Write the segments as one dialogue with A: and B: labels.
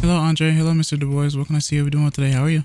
A: Hello, Andre. Hello, Mr. Du Bois. What can I see you doing today? How are you?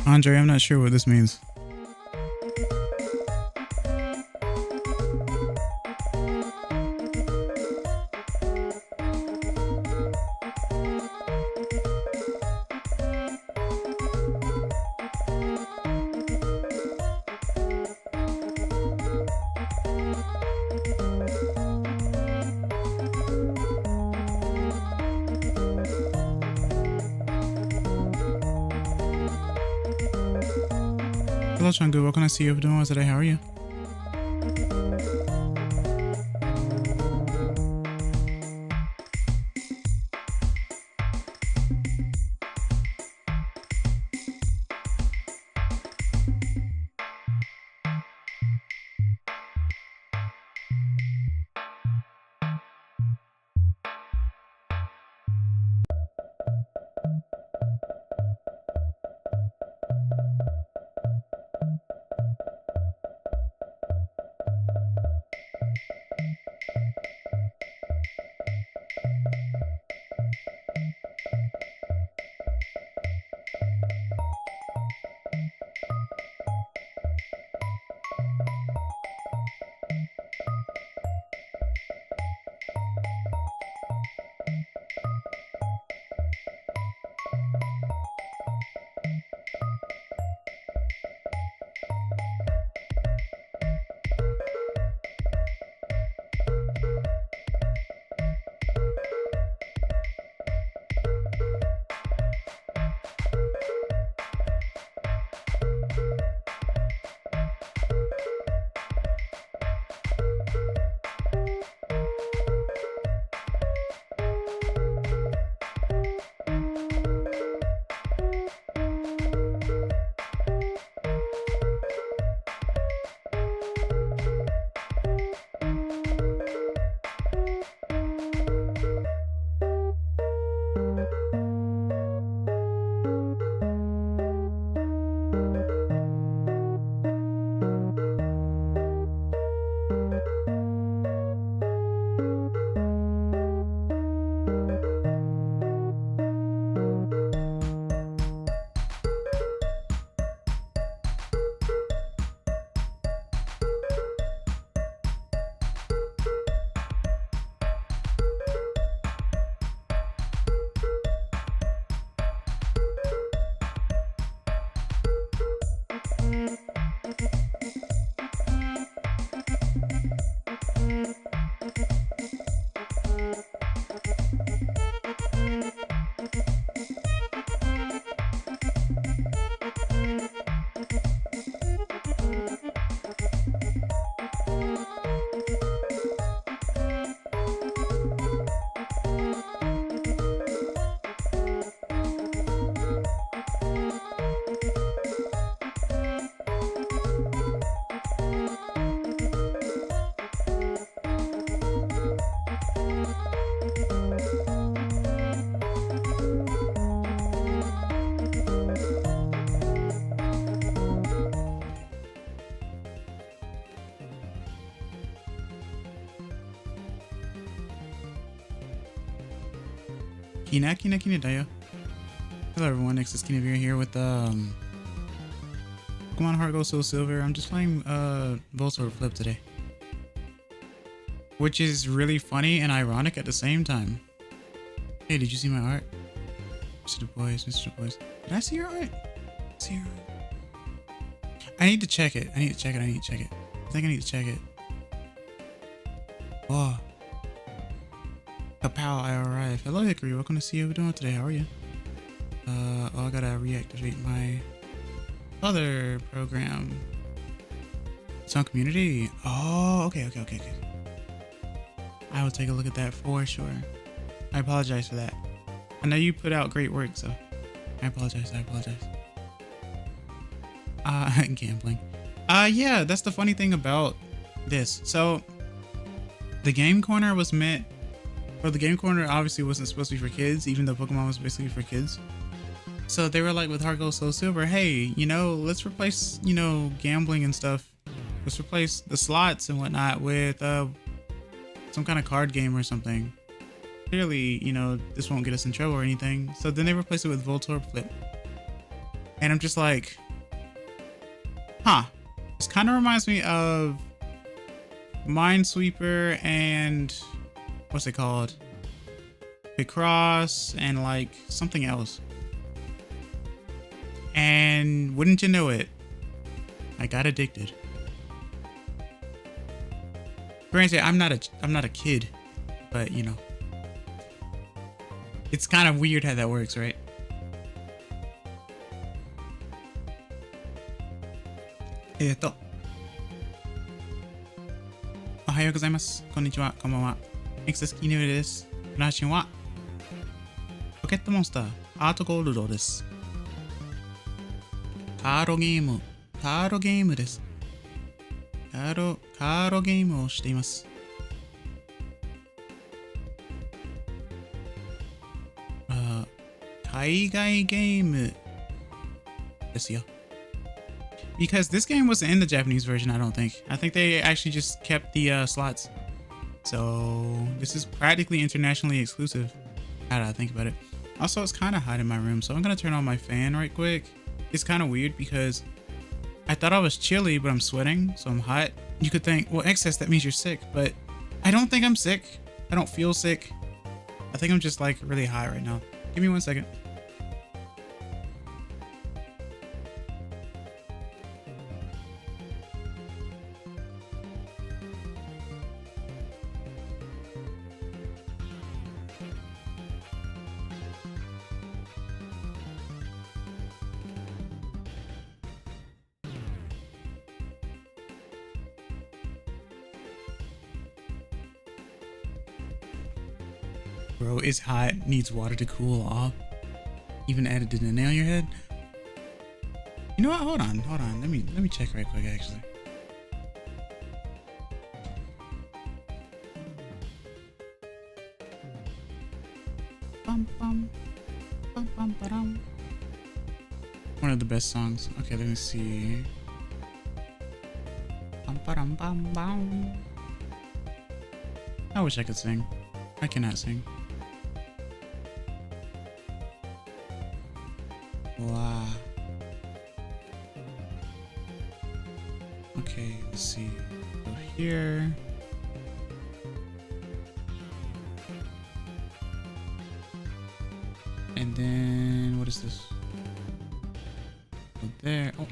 A: Andre, I'm not sure what this means. Hello, Chungu. What can I see you doing today? How are you? Kina Daya. Hello everyone, next is Kina Vera here with Pokemon Heart Gold Soul Silver. I'm just playing Voltorb Flip today. Which is really funny and ironic at the same time. Hey, did you see my art? Mr. Du Bois, Mr. Du Bois. Did I see your art? See your art? I need to check it. I think I need to check it. Oh. Kapow, I arrived. Hello Hickory, welcome to see how we're doing today. How are you? Oh, I gotta reactivate my other program. It's on community. Oh, okay. I will take a look at that for sure. I apologize for that. I know you put out great work, so I apologize. Gambling. Yeah, that's the funny thing about this. So the game corner was meant, or the game corner obviously wasn't supposed to be for kids, even though Pokemon was basically for kids. So they were like, with Heart Gold Soul Silver, hey, you know, let's replace, you know, gambling and stuff. Let's replace the slots and whatnot with some kind of card game or something. Clearly, you know, this won't get us in trouble or anything. So then they replaced it with Voltorb Flip. And I'm just like, huh. This kind of reminds me of Minesweeper and what's it called? Picross and like something else. And wouldn't you know it, I got addicted. Granted, I'm not a kid, but you know, it's kind of weird how that works, right? Ohayou gozaimasu. Konnichiwa. Konbanwa. Next is Kinaヴィラです。この配信はポケットモンスターアートゴールドです。カードゲームです。カードゲームをしています。海外ゲームですよ。Because this game wasn't in the Japanese version, I don't think. I think they actually just kept the slots. So this is practically internationally exclusive. How did I think about it? Also, it's kind of hot in my room, so I'm gonna turn on my fan right quick. It's kind of weird because I thought I was chilly, but I'm sweating, so I'm hot. You could think, well, excess, that means you're sick, but I don't think I'm sick. I don't feel sick. I think I'm just like really hot right now. Give me 1 second. Bro, it's hot, needs water to cool off. Even added to the nail on your head. You know what? Hold on. Let me check right quick actually. One of the best songs. Okay, let me see. I wish I could sing. I cannot sing. Wow. Okay, let's see. Go here. And then what is this? Go there. Oh.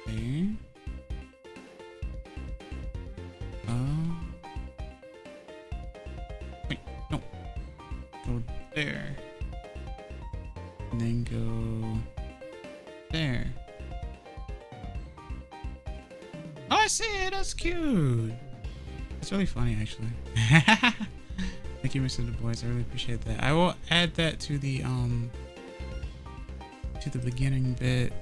A: Okay. Wait, no. Go there. And then go there. Oh, I see it. That's cute. It's really funny, actually. Thank you, Mr. Du Bois. I really appreciate that. I will add that to the beginning bit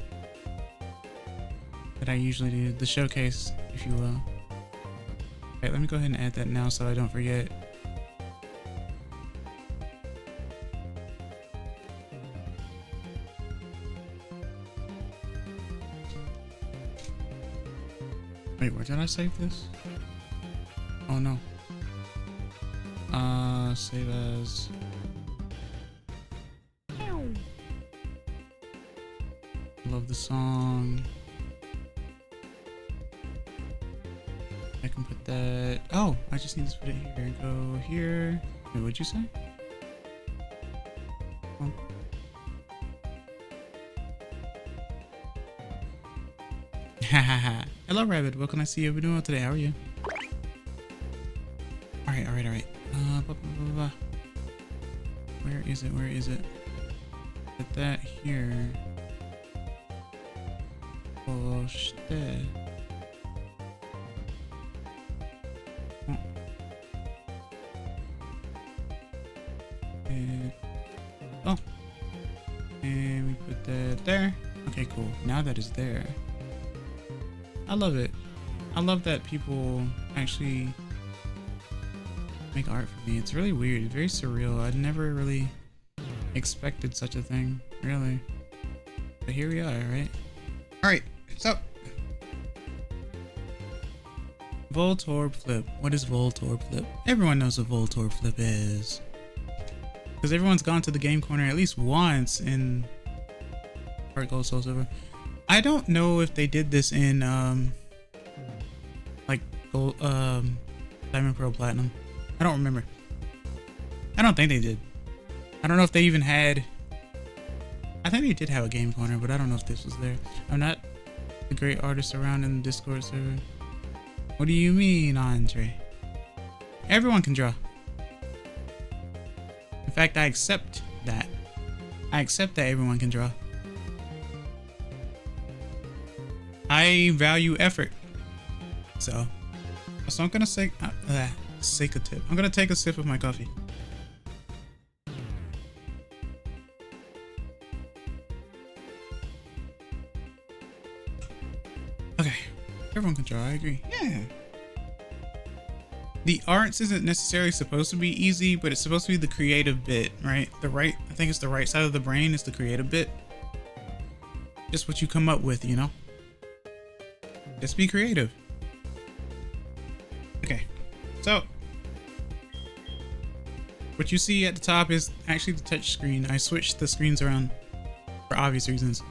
A: that I usually do, the showcase, if you will. Okay, let me go ahead and add that now so I don't forget. Wait, where did I save this? Oh no. save as. Love the song. I can put that. Oh, I just need to put it here. Go here. Wait, what'd you say? Oh. Hahaha. Hello, Rabbit. What can I see you doing today? How are you? Alright. Where is it? Where is it? Put that here. Push that. Oh. And we put that there. Okay, cool. Now that it's there. I love it. I love that people actually make art for me. It's really weird. It's very surreal. I'd never really expected such a thing, really. But here we are, right? Alright, so Voltorb Flip. What is Voltorb Flip? Everyone knows what Voltorb Flip is. Because everyone's gone to the game corner at least once in Heart Gold Soul Silver. I don't know if they did this in like Gold, Diamond Pearl Platinum. I don't remember. I don't think they did. I don't know if they even had. I think they did have a game corner, but I don't know if this was there. I'm not a great artist around in the Discord server. What do you mean, Andre? Everyone can draw. In fact, I accept that. I accept that everyone can draw. I value effort. So I'm gonna say, take a tip. I'm gonna take a sip of my coffee. Okay, everyone can draw. I agree. Yeah. The arts isn't necessarily supposed to be easy, but it's supposed to be the creative bit, right? I think it's the right side of the brain is the creative bit. Just what you come up with, you know? Just be creative. Okay, so what you see at the top is actually the touch screen. I switched the screens around for obvious reasons.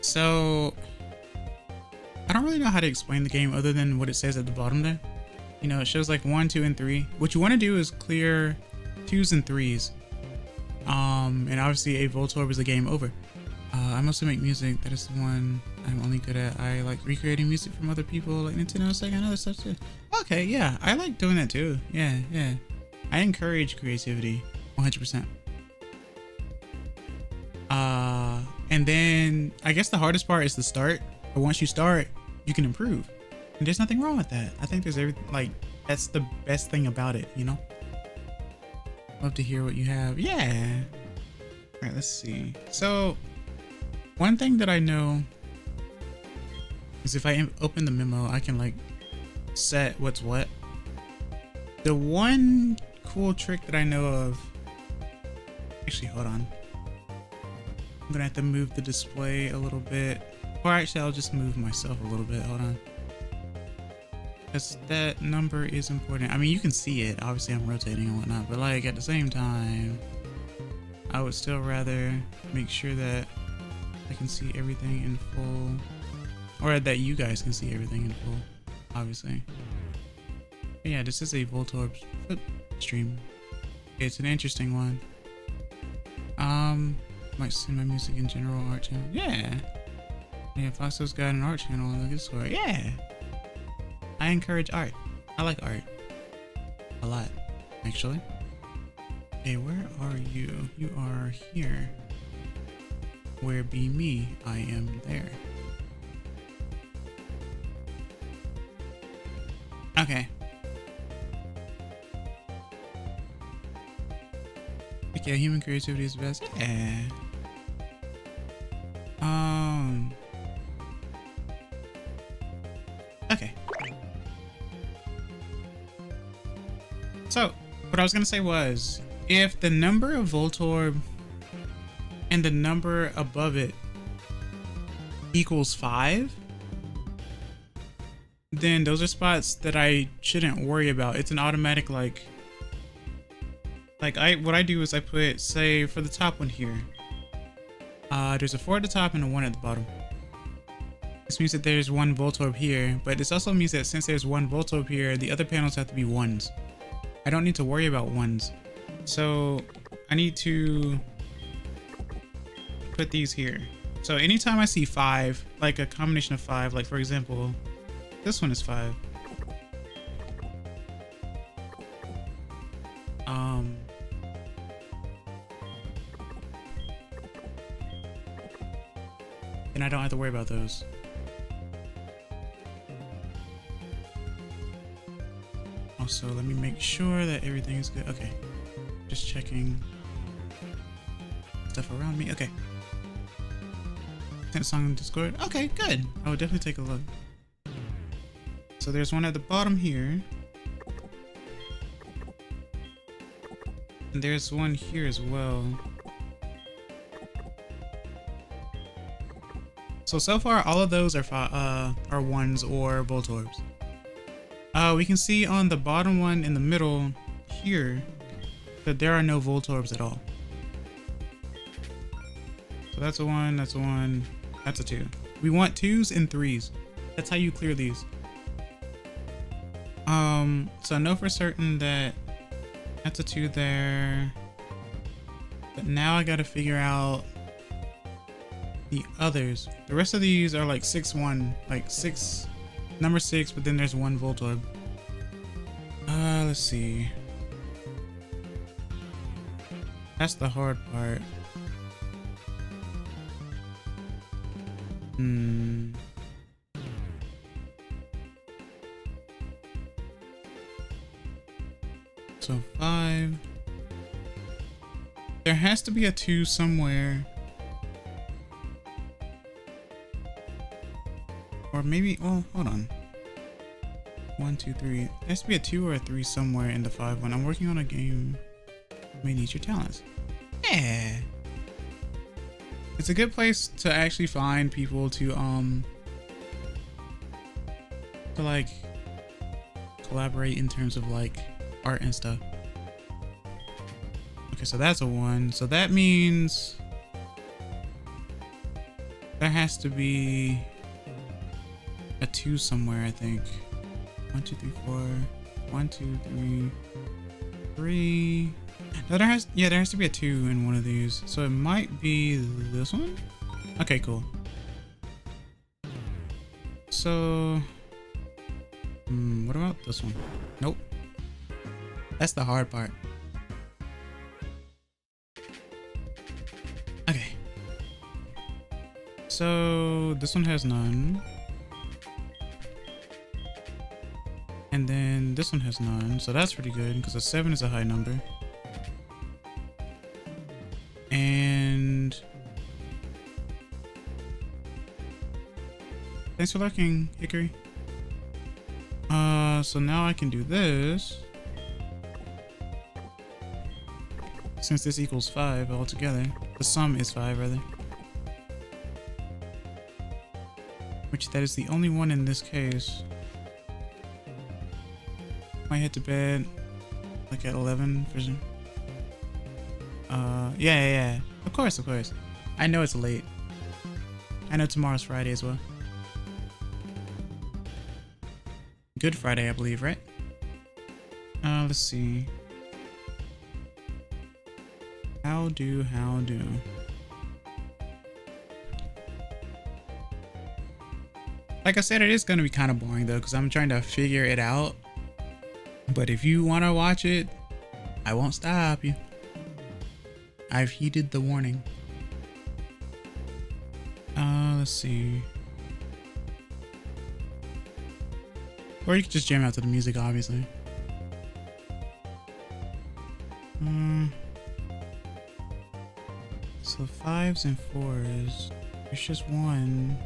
A: So I don't really know how to explain the game other than what it says at the bottom there. You know, it shows like 1, 2, and 3. What you want to do is clear 2s and 3s. And obviously a Voltorb is a game over. I mostly make music. That is the one I'm only good at. I like recreating music from other people, like Nintendo, Sega, and other stuff too. Okay, yeah, I like doing that too. Yeah. I encourage creativity, 100%. And then I guess the hardest part is the start. But once you start, you can improve, and there's nothing wrong with that. I think there's that's the best thing about it, you know. Love to hear what you have. Yeah. All right, let's see. So one thing that I know is if I open the memo, I can like set what's what. The one cool trick that I know of, actually, hold on. I'm gonna have to move the display a little bit. Or actually, I'll just move myself a little bit. Hold on. Because that number is important. I mean, you can see it. Obviously, I'm rotating and whatnot. But like at the same time, I would still rather make sure that I can see everything in full. Or that you guys can see everything in full. Obviously. But yeah, this is a Voltorb Flip stream. It's an interesting one. Might send my music in general art channel. Yeah. Yeah, Foxo's got an art channel on the Discord. Yeah. I encourage art. I like art. A lot, actually. Hey, where are you? You are here. Where be me? I am there. Okay. Okay, human creativity is best. Yeah. Okay. So, what I was gonna say was, if the number of Voltorb and the number above it equals 5, then those are spots that I shouldn't worry about. It's an automatic what I do is I put, say for the top one here, there's a 4 at the top and a 1 at the bottom. This means that there's one Voltorb here, but this also means that since there's one Voltorb here, the other panels have to be 1s. I don't need to worry about 1s. So I need to put these here. So anytime I see 5, like a combination of 5, like for example, this one is 5. And I don't have to worry about those. Also, let me make sure that everything is good. Okay, just checking stuff around me. Okay, sent song in Discord. Okay, good. I will definitely take a look. So there's one at the bottom here, and there's one here as well. So far all of those are 1s or Voltorbs. We can see on the bottom one in the middle here that there are no Voltorbs at all. So that's a 1, that's a 1, that's a 2. We want 2s and 3s. That's how you clear these. So I know for certain that that's a 2 there. But now I gotta figure out the others. The rest of these are like 6-1, like 6, number 6, but then there's one Voltorb. Let's see. That's the hard part. So 5. There has to be a 2 somewhere. Or maybe, well, hold on. 1, 2, 3. There has to be a 2 or a 3 somewhere in the 5 one. I'm working on a game. May need your talents. Yeah. It's a good place to actually find people to like collaborate in terms of like art and stuff. Okay, so that's a 1. So that means there has to be a 2 somewhere, I think. 1, 2, 3, 4. 1, 2, 3, 3. No, there has to be a 2 in one of these. So it might be this one. Okay, cool. So, what about this one? Nope. That's the hard part. Okay. So this one has none. And then this one has none, so that's pretty good because a 7 is a high number. And thanks for lurking, Hickory. So now I can do this. Since this equals 5 altogether, the sum is 5 rather. Which that is the only one in this case. Might head to bed like at 11 for some. Yeah. Of course. I know it's late. I know tomorrow's Friday as well. Good Friday, I believe, right? Let's see. How do. Like I said, it is going to be kind of boring though, because I'm trying to figure it out. But if you want to watch it, I won't stop you. I've heeded the warning. Let's see. Or you could just jam out to the music, obviously. So 5s and 4s. There's just 1,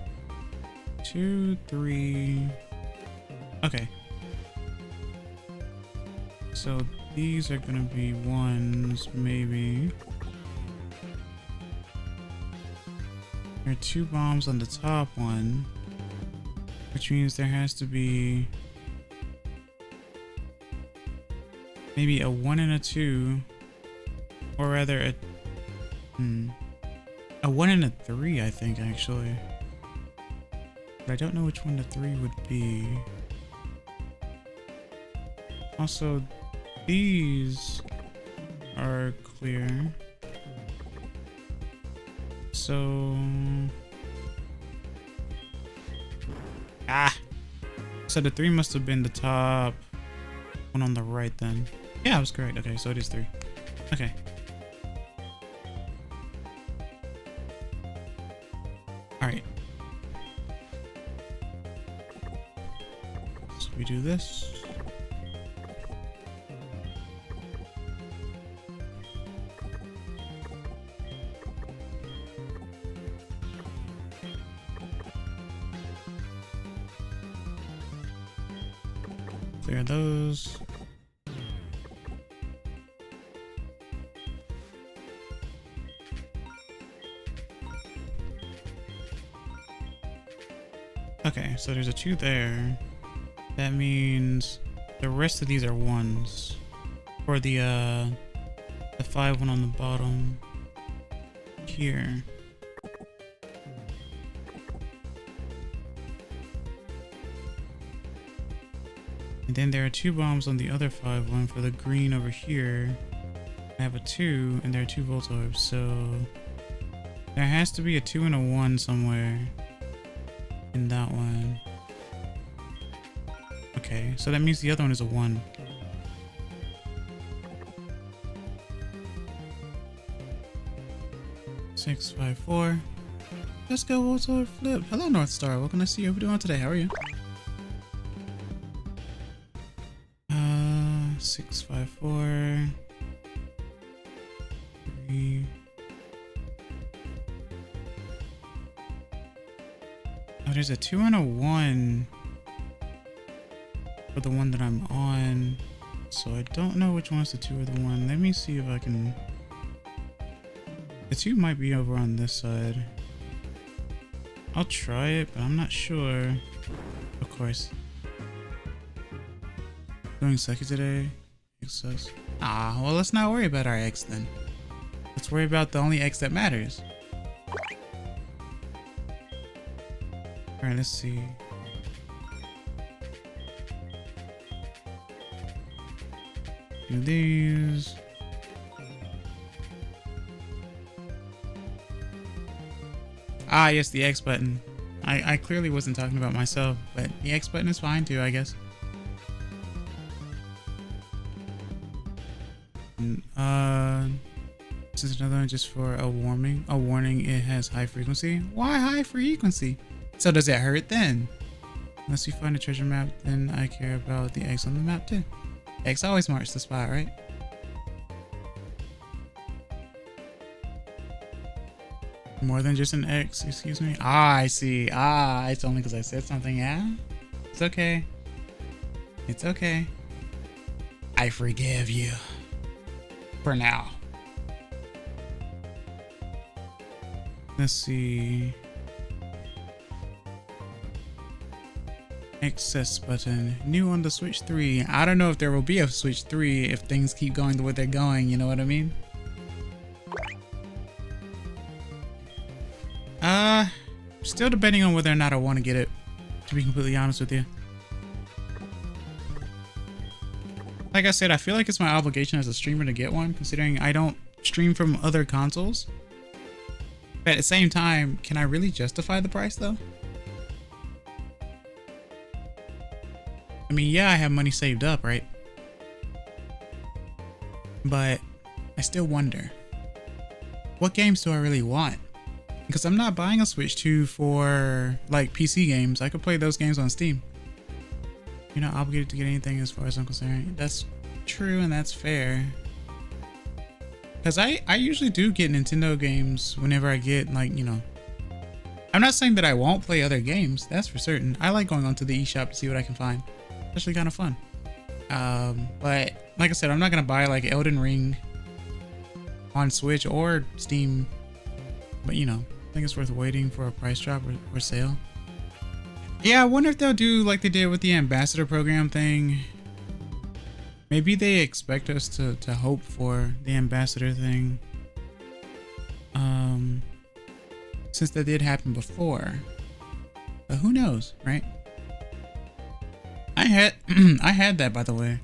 A: 2, 3. Okay. So these are gonna be 1s, maybe. There are 2 bombs on the top one. which means there has to be maybe a 1 and a 2, or rather a 1 and a 3, I think, actually. But I don't know which one the 3 would be. Also, these are clear. So... So the 3 must have been the top one on the right then. Yeah, I was correct. Okay, so it is 3. Okay. Alright. So we do this. Clear those. Okay, so there's a 2 there. That means the rest of these are 1s. For the 5 one on the bottom here. And then there are 2 bombs on the other 5 one for the green over here. I have a 2 and there are 2 Voltorbs, so there has to be a 2 and a 1 somewhere in that one. Okay, so that means the other one is a 1. Six, 5, 4. Let's go, Voltorb Flip. Hello, North Star. Welcome to see you. How are we doing today? How are you? 6, 5, 4. 3. Oh, there's a 2 and a 1 for the one that I'm on. So I don't know which one's the 2 or the 1. Let me see if I can... The 2 might be over on this side. I'll try it, but I'm not sure. Of course. Doing second today. X sucks. Ah, well, let's not worry about our X then. Let's worry about the only X that matters. Alright, let's see. Do these. Ah, yes, the X button. I clearly wasn't talking about myself, but the X button is fine too, I guess. This is another one just for a warning. A warning, it has high frequency. Why high frequency? So does it hurt then? Unless you find a treasure map, then I care about the X on the map too. X always marks the spot, right? More than just an X, excuse me. Ah, I see. Ah, it's only because I said something. Yeah, it's okay. It's okay. I forgive you. For now. Let's see. Access button. New on the Switch 3. I don't know if there will be a Switch 3 if things keep going the way they're going, you know what I mean? Still debating on whether or not I want to get it, to be completely honest with you. Like I said, I feel like it's my obligation as a streamer to get one, considering I don't stream from other consoles. But at the same time, can I really justify the price though? I mean, yeah, I have money saved up, right? But I still wonder, what games do I really want? Because I'm not buying a Switch 2 for like PC games. I could play those games on Steam. You're not obligated to get anything as far as I'm concerned. That's true and that's fair. Because I usually do get Nintendo games whenever I get, like, you know. I'm not saying that I won't play other games. That's for certain. I like going onto the eShop to see what I can find. It's actually kind of fun. But like I said, I'm not going to buy like Elden Ring on Switch or Steam. But you know, I think it's worth waiting for a price drop or sale. Yeah, I wonder if they'll do like they did with the ambassador program thing. Maybe they expect us to hope for the ambassador thing. Since that did happen before. But who knows, right? I had that, by the way.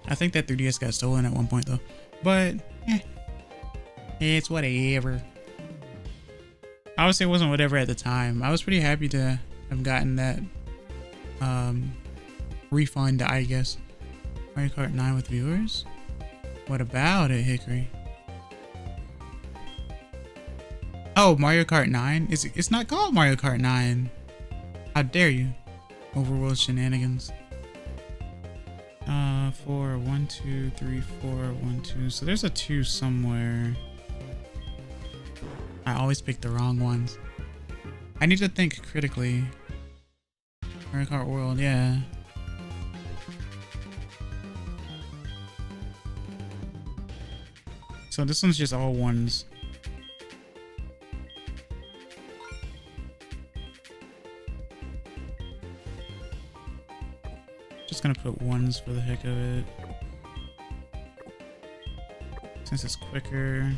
A: I think that 3DS got stolen at one point though. But it's whatever. Obviously it wasn't whatever at the time. I was pretty happy to have gotten that refund, I guess. Mario Kart 9 with viewers? What about it, Hickory? Oh, Mario Kart 9? It's not called Mario Kart 9. How dare you? Overworld shenanigans. 4, 1, 2, 3, 4, 1, 2. So there's a 2 somewhere. I always pick the wrong ones. I need to think critically. Mario Kart World, yeah. So this one's just all ones. Just gonna put ones for the heck of it. Since it's quicker.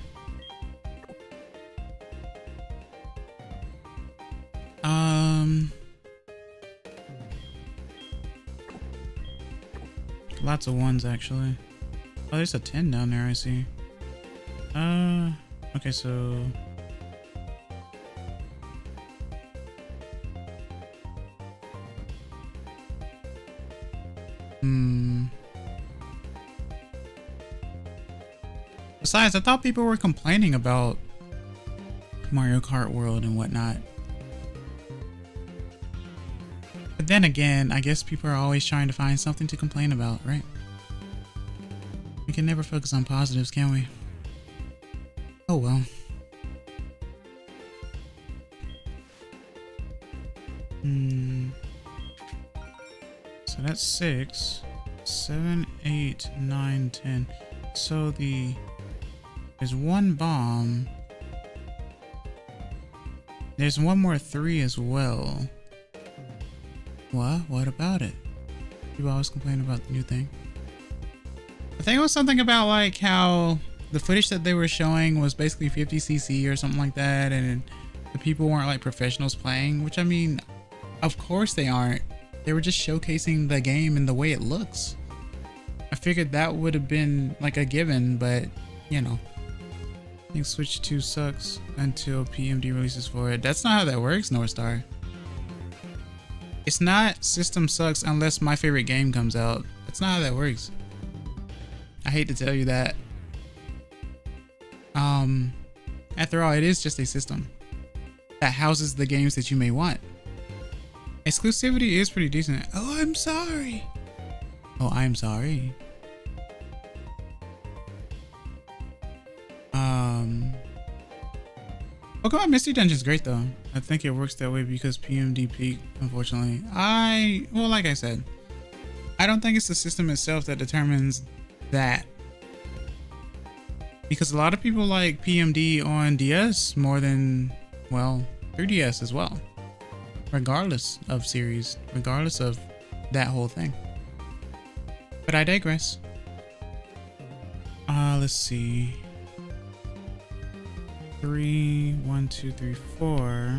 A: Lots of ones actually. Oh, there's a 10 down there, I see. Okay, so besides, I thought people were complaining about Mario Kart World and whatnot. But then again, I guess people are always trying to find something to complain about, right? We can never focus on positives, can we? Oh well. So that's 6, 7, 8, 9, 10. So there's one bomb. There's one more 3 as well. What about it? People always complain about the new thing. I think it was something about like how the footage that they were showing was basically 50cc or something like that, and the people weren't like professionals playing, which I mean, of course they aren't. They were just showcasing the game and the way it looks. I figured that would have been like a given, but you know, I think Switch 2 sucks until PMD releases for it. That's not how that works, Northstar. It's not system sucks unless my favorite game comes out. That's not how that works. I hate to tell you that. After all, it is just a system that houses the games that you may want. Exclusivity is pretty decent. Oh, I'm sorry. Oh, I'm sorry. Pokemon Mystery Dungeon is great though. I think it works that way because PMD peaked, unfortunately. Well, like I said, I don't think it's the system itself that determines that. Because a lot of people like PMD on DS more than, well, 3DS as well. Regardless of series, regardless of that whole thing. But I digress. Let's see. 3, 1, 2, 3, 4.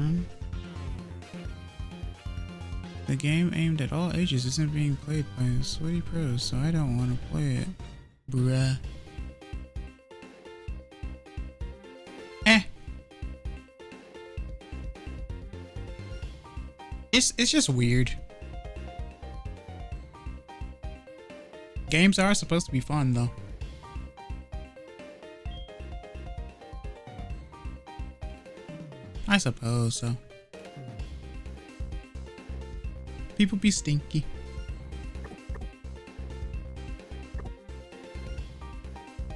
A: The game aimed at all ages isn't being played by sweaty pros, so I don't want to play it. Bruh. It's just weird. Games are supposed to be fun though. I suppose so. People be stinky.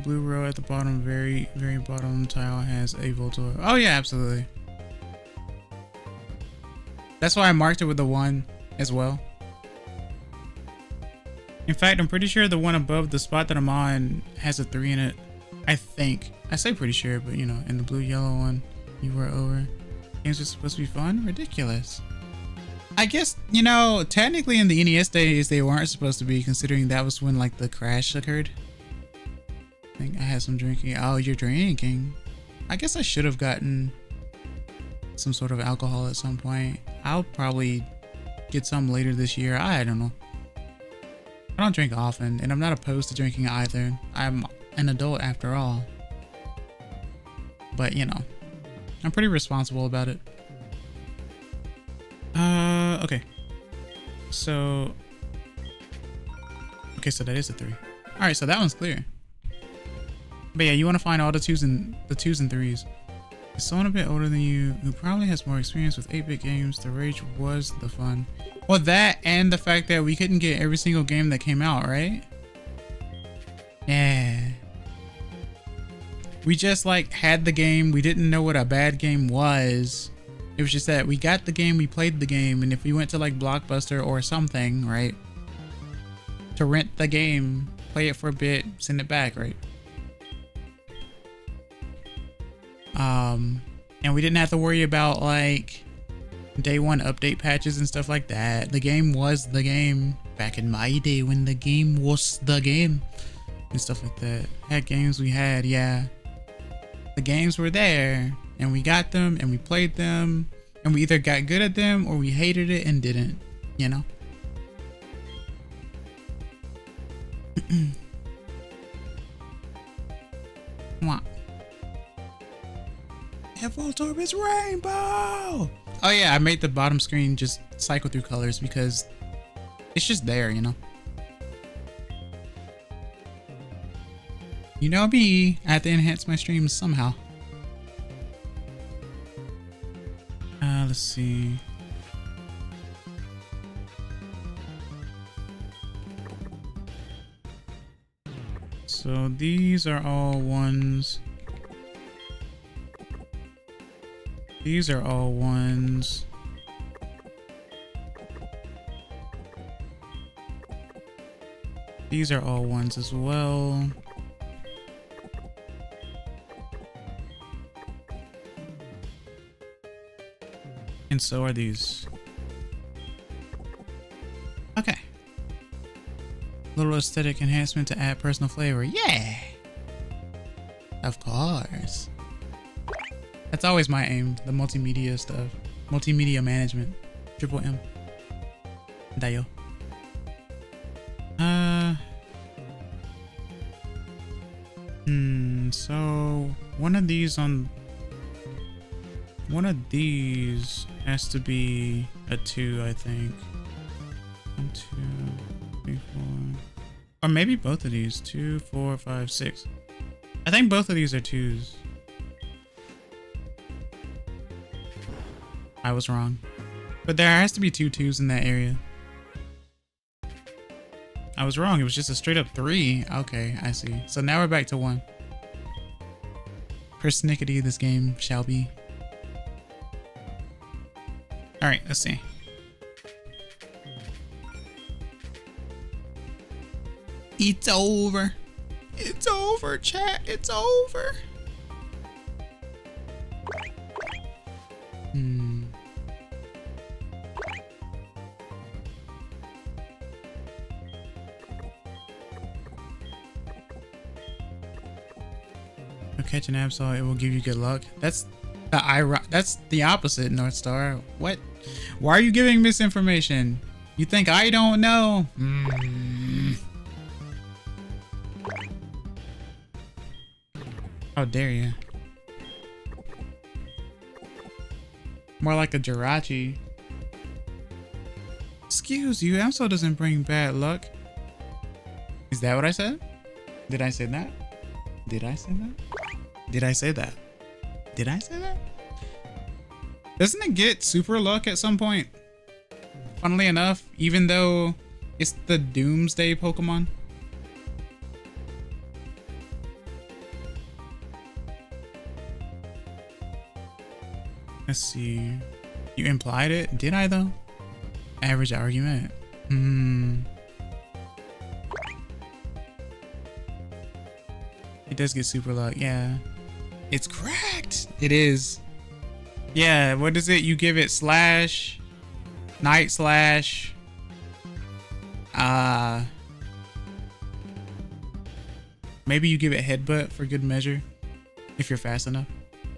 A: Blue row at the bottom, very bottom tile has a Voltorb. Oh yeah, absolutely. That's why I marked it with the 1 as well. In fact, I'm pretty sure the one above the spot that I'm on has a 3 in it. I think. I say pretty sure, but you know, in the blue yellow one, you were over. Games are supposed to be fun? Ridiculous. I guess, you know, technically in the NES days, they weren't supposed to be, considering that was when, like, the crash occurred. I think I had some drinking. Oh, you're drinking. I guess I should have gotten some sort of alcohol at some point. I'll probably get some later this year. I don't know. I don't drink often, and I'm not opposed to drinking either. I'm an adult after all. But, you know, I'm pretty responsible about it. Okay. So that is a 3. All right, so that one's clear. But yeah, you want to find all the twos and threes. Is someone a bit older than you who probably has more experience with 8-bit games? The rage was the fun. Well, that and the fact that we couldn't get every single game that came out, right? Yeah. We just like had the game. We didn't know what a bad game was. It was just that we got the game, we played the game, and if we went to like Blockbuster or something, right, to rent the game, play it for a bit, send it back, right? And we didn't have to worry about like day one update patches and stuff like that. The game was the game back in my day when the game was the game and stuff like that. Had games we had, yeah. The games were there and we got them and we played them and we either got good at them or we hated it and didn't, you know? Mwah. And Voltorb is rainbow! Oh yeah, I made the bottom screen just cycle through colors because it's just there, you know? You know me, I have to enhance my streams somehow. Let's see. So these are all ones. These are all ones. These are all ones as well. And so are these. Okay. Little aesthetic enhancement to add personal flavor. Yeah! Of course. That's always my aim, the multimedia stuff. Multimedia management. Triple M. Dayo. So one of these has to be a 2, I think. 1, 2, 3, 4. Or maybe both of these. 2, 4, 5, 6. I think both of these are 2s. I was wrong. But there has to be 2 2s in that area. I was wrong. It was just a straight up 3. Okay, I see. So now we're back to 1. Persnickety this game shall be. Alright, let's see. It's over. It's over, chat. It's over. Catch an Absol, it will give you good luck. That's the opposite, North Star. What? Why are you giving misinformation? You think I don't know? How dare you? More like a Jirachi. Excuse you, Absol doesn't bring bad luck. Is that what I said? Did I say that? Did I say that? Did I say that? Did I say that? Doesn't it get super luck at some point? Funnily enough, even though it's the Doomsday Pokemon. Let's see. You implied it? Did I though? Average argument. It does get super luck, yeah. It's cracked. It is. Yeah, what is it? You give it slash. Night Slash. Maybe you give it Headbutt for good measure if you're fast enough.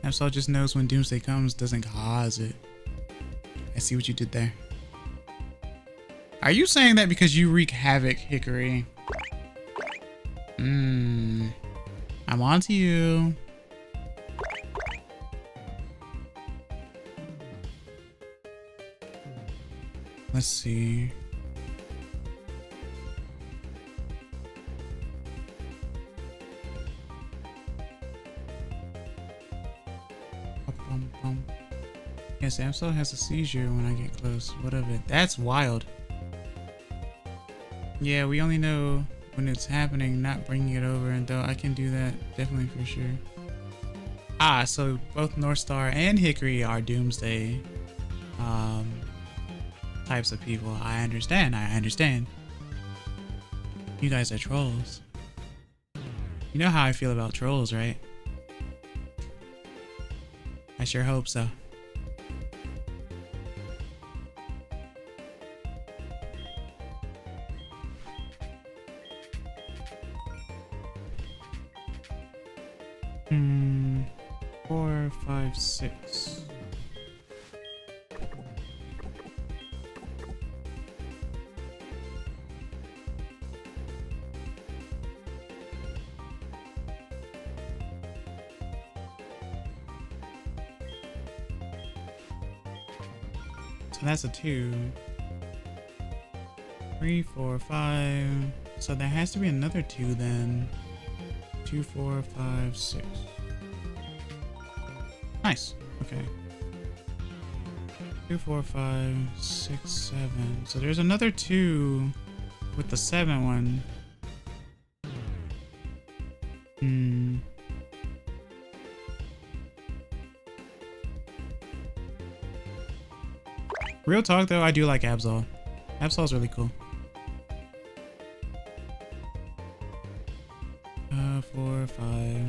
A: Absol just knows when Doomsday comes, doesn't cause it. I see what you did there. Are you saying that because you wreak havoc, Hickory? I'm on to you. Let's see. Yes, Absol has a seizure when I get close. What of it? That's wild. Yeah, we only know when it's happening, not bringing it over, and though I can do that definitely for sure. Ah, so both North Star and Hickory are Doomsday types of people. I understand. You guys are trolls. You know how I feel about trolls, right? I sure hope so. Four, five, six. So that's a 2. 3, 4, 5. So there has to be another 2 then. 2, 4, 5, 6. Nice. Okay. 2, 4, 5, 6, 7. So there's another 2 with the 7 one. Real talk though, I do like Absol. Absol's really cool. 4, 5.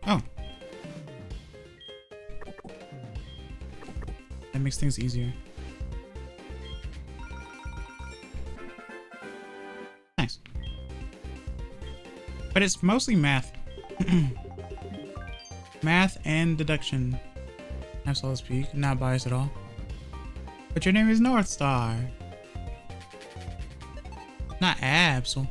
A: Oh. That makes things easier. Nice. But it's mostly math. Math and deduction. Absol's peak, not biased at all. But your name is North Star. Not Absol.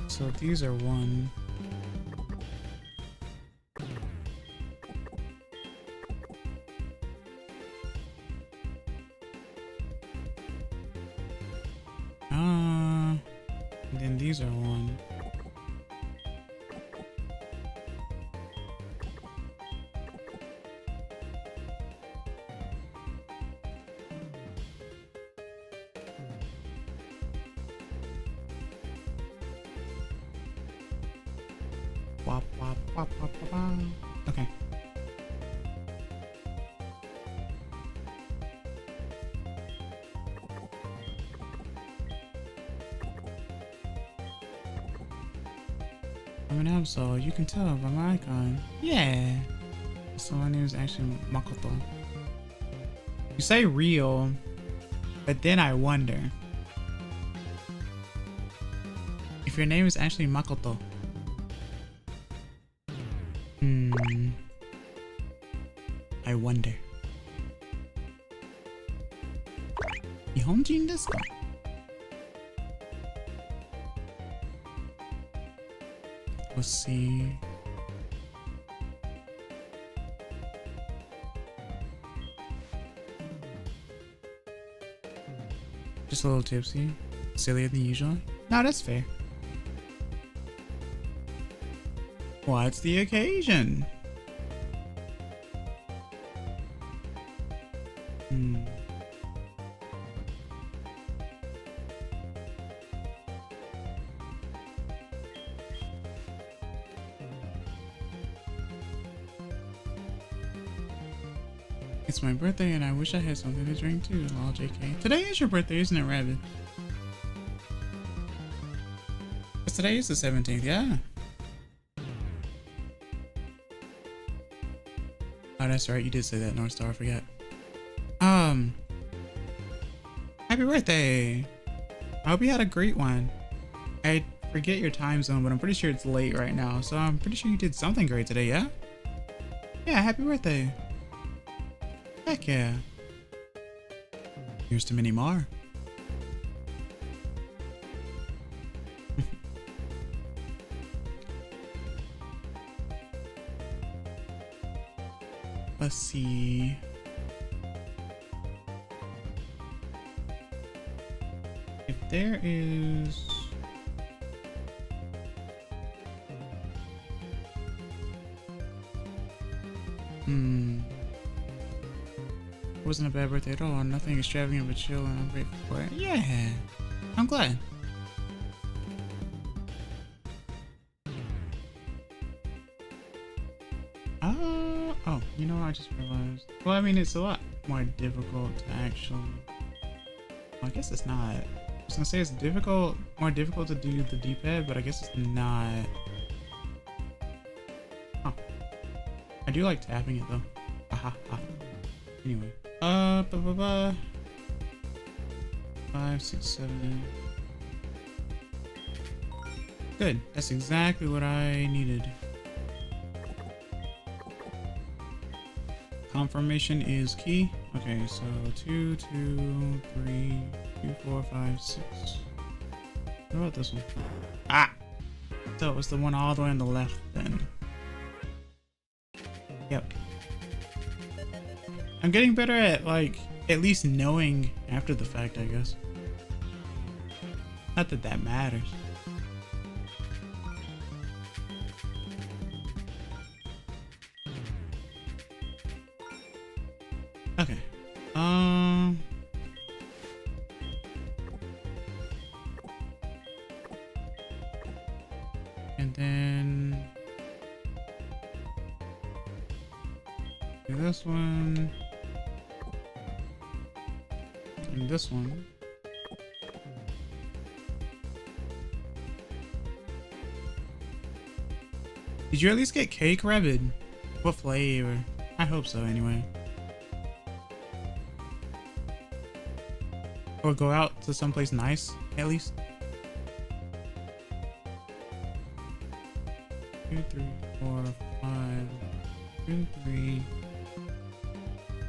A: So these are 1. And then these are 1. Wop, wop, wop, wop, wop, wop. Okay. I'm an Absol, you can tell by my icon. Yeah. So my name is actually Makoto. You say real, but then I wonder if your name is actually Makoto. I wonder. Nihonjin desu ka? Let's see. Just a little tipsy. Sillier than usual. No, that's fair. What's the occasion? It's my birthday and I wish I had something to drink too. Lol, JK. Today is your birthday, isn't it, Rabbit? today is the 17th, yeah. Oh, that's right. You did say that, North Star. I forgot. Happy birthday. I hope you had a great one. I forget your time zone, but I'm pretty sure it's late right now. So I'm pretty sure you did something great today, yeah? Yeah, happy birthday. Heck yeah. Here's to many more. Let's see. If there is... Wasn't a bad birthday at all. Nothing extravagant but chill, and I'm grateful for it. Yeah, I'm glad. Oh, you know what? I just realized. Well, I mean, it's a lot more difficult to actually. Well, I guess it's not. I was gonna say it's difficult, more difficult to do the D-pad, but I guess it's not. Huh. I do like tapping it though. Aha. Anyway. 5, 6, 7. Good. That's exactly what I needed. Confirmation is key. Okay, so 2, 2, 3, 2, 4, 5, 6. What about this one? Ah! So it was the one all the way on the left then. Yep. I'm getting better at, like, at least knowing after the fact, I guess. Not that that matters. Okay. And then do this one. And this one. Did you at least get cake, Rabbit? What flavor? I hope so, anyway. Or go out to someplace nice, at least. 2, 3, 4, 5. 2, 3.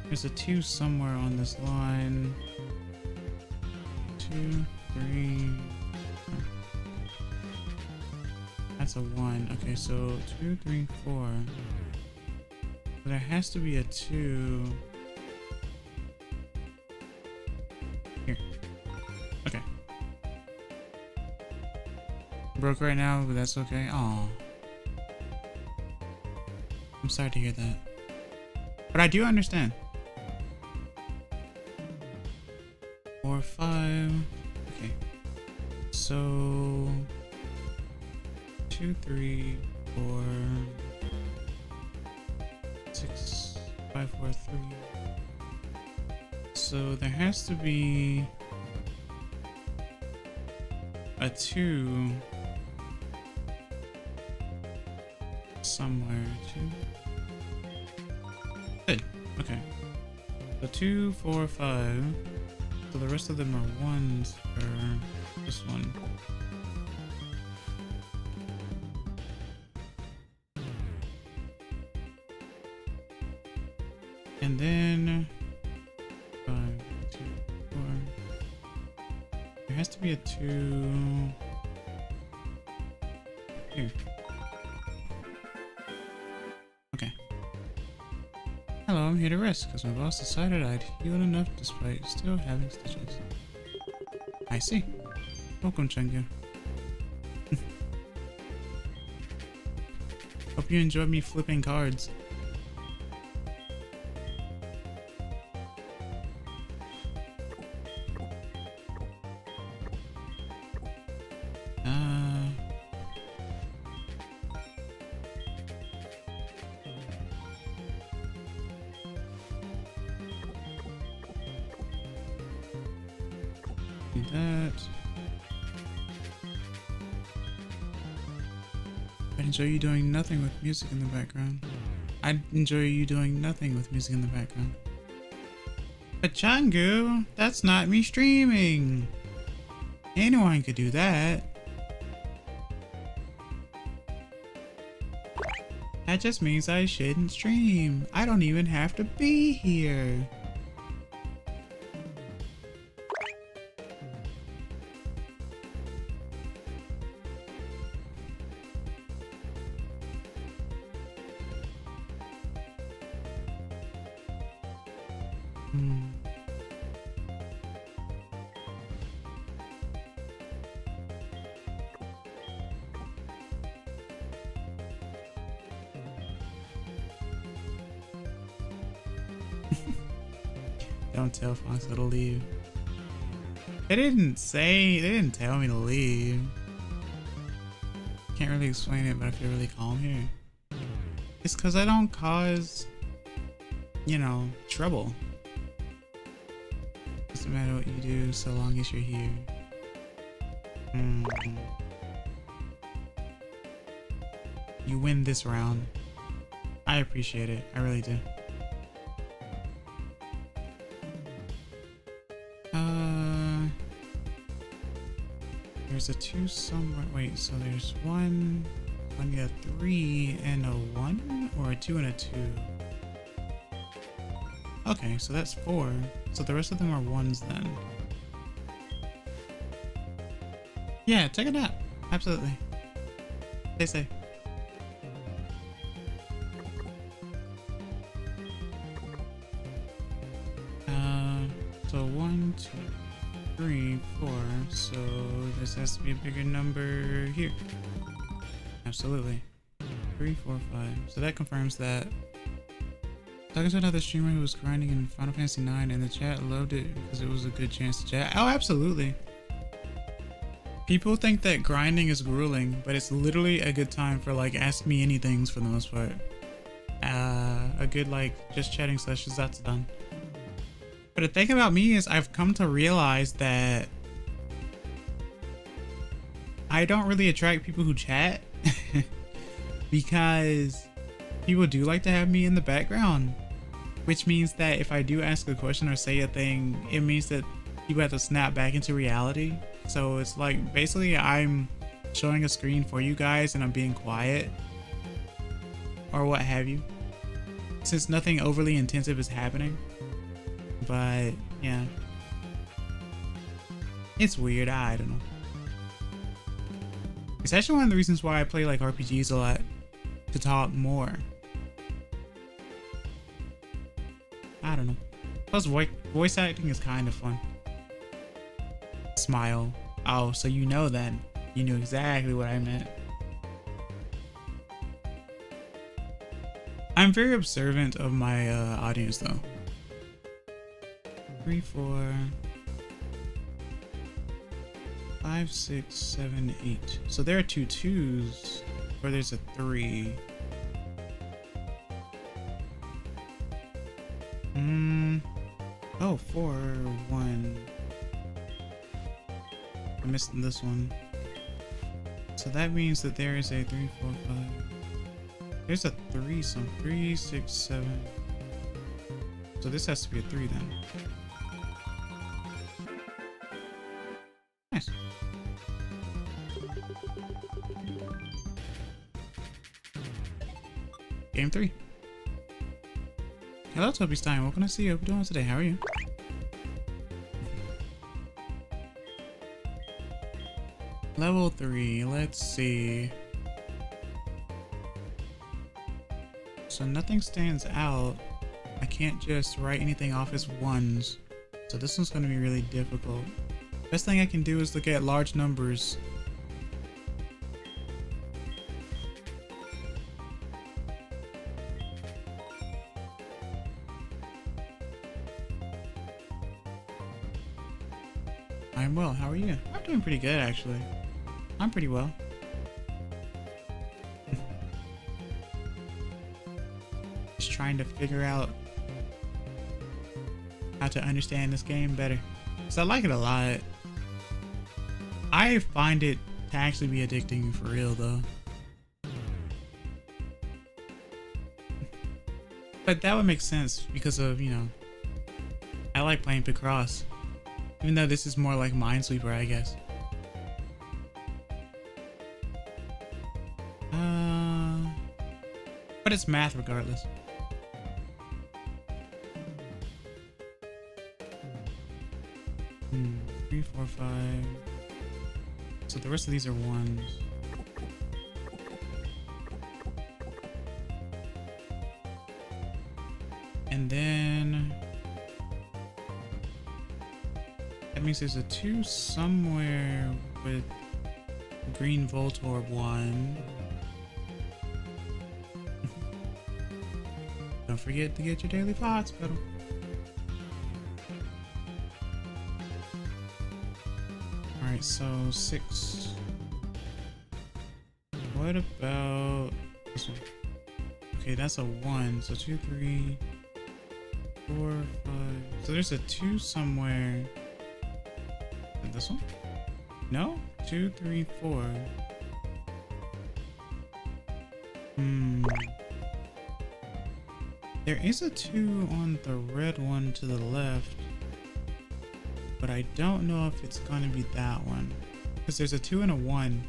A: There's a 2 somewhere on this line. 2, 3. That's a 1. Okay, so 2, 3, 4. There has to be a 2. Here. Okay. Broke right now, but that's okay. Aw. I'm sorry to hear that. But I do understand. 4, 5. Okay. So 2, 3, 4, 6, 5, 4, 3. So there has to be a 2 somewhere. 2. Good. Okay. So 2, 4, 5. So the rest of them are 1s for this one. And then 5, 2, 4. There has to be a 2 here. Okay. Hello, I'm here to rest because my boss decided I'd healed enough despite still having stitches. I see. Welcome, Chengyu. Hope you enjoyed me flipping cards. Do that. enjoy you doing nothing with music in the background. I enjoy you doing nothing with music in the background. But Changu, that's not me streaming. Anyone could do that. That just means I shouldn't stream. I don't even have to be here. Don't tell Foxo to leave. They didn't tell me to leave. Can't really explain it, but I feel really calm here. It's because I don't cause, you know, trouble. Doesn't matter what you do so long as you're here. You win this round. I appreciate it. I really do. There's a 2 somewhere. Wait, so there's 1, a 3, and a 1? Or a 2 and a 2? Okay, so that's 4. So the rest of them are 1s then. Yeah, take a nap. Absolutely. Stay safe. So 1, 2, 3, 4. So this has to be a bigger number here. Absolutely. 3, 4, 5. So that confirms that. Talking to another streamer who was grinding in Final Fantasy 9 and the chat loved it because it was a good chance to chat. Oh, absolutely. People think that grinding is grueling, but it's literally a good time for like ask me anythings for the most part. A good like just chatting sessions, that's done. But the thing about me is I've come to realize that I don't really attract people who chat because people do like to have me in the background, which means that if I do ask a question or say a thing, it means that people have to snap back into reality. So it's like basically I'm showing a screen for you guys and I'm being quiet or what have you, since nothing overly intensive is happening. But yeah, it's weird. I don't know. It's actually one of the reasons why I play like RPGs a lot, to talk more. I don't know. Plus voice acting is kind of fun. Smile. Oh, so you know then. You knew exactly what I meant. I'm very observant of my audience though. 3, 4, 5, 6, 7, 8. So there are 2 2s, or there's a 3. Oh, 4, 1. I missed this one. So that means that there is a 3, 4, 5. There's a 3, some 3, 6, 7. So this has to be a 3 then. Nice. Game 3. Hello, Toby Stein. Welcome to see you. What are you doing today? How are you? Level 3. Let's see. So nothing stands out. I can't just write anything off as 1s. So this one's going to be really difficult. Best thing I can do is look at large numbers. I'm well. How are you? I'm doing pretty good, actually. I'm pretty well. Just trying to figure out how to understand this game better. Because I like it a lot. I find it to actually be addicting for real, though. But that would make sense because of, you know, I like playing Picross. Even though this is more like Minesweeper, I guess. But it's math regardless. Three, four, five. So the rest of these are ones. And then that means there's a 2 somewhere with green Voltorb 1. Don't forget to get your daily pots, pedal. Alright, so 6. What about this one? Okay, that's a 1. So 2, 3, 4, 5. So there's a 2 somewhere. And this one? No? 2, 3, 4. There is a 2 on the red one to the left, but I don't know if it's gonna be that one. Because there's a 2 and a 1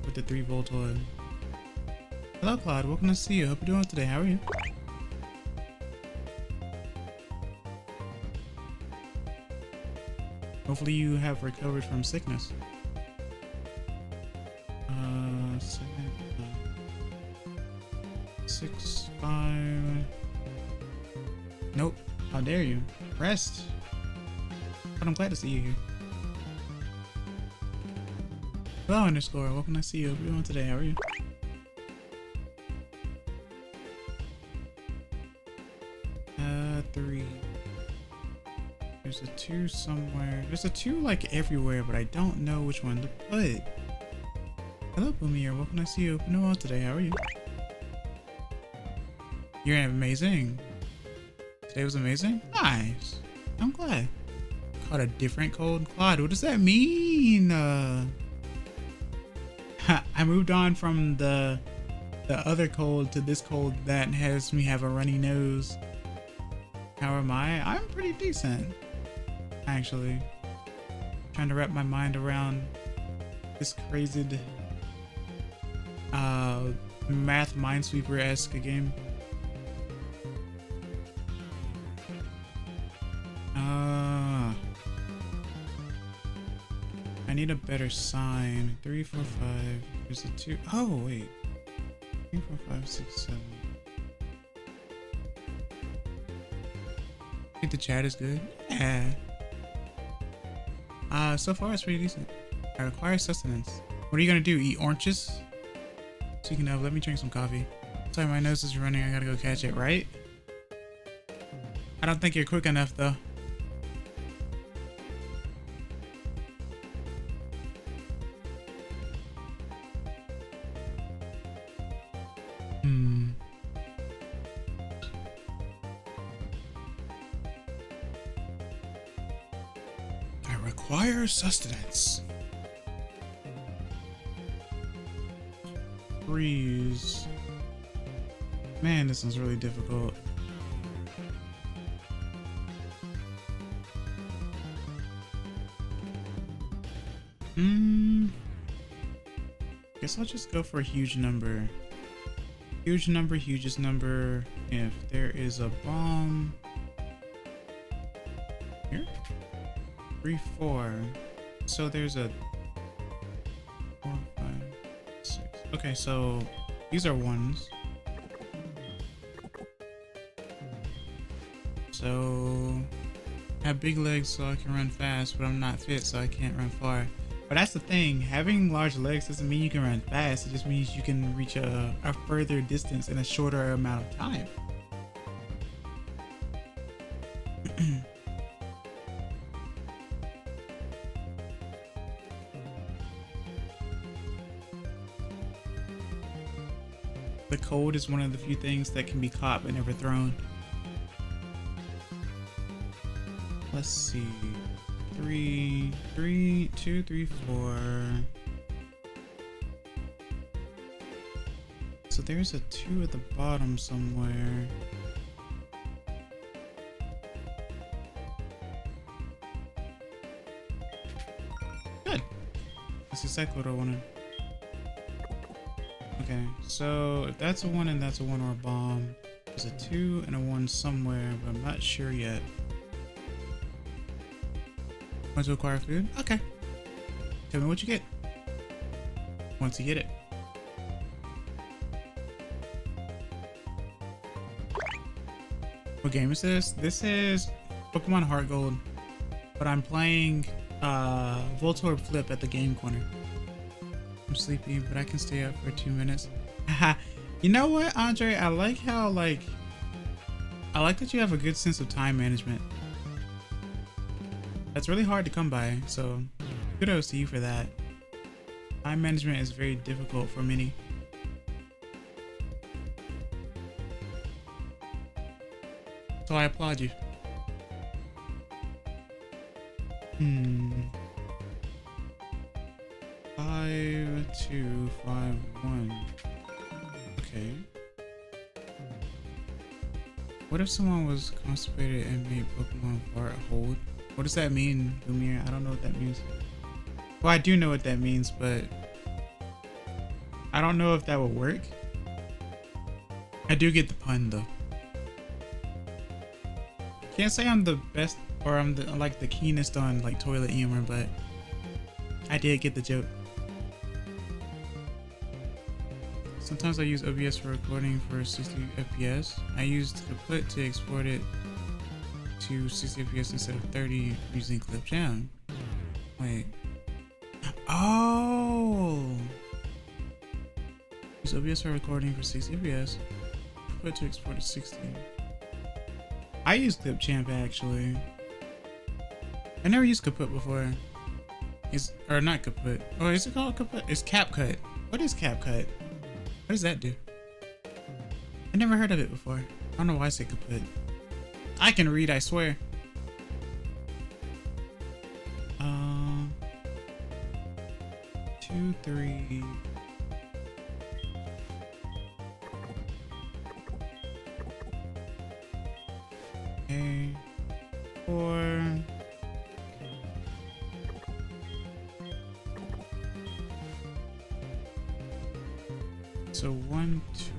A: with the 3 Voltorb. Hello Claude, welcome to see you. Hope you're doing well today. How are you? Hopefully you have recovered from sickness. 6, 5. Nope. How dare you? Rest. But I'm glad to see you here. Hello underscore. Welcome to see you. Hope you're doing today. How are you? Three. There's a 2 somewhere. There's a 2 like everywhere, but I don't know which one to put. Hello Boomier. Welcome to see you. Hope you're doing well today. How are you? You're amazing. Today was amazing? Nice. I'm glad. Caught a different cold. Claude, what does that mean? I moved on from the other cold to this cold that has me have a runny nose. How am I? I'm pretty decent, actually. Trying to wrap my mind around this crazy math Minesweeper-esque game. I need a better sign. 3, 4, 5. There's a 2. Oh wait. 3, 4, 5, 6, 7. I think the chat is good. Yeah. So far it's pretty decent. I require sustenance. What are you gonna do? Eat oranges? Speaking of, let me drink some coffee. Sorry, my nose is running. I gotta go catch it, right? I don't think you're quick enough though. Require sustenance. Freeze. Man, this one's really difficult. Guess I'll just go for a huge number. Huge number, hugest number. If there is a bomb here. 3, 4. So there's a 4, 5, 6. Okay, so these are ones. So I have big legs so I can run fast, but I'm not fit so I can't run far. But that's the thing, having large legs doesn't mean you can run fast. It just means you can reach a further distance in a shorter amount of time. The cold is one of the few things that can be caught but never thrown. Let's see. 2, 3, 4. So there's a 2 at the bottom somewhere. That's exactly what I wanted. Okay, so if that's a 1 and that's a 1 or a bomb, there's a 2 and a 1 somewhere, but I'm not sure yet. Want to acquire food? Okay. Tell me what you get. Once you get it. What game is this? This is Pokemon Heart Gold, but I'm playing Voltorb Flip at the game corner. I'm sleepy, but I can stay up for 2 minutes. You know what, Andre? I like how I like that you have a good sense of time management. That's really hard to come by, so kudos to you for that. Time management is very difficult for many. So I applaud you. 5, 2, 5, 1. Okay. What if someone was constipated and made Pokemon fart hold? What does that mean, Lumiere? I don't know what that means. Well, I do know what that means, but I don't know if that would work. I do get the pun though. Can't say I'm the best or I'm like the keenest on like toilet humor, but I did get the joke. Sometimes I use OBS for recording for 60 FPS. I used Kaput to export it to 60 FPS instead of 30 using Clipchamp. Wait. Oh! Use OBS for recording for 60 FPS. Kaput to export to 60. I use Clipchamp actually. I never used Kaput before. Or not Kaput. Oh, is it called Kaput? It's CapCut. What is CapCut? What does that do? I never heard of it before. I don't know why I say Kaput. I can read, I swear. 2, 3. Okay. 4. So 1, 2.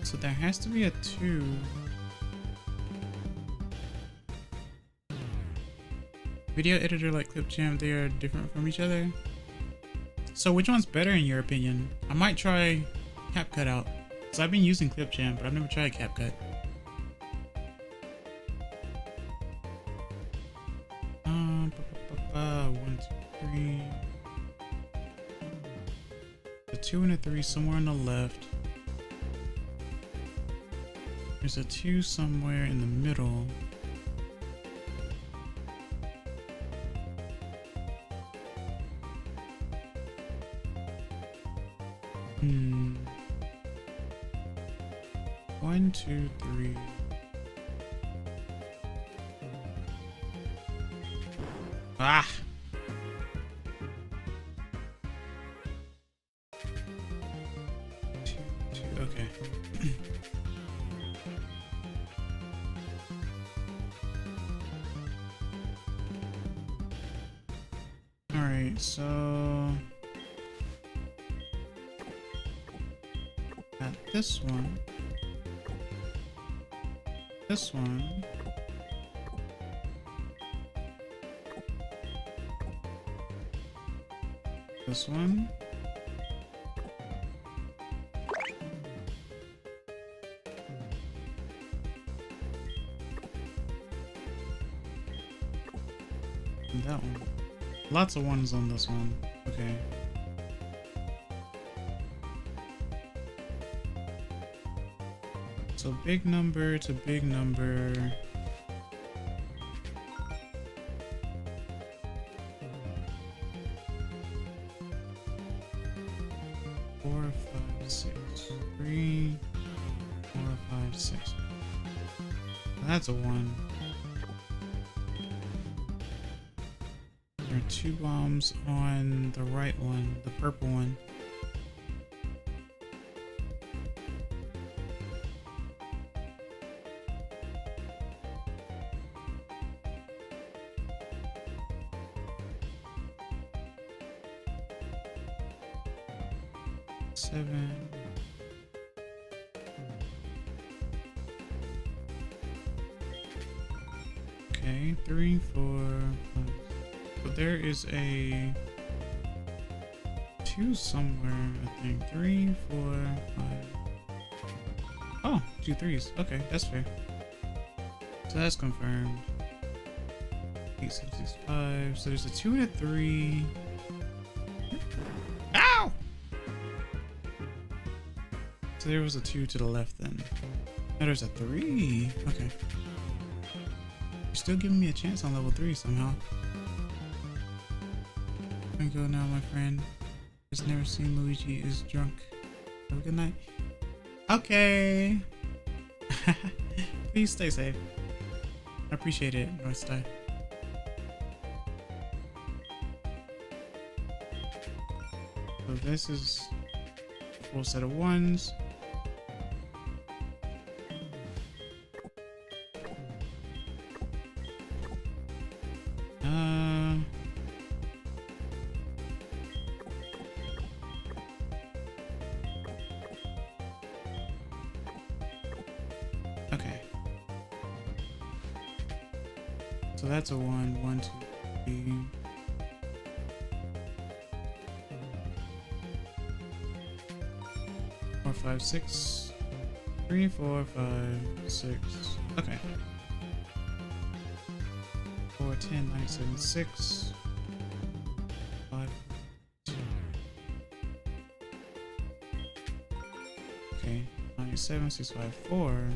A: So there has to be a 2. Video editor like Clipchamp, they are different from each other. So which one's better in your opinion? I might try CapCut out. So I've been using Clipchamp, but I've never tried CapCut. 1, 2, 3. A 2 and a 3 somewhere on the left. There's a 2 somewhere in the middle. Hmm. 1, 2, 3. Ah! Okay. Alright, so got this one. This one. This one. And that one. Lots of ones on this one. Okay. So big number to big number. Four, 5, 6, 3, 4, 5, 6. That's a 1. There are 2 bombs on the right one, the purple one. 7. Okay, 3, 4, 5. So there is a 2 somewhere, I think. 3, 4, 5. Oh, 2 3s. Okay, that's fair. So that's confirmed. 8, 7, 6, 5. So there's a 2 and a 3. Ow! So there was a 2 to the left then. Now there's a 3. Okay. You're still giving me a chance on level 3 somehow. Let me go now, my friend. Just never seen Luigi is drunk. Have a good night. Okay. Please stay safe. I appreciate it, North Star. So this is a full set of 1s. Okay. So that's a 1, 1, 2, 3. 4, 5, 6. 3, 4, 5, 6. Okay. 4, 10, 9, 7, 6. 5, 2. Okay. 9, 7, 6, 5, 4.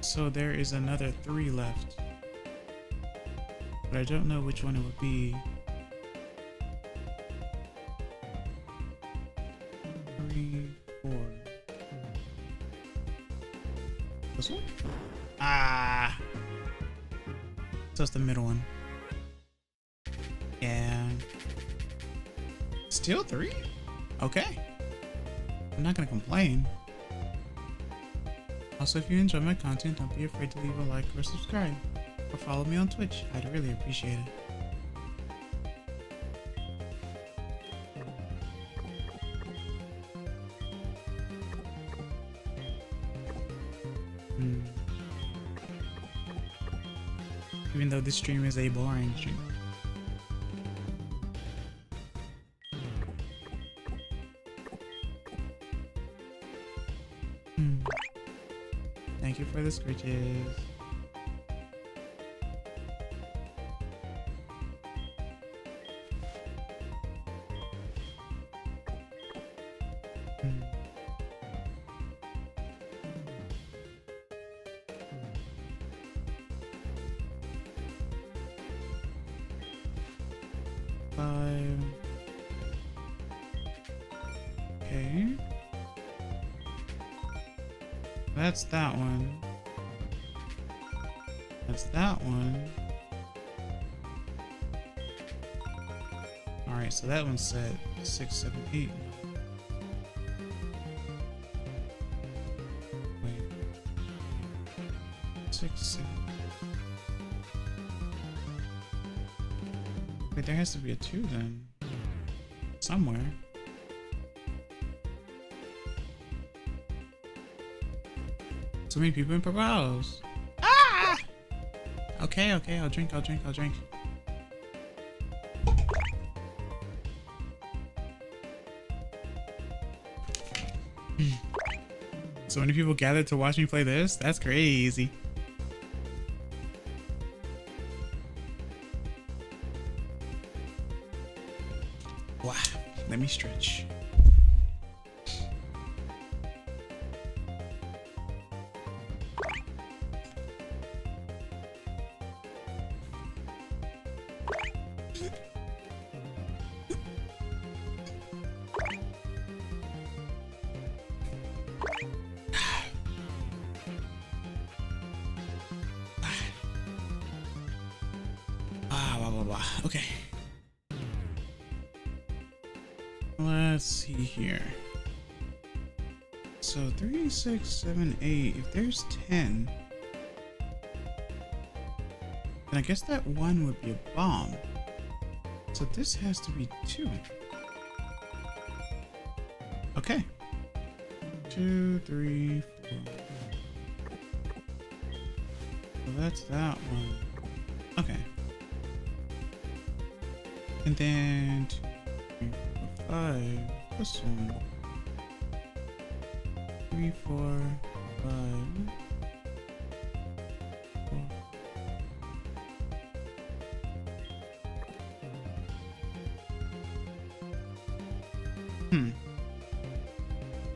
A: So there is another 3 left. But I don't know which one it would be. 3, 4. This one? Ah! So it's the middle one. Yeah. Still 3? Okay. I'm not gonna complain. Also, if you enjoy my content, don't be afraid to leave a like or subscribe. Or follow me on Twitch. I'd really appreciate it. Even though this stream is a boring stream. Thank you for the scritches. Okay. That's that one. That's that one. Alright, so that one's set 6, 7, 8. Wait. 6, 7. Wait, there has to be a 2 then. Somewhere. So many people in purple house. Ah! Okay, okay, I'll drink. So many people gathered to watch me play this? That's crazy. Wow, let me stretch. Okay. Let's see here. So 3, 6, 7, 8. If there's 10, then I guess that 1 would be a bomb. So this has to be 2. Okay. 2, 3, 4. So that's that one. Okay. And then 2, 3, 4, 5. This one. 3, 4, 5. 4.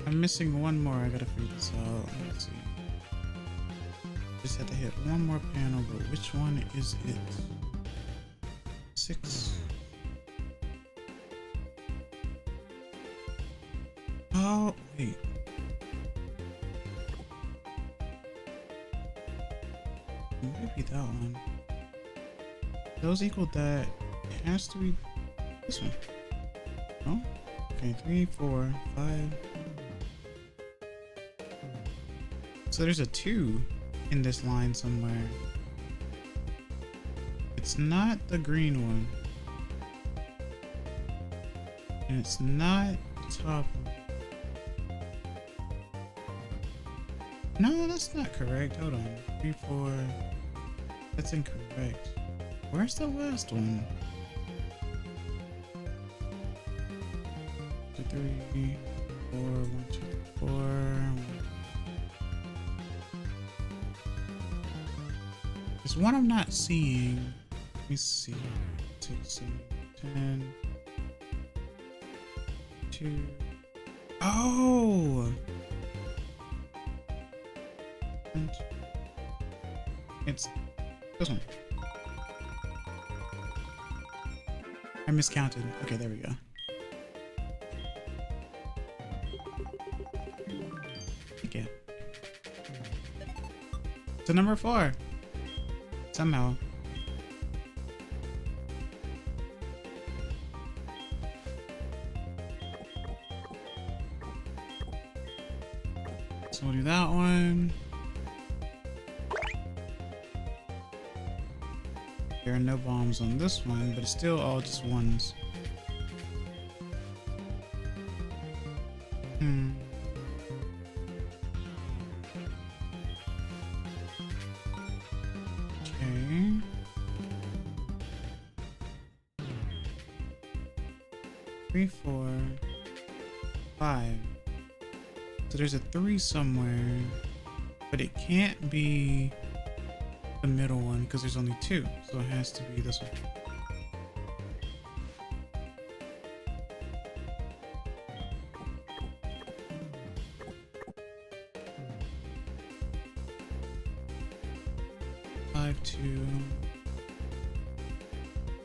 A: I'm missing one more. I gotta figure this out. Let's see. Just have to hit one more panel, but which one is it? 6. Oh, wait. Maybe that one. Those equal that. It has to be this one. No? Okay, 3, 4, 5. So there's a 2 in this line somewhere. It's not the green one. And it's not the top one. No, that's not correct. Hold on. 3, 4. That's incorrect. Where's the last one? 2, 3, 4, 1, 2, 4. 1. There's one I'm not seeing. Let me see. 6, 7, 10. 2. Oh! And it's this one. I miscounted. Okay, there we go. Okay. So number 4. Somehow. So we'll do that one. There are no bombs on this one, but it's still all just ones. Okay. 3, 4, 5. So there's a 3 somewhere, but it can't be the middle one because there's only 2, so it has to be this one. Five, 2,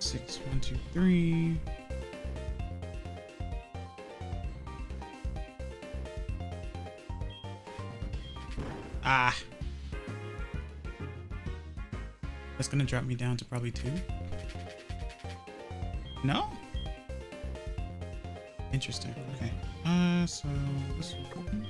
A: 6, 1, 2, 3. Ah. That's gonna drop me down to probably 2. No? Interesting. Okay. So this one.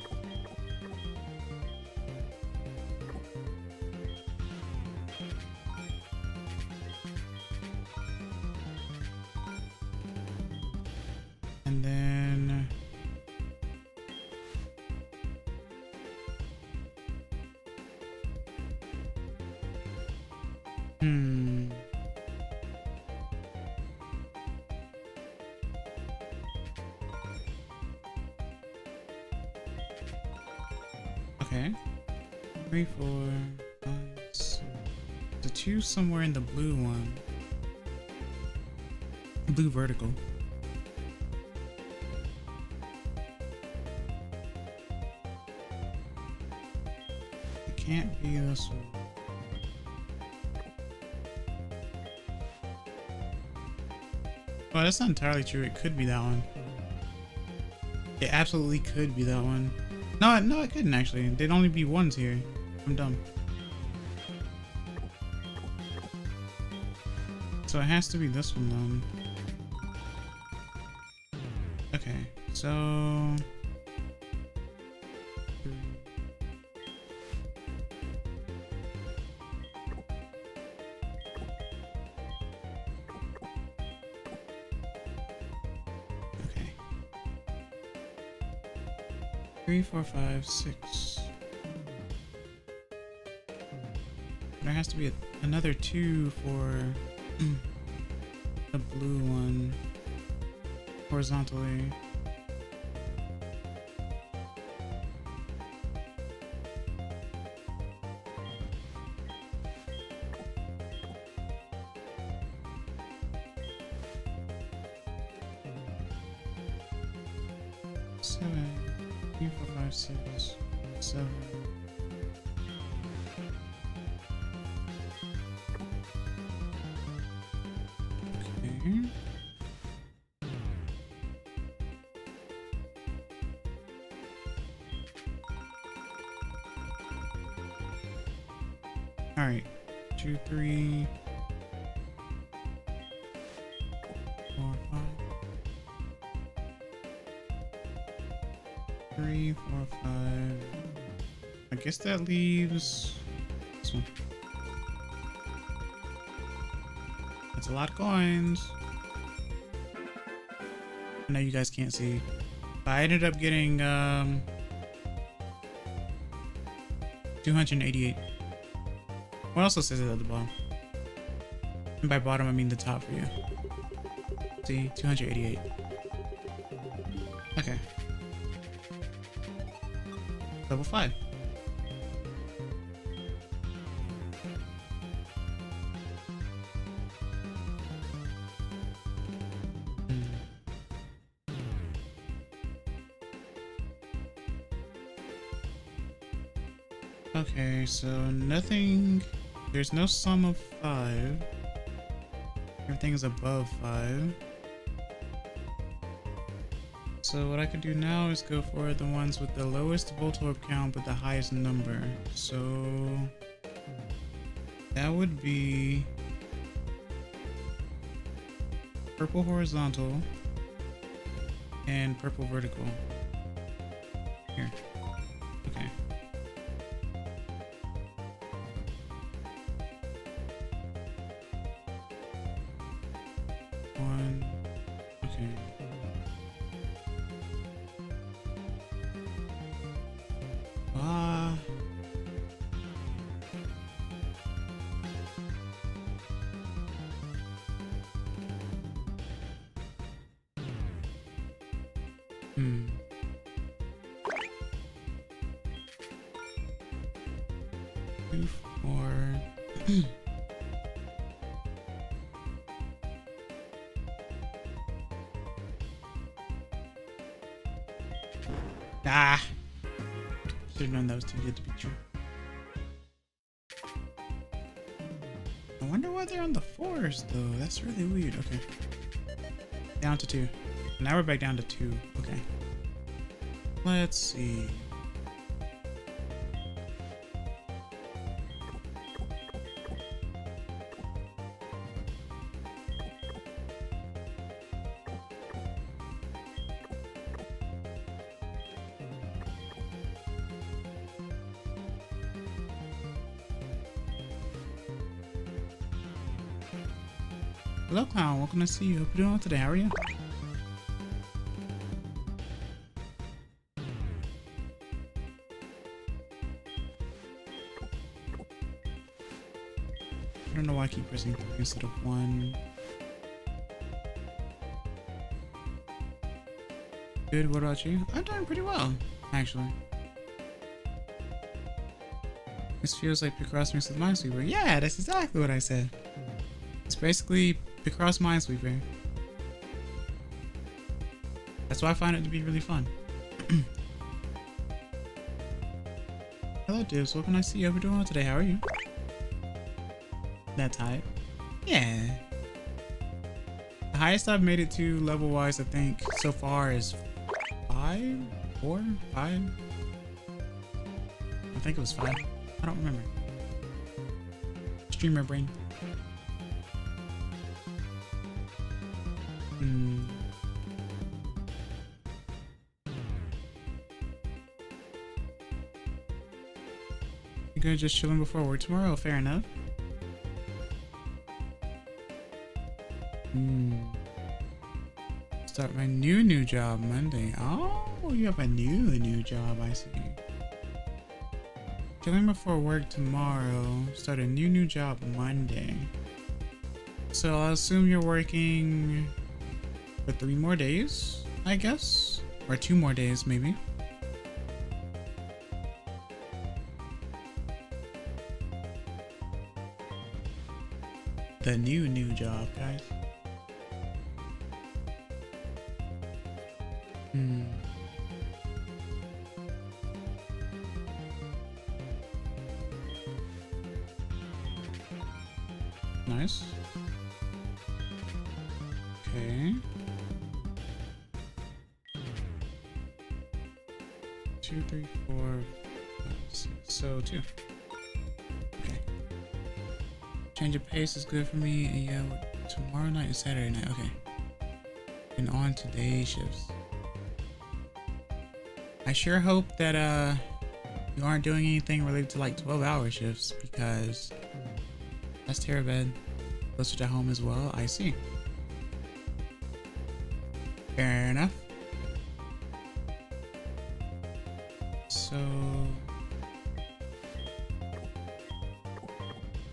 A: And then okay. 3, 4, 5, 6. The 2 somewhere in the blue one. Blue vertical. It can't be this one. Well, that's not entirely true. It could be that one. It absolutely could be that one. No, it couldn't actually. There'd only be ones here. I'm dumb. So it has to be this one then. Okay, so 3, 4, 5, 6. There has to be another 2 for the blue one horizontally. Seven, 3, 4, 5, 6, 7. Okay. All right, 2, 3, 4, 5. 3, 4, 5. I guess that leaves this one. That's a lot of coins. I know you guys can't see. But I ended up getting 288. What also says it at the bottom? And by bottom I mean the top for you. See, 288. Okay. Level 5. Okay, so nothing. There's no sum of 5. Everything is above 5. So what I could do now is go for the ones with the lowest Voltorb count but the highest number. So that would be purple horizontal and purple vertical. Here. Okay. One. Okay. Hmm. 2, 4. Ah! Should have known that was too good to be true. I wonder why they're on the 4s though. That's really weird. Okay. Down to 2. Now we're back down to 2. Okay. Let's see. Hello, Clown. Welcome to see you. Hope you're doing well today. How are you? I don't know why I keep pressing 3 instead of 1. Good. What about you? I'm doing pretty well, actually. This feels like Picross mixed with Minesweeper. Yeah, that's exactly what I said. It's basically Picross Minesweeper. That's why I find it to be really fun. Hello, Dibs. What can I see? Hope you're doing well today. How are you? That's high. Yeah. The highest I've made it to level-wise, I think, so far is 5? 4? 5? I think it was 5. I don't remember. Streamer brain. You good? Just chilling before work tomorrow? Fair enough. Start my new new job Monday. Oh, you have a new job, I see. Chilling before work tomorrow. Start a new job Monday. So I'll assume you're working for 3 more days, I guess? Or 2 more days, maybe. The new job, guys. Nice. Okay. 2, 3, 4, 5, 6. So 2. Okay. Change of pace is good for me. And yeah, tomorrow night and Saturday night. Okay. And on today shifts. I sure hope that you aren't doing anything related to like 12-hour shifts, because that's terrible. Closer to home as well. I see. Fair enough. So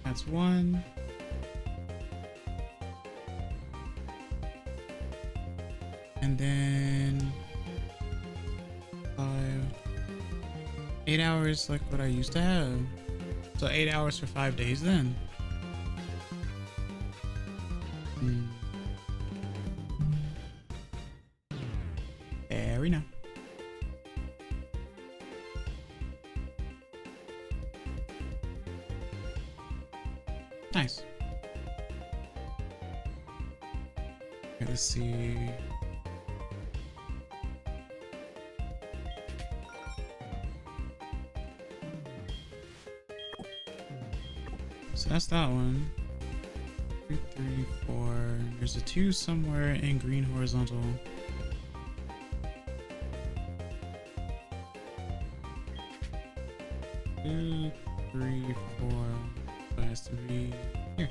A: that's 1. And then 5, 8 hours like what I used to have. So 8 hours for 5 days then. There we know. Nice. Okay, let's see. So that's that one. 2, 3, 4. There's a 2 somewhere in green horizontal. 2, 3, 4. So it has to be here.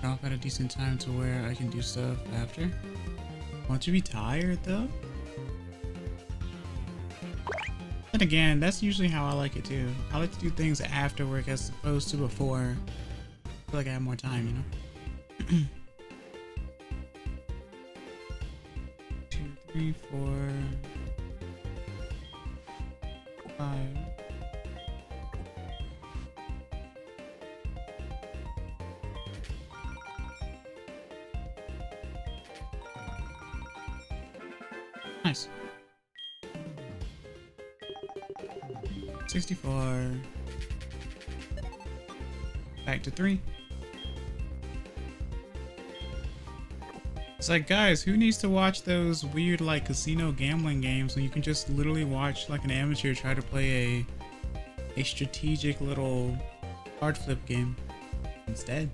A: Off at a decent time to where I can do stuff after. Won't you be tired though? Then again, that's usually how I like it too. I like to do things after work as opposed to before. I feel like I have more time, you know? 2, 3, 4, 5. Nice. 64. Back to 3. It's like, guys, who needs to watch those weird like casino gambling games when you can just literally watch like an amateur try to play a strategic little card flip game instead?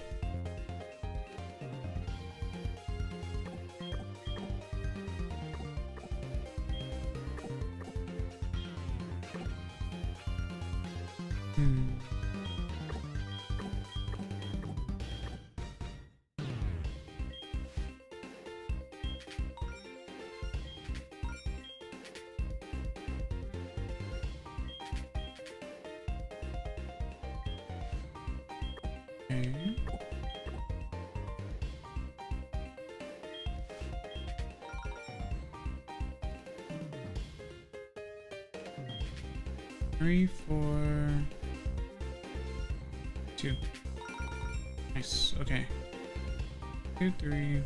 A: Okay. Three, 4, 2. Nice. Okay. 2, 3,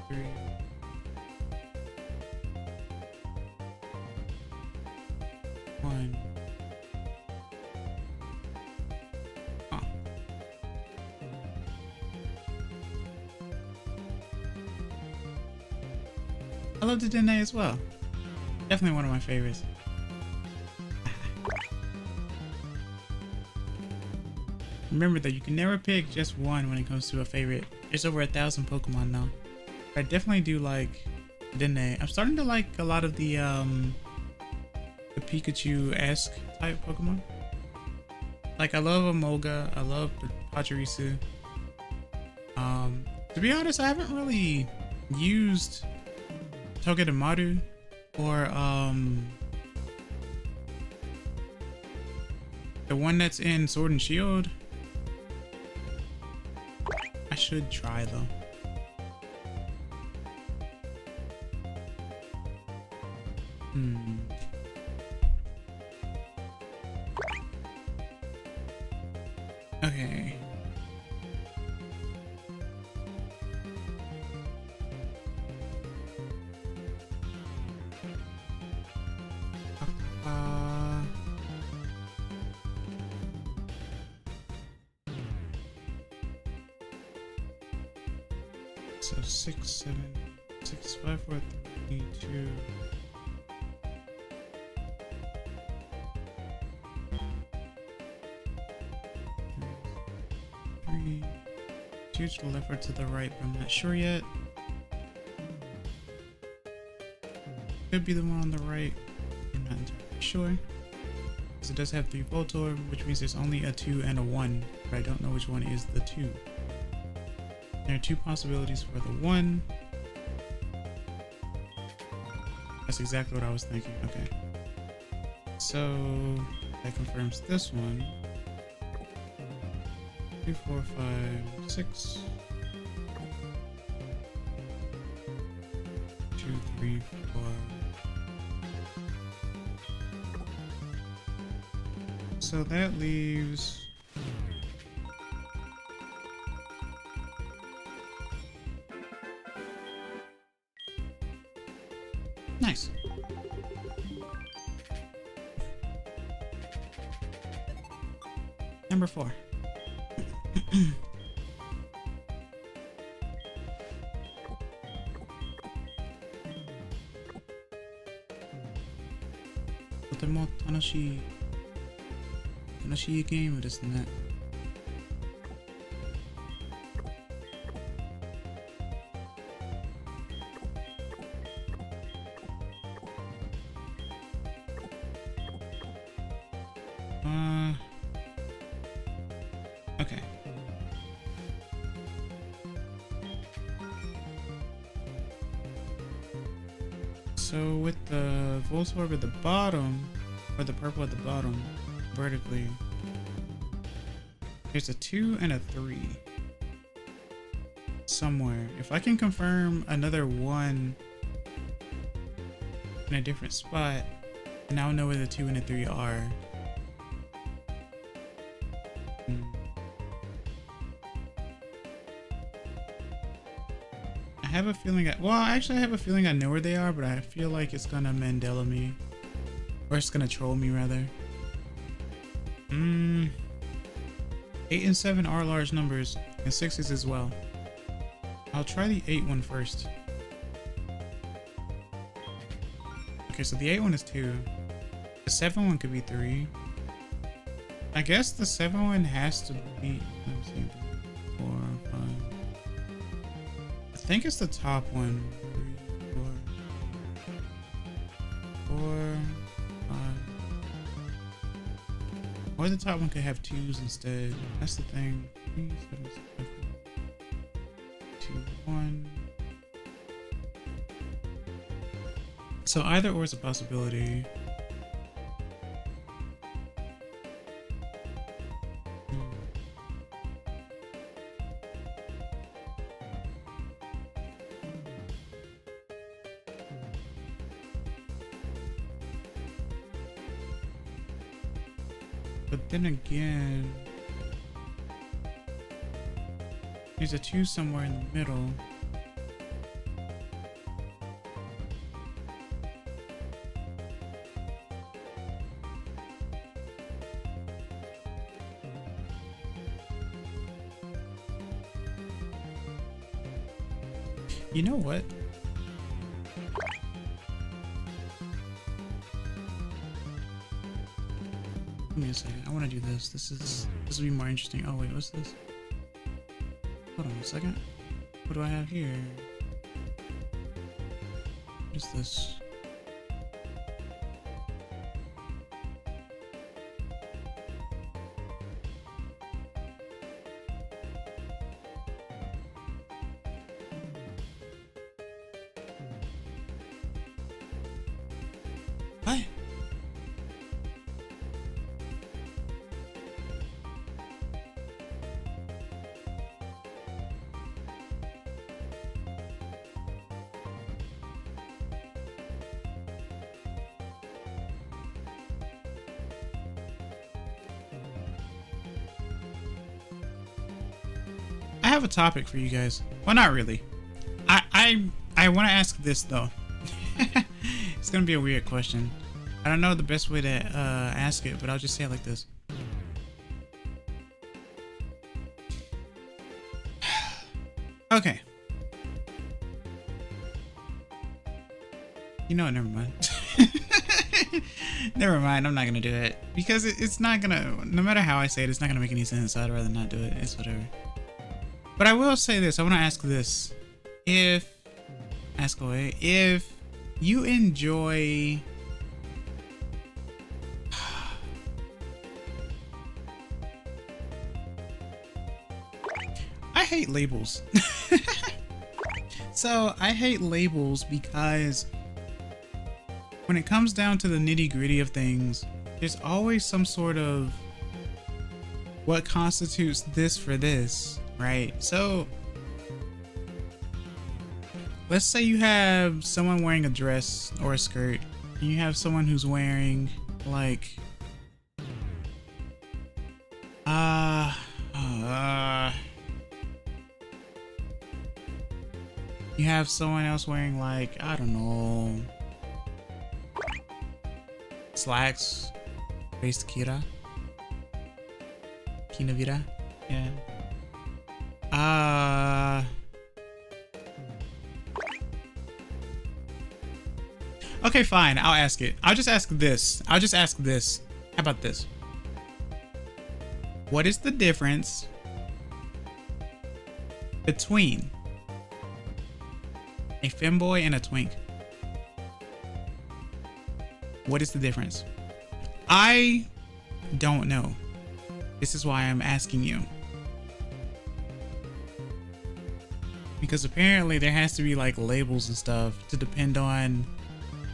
A: 3. 1. Oh. I love the Dene as well. Definitely one of my favorites. Remember that you can never pick just one when it comes to a favorite. There's over 1,000 Pokemon now. I definitely do like Dene. I'm starting to like a lot of the Pikachu-esque type Pokemon. Like I love Emolga, I love Pachirisu. To be honest, I haven't really used Togedemaru or the one that's in Sword and Shield. I should try though. Okay. So 6, 7, 6, 5, 4, 3, 2. 3, 2 to the left or to the right, but I'm not sure yet. Could be the one on the right. I'm not entirely sure. Because it does have 3 Voltorb, which means there's only a 2 and a 1, but I don't know which one is the 2. There are 2 possibilities for the 1. That's exactly what I was thinking. Okay. So that confirms this one. 2, 4, 5, 6. 2, 3, 4. So that leaves nice. Number 4. Totemo tanoshii game desu ne. Okay. So with the Voltorb at the bottom, or the purple at the bottom, vertically, there's a 2 and a 3 somewhere. If I can confirm another 1 in a different spot, then I'll know where the 2 and the 3 are. I have a feeling I have a feeling I know where they are, but I feel like it's gonna Mandela me. Or it's gonna troll me, rather. 8 and 7 are large numbers, and 6s as well. I'll try the 8 one first. Okay, so the 8 one is 2. The 7 one could be 3. I guess the 7 one has to be, let me see, 4, 5. I think it's the top one. 3, 4, 4, 5. Or the top one could have 2s instead. That's the thing. 3, 7, 6, 5, 4, 2, 1. So either or is a possibility. But then again, there's a 2 somewhere in the middle. You know what? Give me a second. I want to do this. This will be more interesting. Oh wait, what's this? Hold on a second. What do I have here? What is this? What? I have a topic for you guys. Well, not really. I want to ask this though. It's gonna be a weird question. I don't know the best way to ask it, but I'll just say it like this. Okay. You know what? Never mind. Never mind. I'm not gonna do it because it's not gonna. No matter how I say it, it's not gonna make any sense. So I'd rather not do it. It's whatever. But I will say this. I want to ask this. Ask away. If you enjoy I hate labels. So I hate labels because when it comes down to the nitty-gritty of things, there's always some sort of what constitutes this for this, right? So let's say you have someone wearing a dress or a skirt, and you have someone who's wearing like you have someone else wearing like, I don't know, slacks, based KinaヴィRa, yeah. Okay, fine. I'll ask it. I'll just ask this. How about this? What is the difference between a femboy and a twink? What is the difference? I don't know. This is why I'm asking you. Because apparently there has to be like labels and stuff to depend on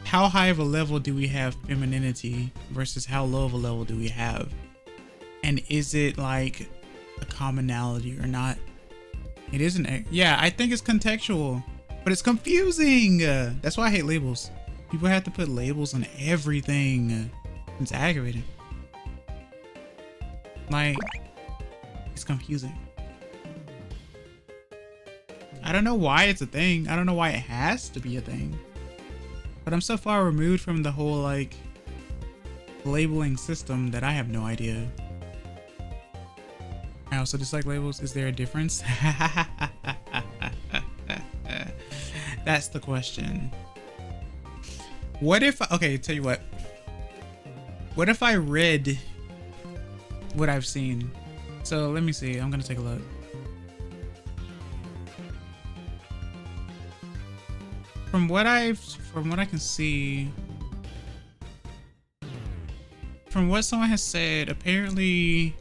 A: how high of a level do we have femininity versus how low of a level do we have? And is it like a commonality or not? It isn't. Yeah, I think it's contextual, but it's confusing. That's why I hate labels. People have to put labels on everything. It's aggravating. Like, it's confusing. I don't know why it's a thing. I don't know why it has to be a thing. But I'm so far removed from the whole like labeling system that I have no idea. I also dislike labels. Is there a difference? That's the question. What if, okay, tell you what. What if I read what I've seen? So let me see. I'm gonna take a look. From what I can see, from what someone has said, apparently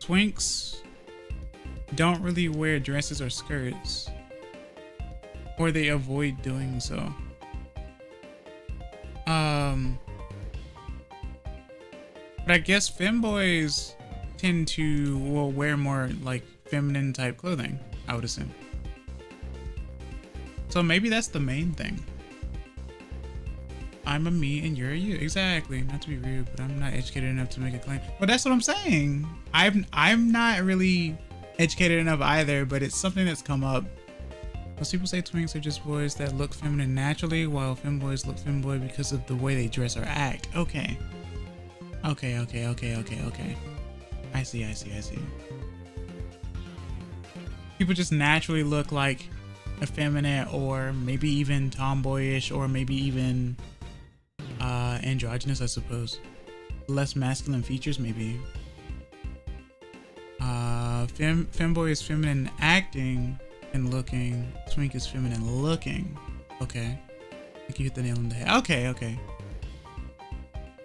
A: twinks don't really wear dresses or skirts, or they avoid doing so. But I guess femboys tend to wear more like feminine type clothing, I would assume. So maybe that's the main thing. I'm a me and you're a you. Exactly. Not to be rude, but I'm not educated enough to make a claim. But that's what I'm saying. I'm not really educated enough either, but it's something that's come up. Most people say twinks are just boys that look feminine naturally, while femboys look femboy because of the way they dress or act. Okay. Okay. I see. People just naturally look like effeminate, or maybe even tomboyish, or maybe even androgynous, I suppose. Less masculine features, maybe. Femboy is feminine acting and looking. Twink is feminine looking. Okay. I think you hit the nail on the head. Okay.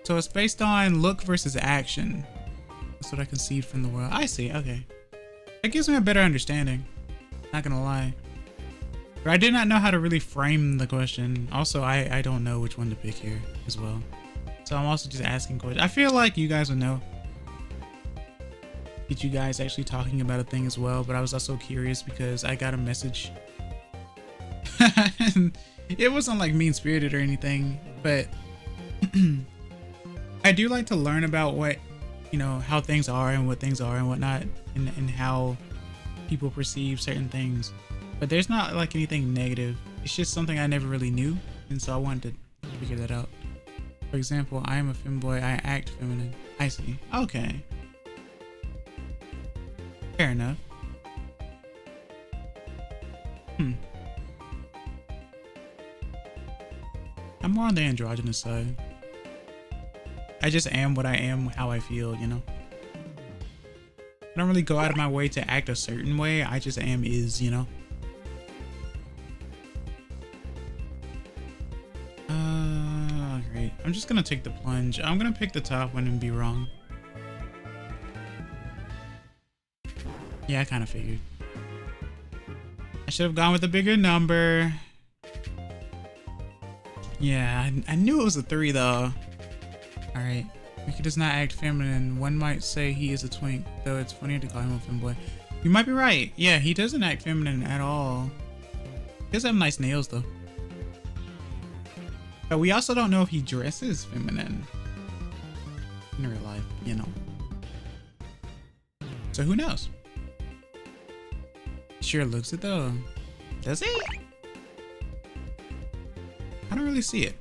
A: So it's based on look versus action. That's what I concede from the world. I see. Okay. That gives me a better understanding. Not gonna lie. But I did not know how to really frame the question. Also, I don't know which one to pick here as well. So I'm also just asking questions. I feel like you guys would know. Get you guys actually talking about a thing as well. But I was also curious because I got a message. And it wasn't like mean-spirited or anything. But I do like to learn about what, you know, how things are and what things are and whatnot. And how people perceive certain things. But there's not like anything negative. It's just something I never really knew. And so I wanted to figure that out. For example, I am a femboy. I act feminine. I see. Okay. Fair enough. I'm more on the androgynous side. I just am what I am, how I feel, you know? I don't really go out of my way to act a certain way. I just am is, you know? Great. I'm just gonna take the plunge. I'm gonna pick the top one and be wrong. Yeah, I kind of figured. I should have gone with a bigger number. Yeah, I knew it was a 3 though. Alright. Mickey does not act feminine. One might say he is a twink, though it's funnier to call him a femboy. You might be right. Yeah, he doesn't act feminine at all. He does have nice nails though. But we also don't know if he dresses feminine in real life, you know. So who knows? Sure looks it though. Does he? I don't really see it.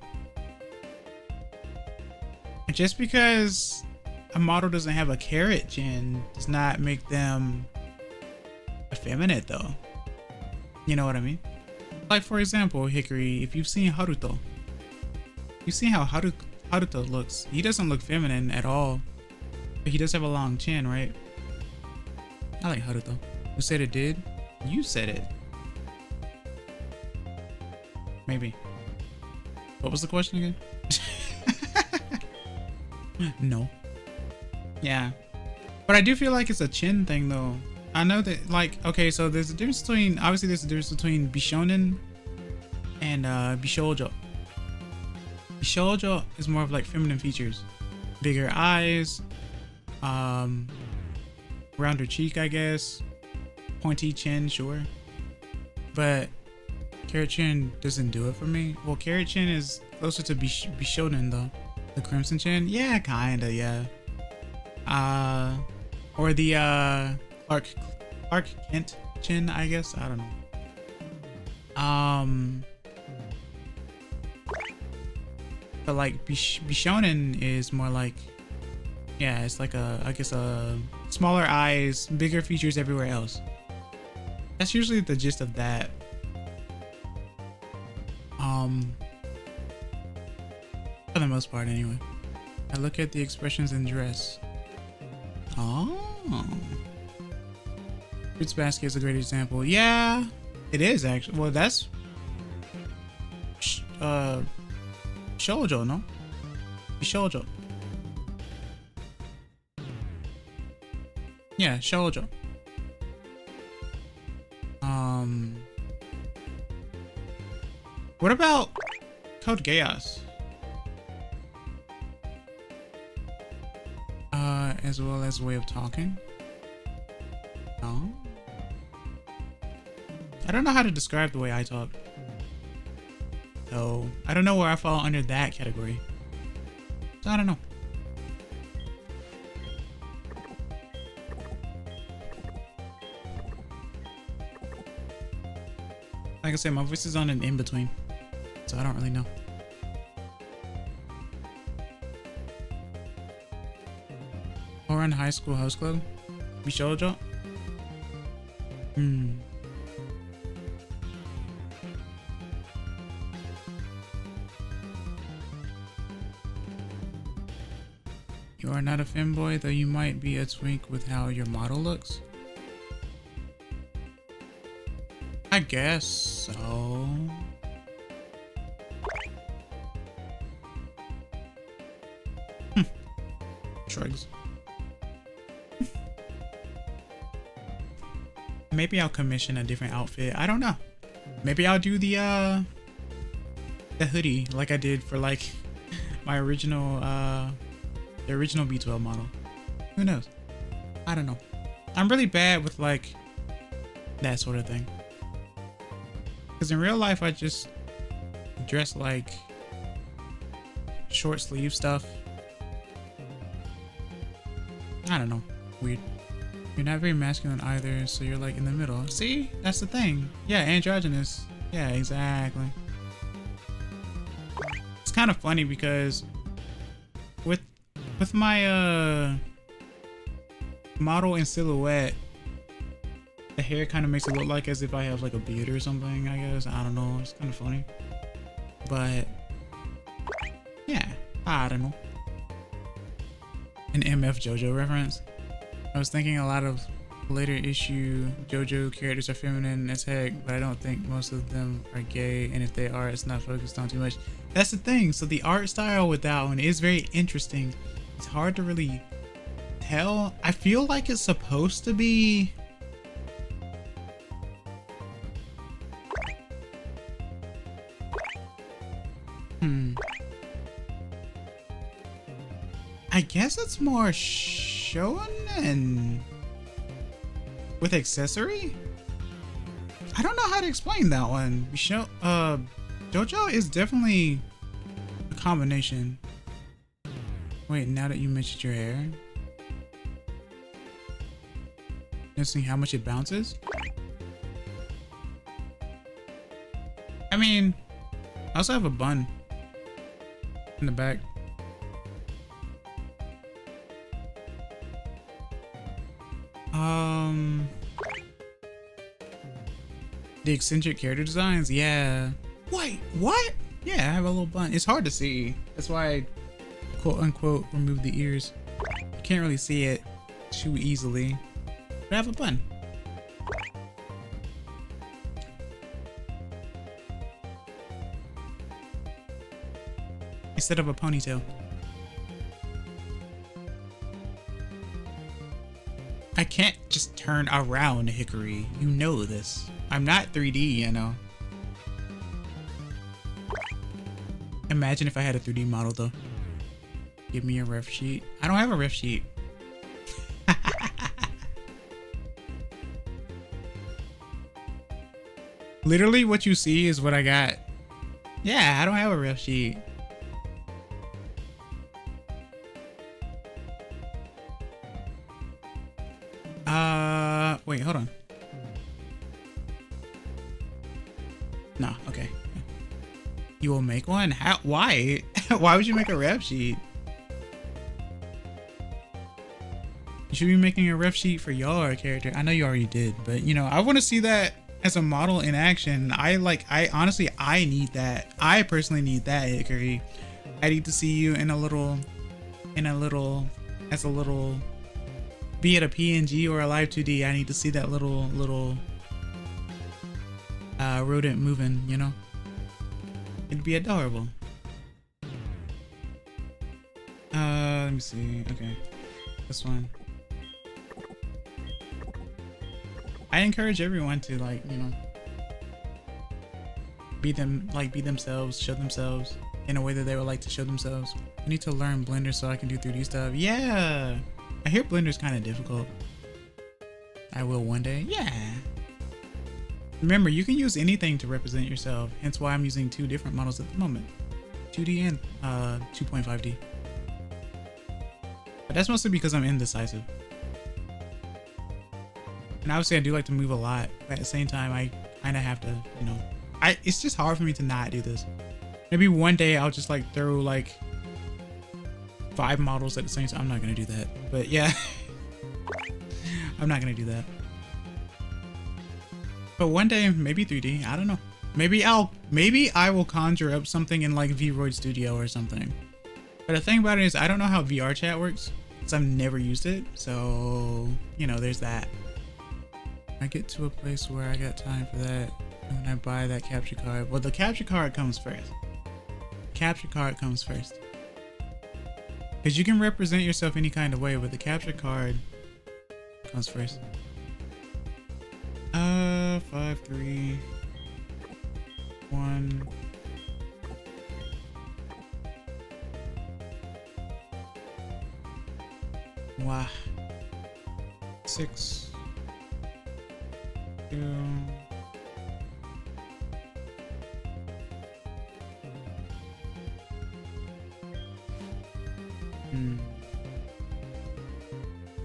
A: And just because a model doesn't have a carrot chin does not make them effeminate though. You know what I mean? Like for example, Hickory, if you've seen Haruto, you see how Haruto looks. He doesn't look feminine at all. But he does have a long chin, right? I like Haruto. Who said it did? You said it. Maybe. What was the question again? No. Yeah. But I do feel like it's a chin thing though. I know that, like, okay, so there's a difference between, obviously there's a difference between Bishonen and Bishoujo. Bishoujo is more of like feminine features. Bigger eyes, rounder cheek, I guess. Pointy chin, sure. But carrot chin doesn't do it for me. Well, carrot chin is closer to Bishonen though. The crimson chin? Yeah, kinda, yeah. Or the Clark Kent chin, I guess. I don't know. But like Bishonen is more like, yeah, it's like I guess smaller eyes, bigger features everywhere else. That's usually the gist of that. For the most part anyway. I look at the expressions in dress. Oh. Fruits basket is a great example. Yeah, it is actually. Well, that's shoujo, no? Shoujo. Yeah, shoujo. What about Code Geass? As well as way of talking. Oh. I don't know how to describe the way I talk. So I don't know where I fall under that category. So I don't know. Like I said, my voice is on an in-between. So I don't really know. Or in high school host club? Bishoujo? You are not a femboy, though you might be a twink with how your model looks. I guess so. Shrugs. Maybe I'll commission a different outfit. I don't know. Maybe I'll do the hoodie like I did for like my original the original B12 model. Who knows? I don't know. I'm really bad with like that sort of thing. Because in real life I just dress like short sleeve stuff. I don't know. Weird. You're not very masculine either, so you're like in the middle. See? That's the thing. Yeah, androgynous. Yeah, exactly. It's kind of funny because with my model and silhouette, the hair kind of makes it look like as if I have like a beard or something, I guess. I don't know. It's kind of funny. But yeah, I don't know. An MF JoJo reference. I was thinking a lot of later issue JoJo characters are feminine as heck, but I don't think most of them are gay, and if they are, it's not focused on too much. That's the thing. So the art style with that one is very interesting. It's hard to really tell. I feel like it's supposed to be I guess it's more shonen with accessory. I don't know how to explain that one. JoJo is definitely a combination. Wait, now that you mentioned your hair, noticing how much it bounces. I mean, I also have a bun in the back. The eccentric character designs, yeah. Wait, what? Yeah, I have a little bun. It's hard to see. That's why I quote unquote remove the ears. You can't really see it too easily. But I have a bun. Instead of a ponytail. I can't just turn around, Hickory. You know this. I'm not 3D, you know. Imagine if I had a 3D model, though. Give me a ref sheet. I don't have a ref sheet. Literally, what you see is what I got. Yeah, I don't have a ref sheet. Wait, hold on. No, okay. You will make one? How? Why? Why would you make a ref sheet? You should be making a ref sheet for your character. I know you already did, but you know, I want to see that as a model in action. I honestly, I need that. I personally need that, Hickory. I need to see you in a little, be it a PNG or a live 2D, I need to see that little rodent moving, you know? It'd be adorable. Let me see. Okay. This one. I encourage everyone to, like, you know, be themselves, show themselves in a way that they would like to show themselves. I need to learn Blender so I can do 3D stuff. Yeah! I hear Blender's kind of difficult. I will one day. Yeah. Remember, you can use anything to represent yourself. Hence why I'm using two different models at the moment. 2D and 2.5D. But that's mostly because I'm indecisive. And obviously I do like to move a lot. But at the same time, I kind of have to, you know. It's just hard for me to not do this. Maybe one day I'll just like throw like 5 models at the same time. I'm not gonna do that, but yeah. I'm not gonna do that. But one day, maybe 3D, I don't know. Maybe I will conjure up something in like VRoid Studio or something. But the thing about it is I don't know how VR chat works, because I've never used it. So, you know, there's that. I get to a place where I got time for that, and I buy that capture card. Well, the capture card comes first. Capture card comes first. Because you can represent yourself any kind of way, but the capture card comes first. 5, 3. 1. Wow. 6. 2.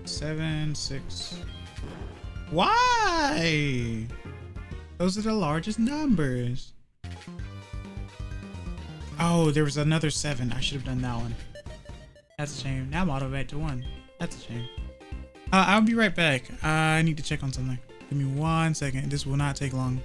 A: 7, 6. Why? Those are the largest numbers. Oh, there was another 7. I should have done that one. That's a shame. Now I'm auto back to 1. That's a shame. I'll be right back. I need to check on something. Give me 1 second. This will not take long.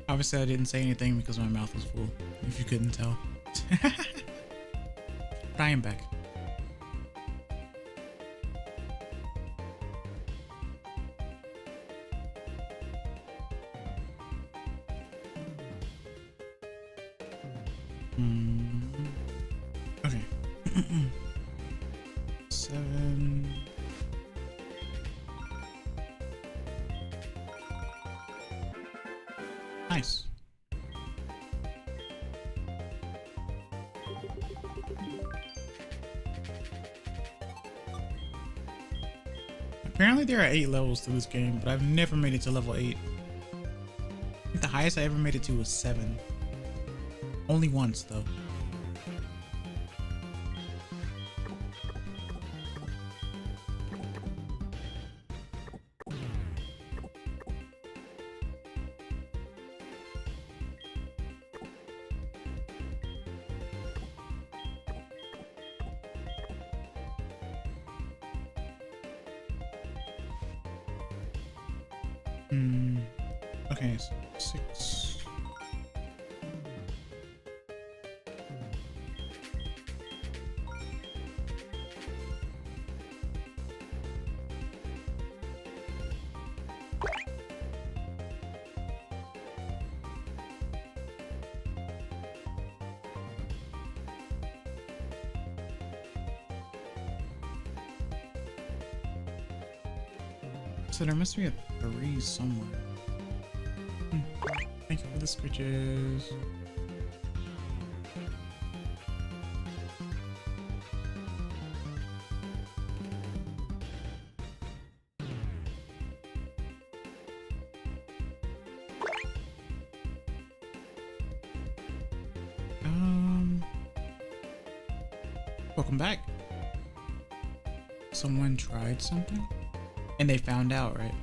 A: Obviously, I didn't say anything because my mouth was full, if you couldn't tell. But I am back. Okay. 7. Nice. Apparently there are 8 levels to this game, but I've never made it to level 8. I think the highest I ever made it to was 7. Only once though. Okay, so 6. So there must be a 3 somewhere. Thank you for the scritches. Welcome back. Someone tried something and they found out, right?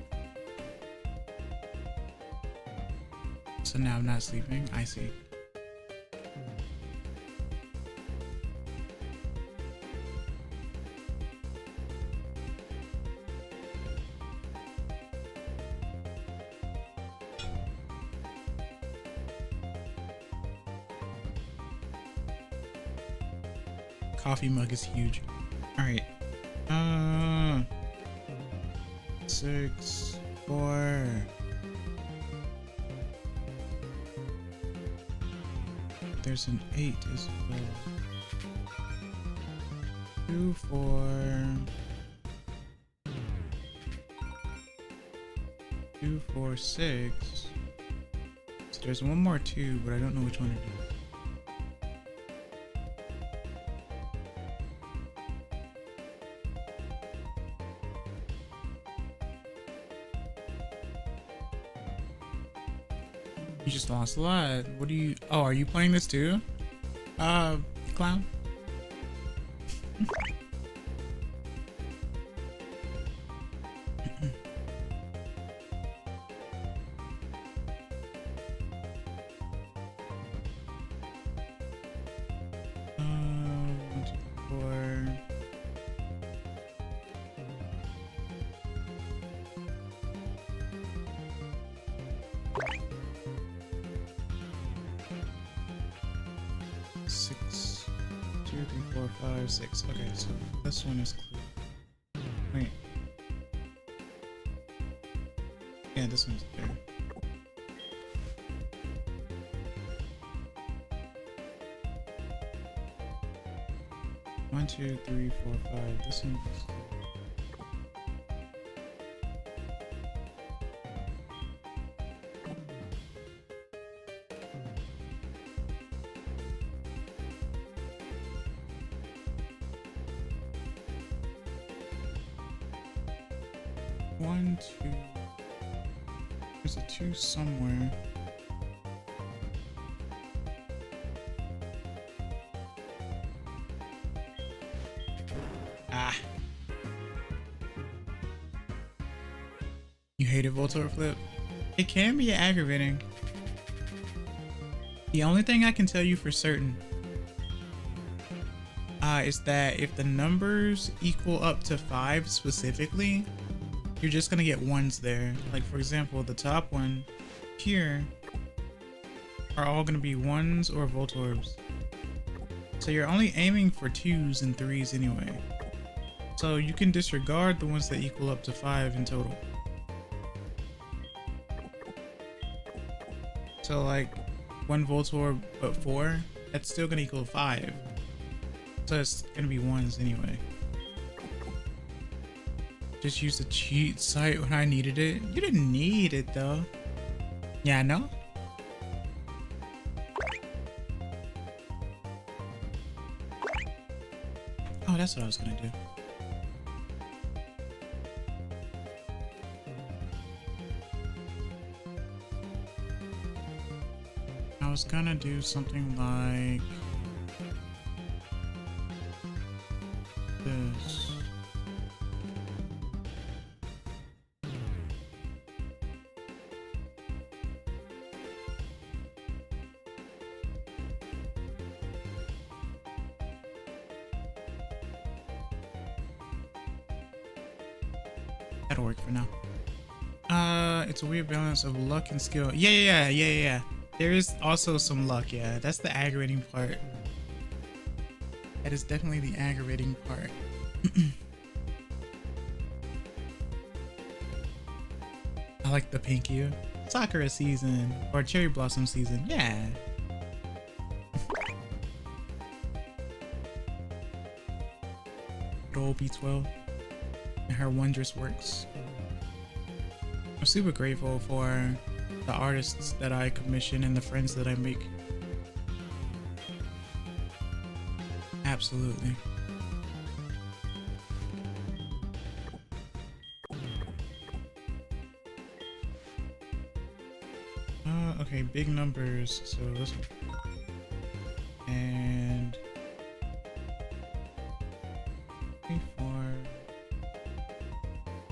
A: So now I'm not sleeping. I see. Coffee mug is huge. All right. 6, 4. There's an 8 as well. 2, 4. 2, 4, 6. So there's one more 2, but I don't know which one it is. You just lost a lot. What do you... Oh, are you playing this too? Clown? Six, 2, 3, 4, 5, 6. Okay, so this one is clear. Wait. Yeah, this one's clear. One, 2, 3, 4, 5. This one is clear. One, 2. There's a 2 somewhere. Ah. You hated Voltorb Flip? It can be aggravating. The only thing I can tell you for certain is that if the numbers equal up to 5 specifically, you're just gonna get 1s there. Like for example, the top one here are all gonna be 1s or Voltorbs. So you're only aiming for 2s and 3s anyway. So you can disregard the ones that equal up to 5 in total. So like 1 Voltorb but 4, that's still gonna equal 5. So it's gonna be 1s anyway. Just use the cheat site when I needed it. You didn't need it though. Yeah, I know. Oh, that's what I was gonna do. I was gonna do something like this. That'll work for now. It's a weird balance of luck and skill. Yeah. There is also some luck, yeah. That's the aggravating part. That is definitely the aggravating part. I like the pinky. Sakura season or cherry blossom season, yeah. Good old B12 and her wondrous works. I'm super grateful for the artists that I commission and the friends that I make. Absolutely. Okay, big numbers. So this one. And 3, 4,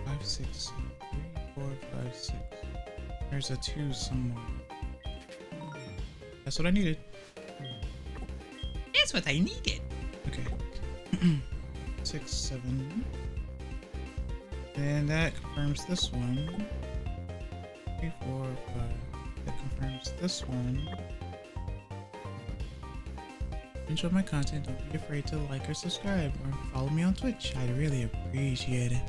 A: 5, 6, 3, 4, 5, 6. There's a 2 somewhere. That's what I needed. That's what I needed. Okay. 6, 7. And that confirms this one. 3, 4, 5. That confirms this one. Enjoy my content. Don't be afraid to like or subscribe or follow me on Twitch. I'd really appreciate it.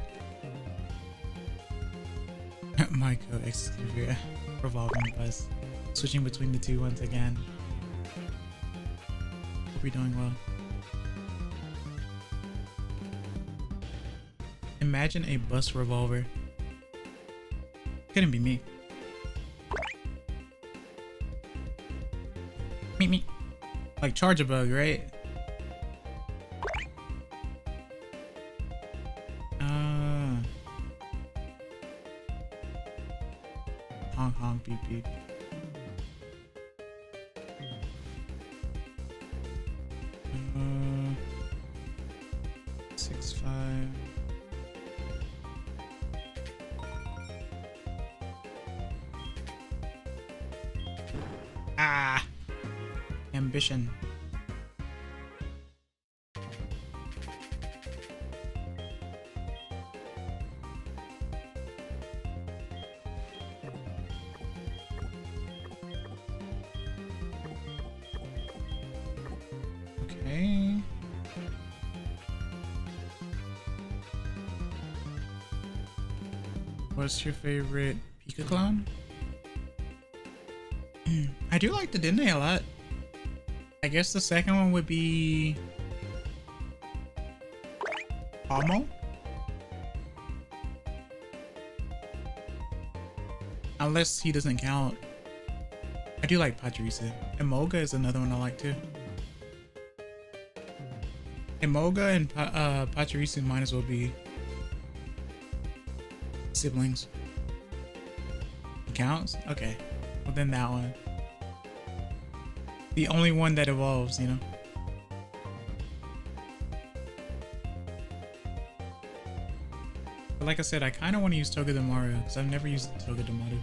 A: Michael Excavator revolving bus. Switching between the two once again. Hope you're doing well. Imagine a bus revolver. Couldn't be me. Me. Like charge a bug, right? Honk honk beep beep. 6, 5. Ah, ambition. Okay. What's your favorite Pika clown? I do like the Dene a lot. I guess the second one would be Amo. Unless he doesn't count. I do like Pachirisu. Emoga is another one I like too. Emoga and Pachirisu might as well be siblings. It counts? Okay. Well then that one. The only one that evolves, you know? But like I said, I kind of want to use Togedemaru because I've never used Togedemaru.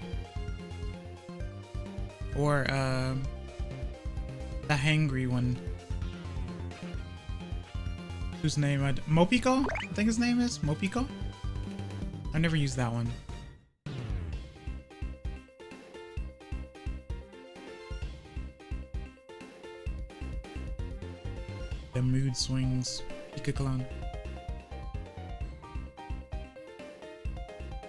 A: Or the hangry one. Whose name Mopiko? I think his name is Mopiko. I never used that one. The mood swings Pika clone.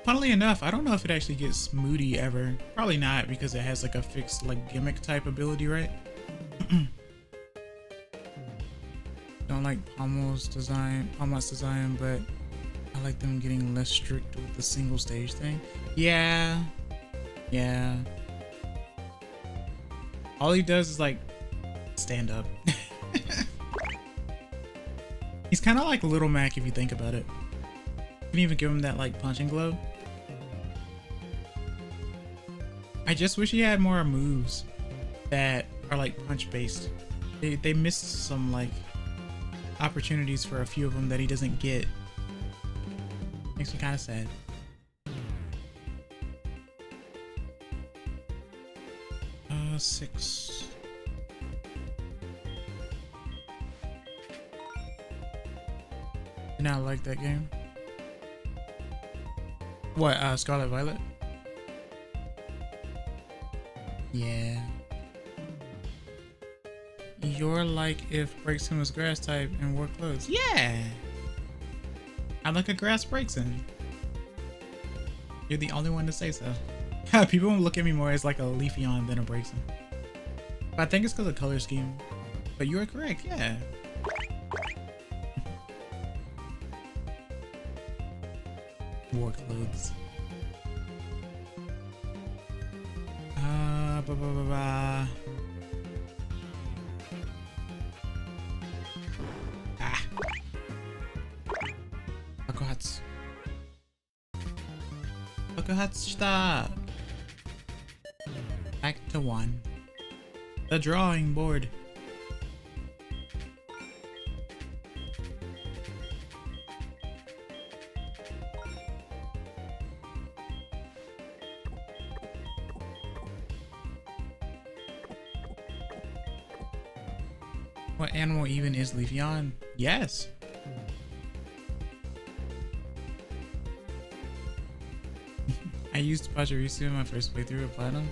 A: Funnily enough, I don't know if it actually gets moody ever. Probably not because it has like a fixed like gimmick type ability, right? Don't like Palmot's design, but I like them getting less strict with the single stage thing. Yeah. Yeah. All he does is like stand up. He's kind of like Little Mac if you think about it. You can even give him that like punching glove. I just wish he had more moves that are like punch based. They missed some like opportunities for a few of them that he doesn't get. Makes me kind of sad. Six. Did not like that game. What, Scarlet Violet? Yeah. You're like if Braixen was grass type and wore clothes. Yeah! I'm like a grass Braixen. You're the only one to say so. People look at me more as like a Leafeon than a Braixen. But I think it's because of color scheme. But you are correct, yeah. War clothes. Bakuhatsu. Bakuhatsu shita. Back to 1. The drawing board. What animal even is Leafeon? Yes. I used Pachirisu in my first playthrough of Platinum.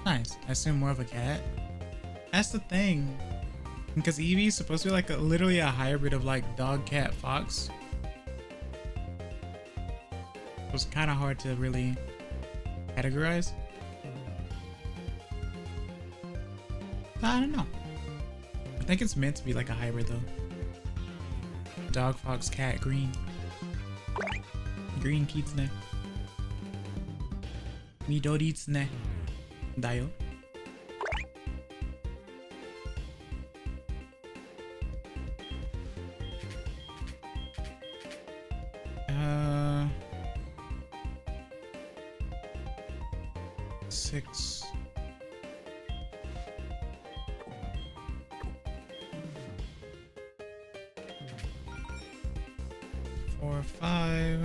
A: Nice. I assume more of a cat. That's the thing. Because Eevee is supposed to be like literally a hybrid of like dog, cat, fox. It was kind of hard to really categorize. I don't know. I think it's meant to be like a hybrid though. Dog, fox, cat, green. Green kitsune. Midori tsune. Dayo. Six. 4, 5.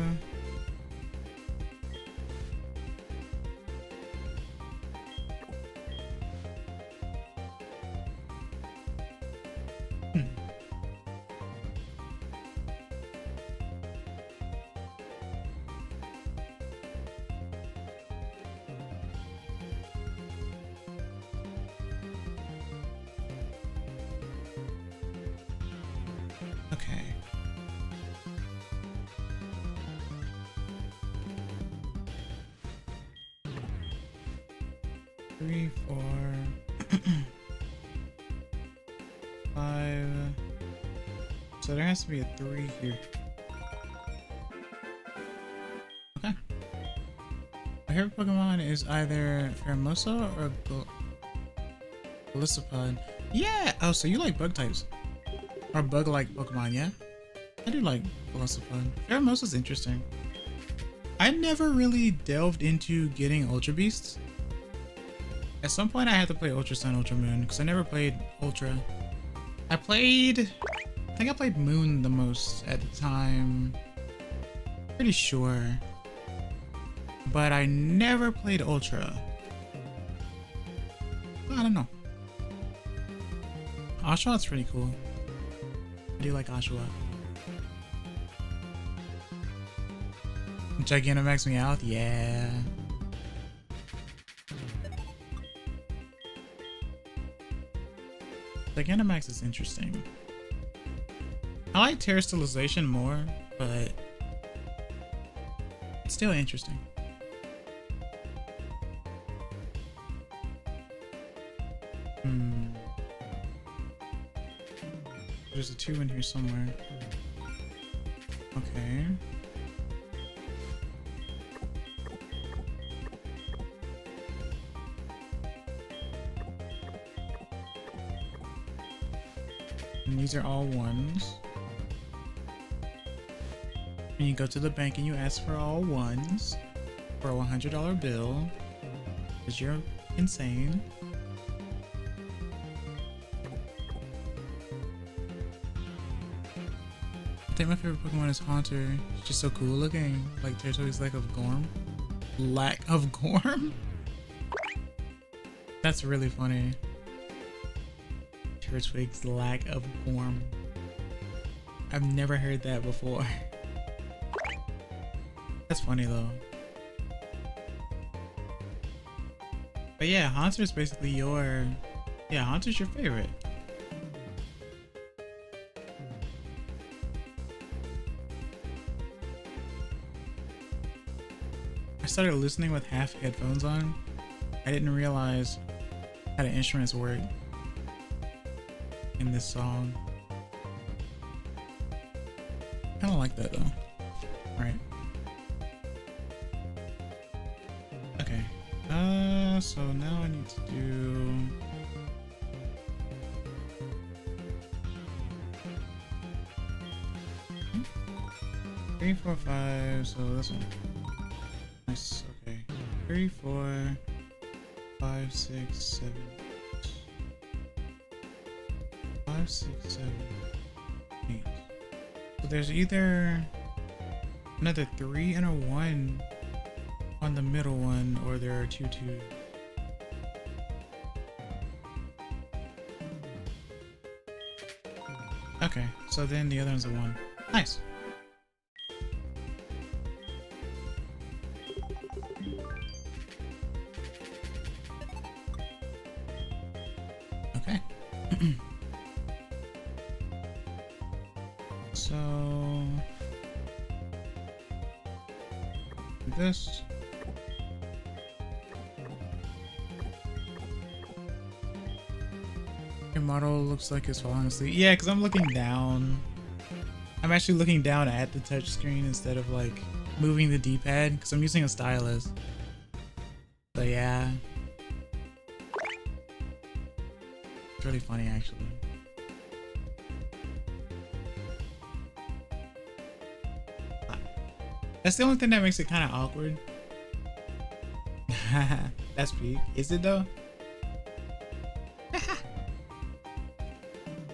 A: Okay. Three, 4, 5. So there has to be a 3 here. Okay. My favorite Pokemon is either Pheromosa or Golisopod. Yeah! Oh, so you like bug types. Or bug-like Pokemon, yeah? I do like Golisopod. Pheromosa's interesting. I never really delved into getting Ultra Beasts. At some point I had to play Ultra Sun, Ultra Moon, because I never played Ultra. I think I played Moon the most at the time. Pretty sure. But I never played Ultra. I don't know. Oshawtt's pretty cool. I do like Oshawott. Gigantamax Meowth? Yeah. Gigantamax is interesting. I like Terastallization more, but it's still interesting. There's a 2 in here somewhere. Okay. And these are all ones. And you go to the bank and you ask for all ones for a $100 bill. Because you're insane. I think my favorite Pokemon is Haunter. It's just so cool looking. Like Turtle's lack of Gorm. Lack of Gorm? That's really funny. Turtwig's lack of Gorm. I've never heard that before. That's funny though. But yeah, Haunter's basically your... Yeah, Haunter's your favorite. I started listening with half headphones on. I didn't realize how the instruments work in this song. I don't like that though. Right. Okay. So now I need to do... Three, four, five, so this one. Nice, okay. 3, 4, 5, 6, 7. 5, 6, 7, 8. So there's either another 3 and a 1 on the middle one, or there are 2 2s. Okay, so then the other one's a 1. Nice. Okay. So this. Your model looks like it's falling asleep. Yeah, because I'm looking down. I'm actually looking down at the touchscreen instead of like moving the D-pad because I'm using a stylus. So yeah. It's really funny actually. That's the only thing that makes it kind of awkward. That's peak. Is it though?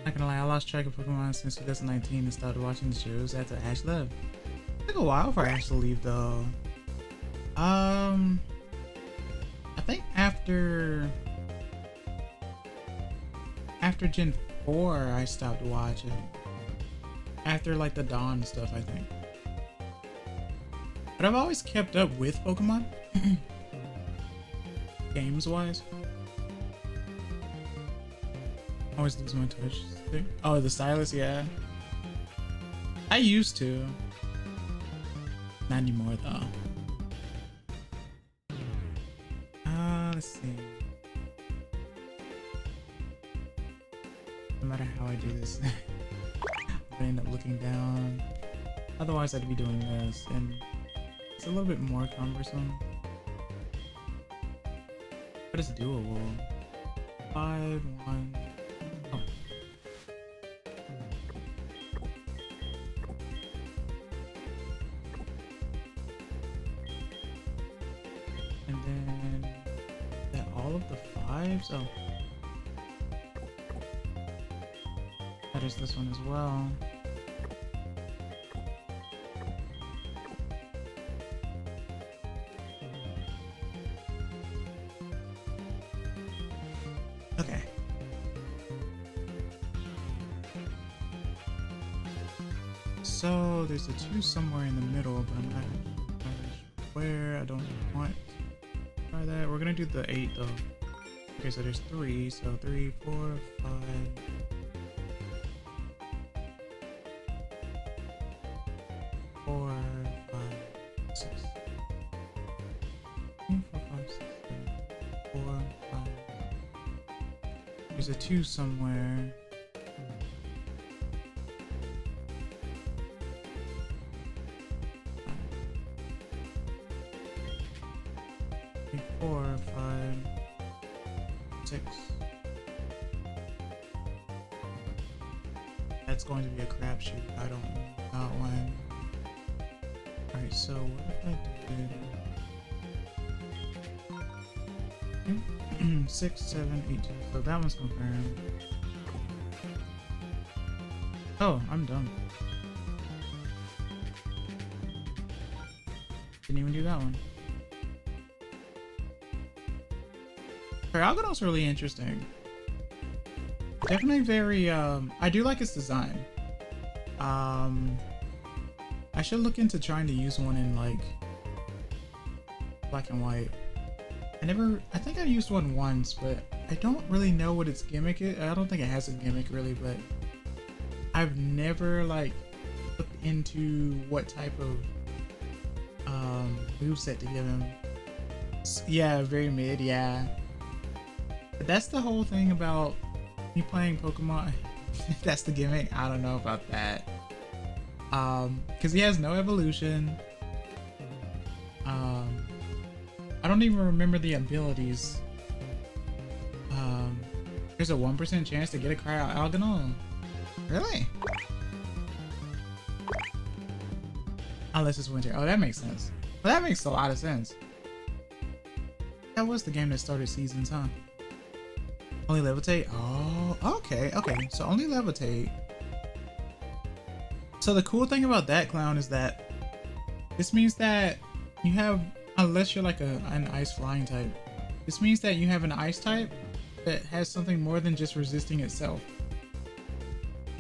A: Not gonna lie, I lost track of Pokemon since 2019 and started watching the shows after Ash left. It took a while for Ash to leave though. I think after Gen 4 I stopped watching. After like the Dawn stuff, I think. But I've always kept up with Pokemon. Games wise. Always lose my touch stick. Oh, the stylus, yeah. I used to. Not anymore though. Let's see. No matter how I do this, I end up looking down. Otherwise I'd be doing this, and it's a little bit more cumbersome. But it's doable. 5, 1. Oh. And then that all of the 5s. Oh. That is this one as well. Okay. So there's a 2 somewhere in the middle, but I'm not sure where. I don't want to try that. We're gonna do the 8 though. Okay, so there's 3. So 3, 4, 5. 4, 5, 6. 3, 4, 5, 6, 7, 4, 5. There's a 2 somewhere. Three, 4, 5, 6. going to be a crapshoot. I don't know when. Alright, so what if I did 6, 7, 8, 2. So that one's confirmed. Oh, I'm done. Didn't even do that one. Cryogonal's really interesting. Definitely very, I do like its design. I should look into trying to use one in like black and white. I think I used one once, but I don't really know what its gimmick is. I don't think it has a gimmick really, but I've never like looked into what type of moveset to give him. Yeah, very mid, yeah. But that's the whole thing about me playing Pokemon. That's the gimmick. I don't know about that. Because he has no evolution. I don't even remember the abilities. There's a 1% chance to get a Cryogonal. Really? Unless it's winter. Oh, that makes sense. Well, that makes a lot of sense. That was the game that started seasons, huh? Only levitate? Oh, okay, okay. So only levitate. So the cool thing about that, Clown, is that this means that you have, unless you're like an ice flying type, this means that you have an ice type that has something more than just resisting itself.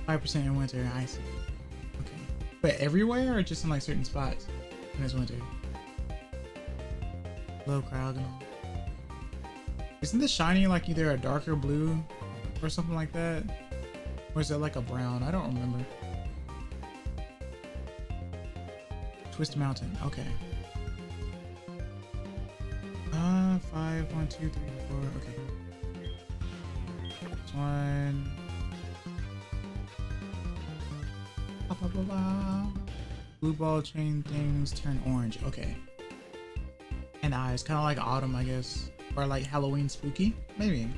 A: 5% in winter, I see. Okay. But everywhere or just in like certain spots when it's winter? Low Cryogonal. Isn't the shiny like either a darker blue or something like that? Or is it like a brown? I don't remember. Twist Mountain, okay. 5, 1, 2, 3, 4, okay. This one. Blah, blah, blah, blah. Blue ball chain things turn orange, okay. And eyes, kind of like autumn, I guess. Or like Halloween spooky, maybe.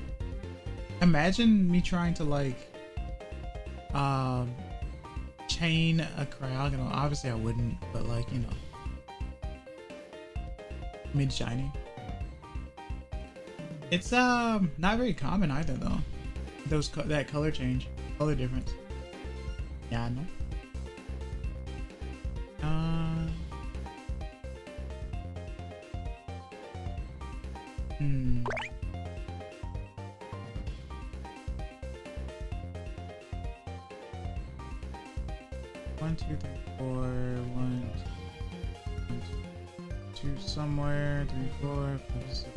A: Imagine me trying to like chain a Cryogonal. Obviously I wouldn't, but like, you know, mid shiny. It's not very common either though. That color change, color difference. Yeah, I know. 1, 2, 3, 4, 1, 2 somewhere, 3, 4, 5, 6,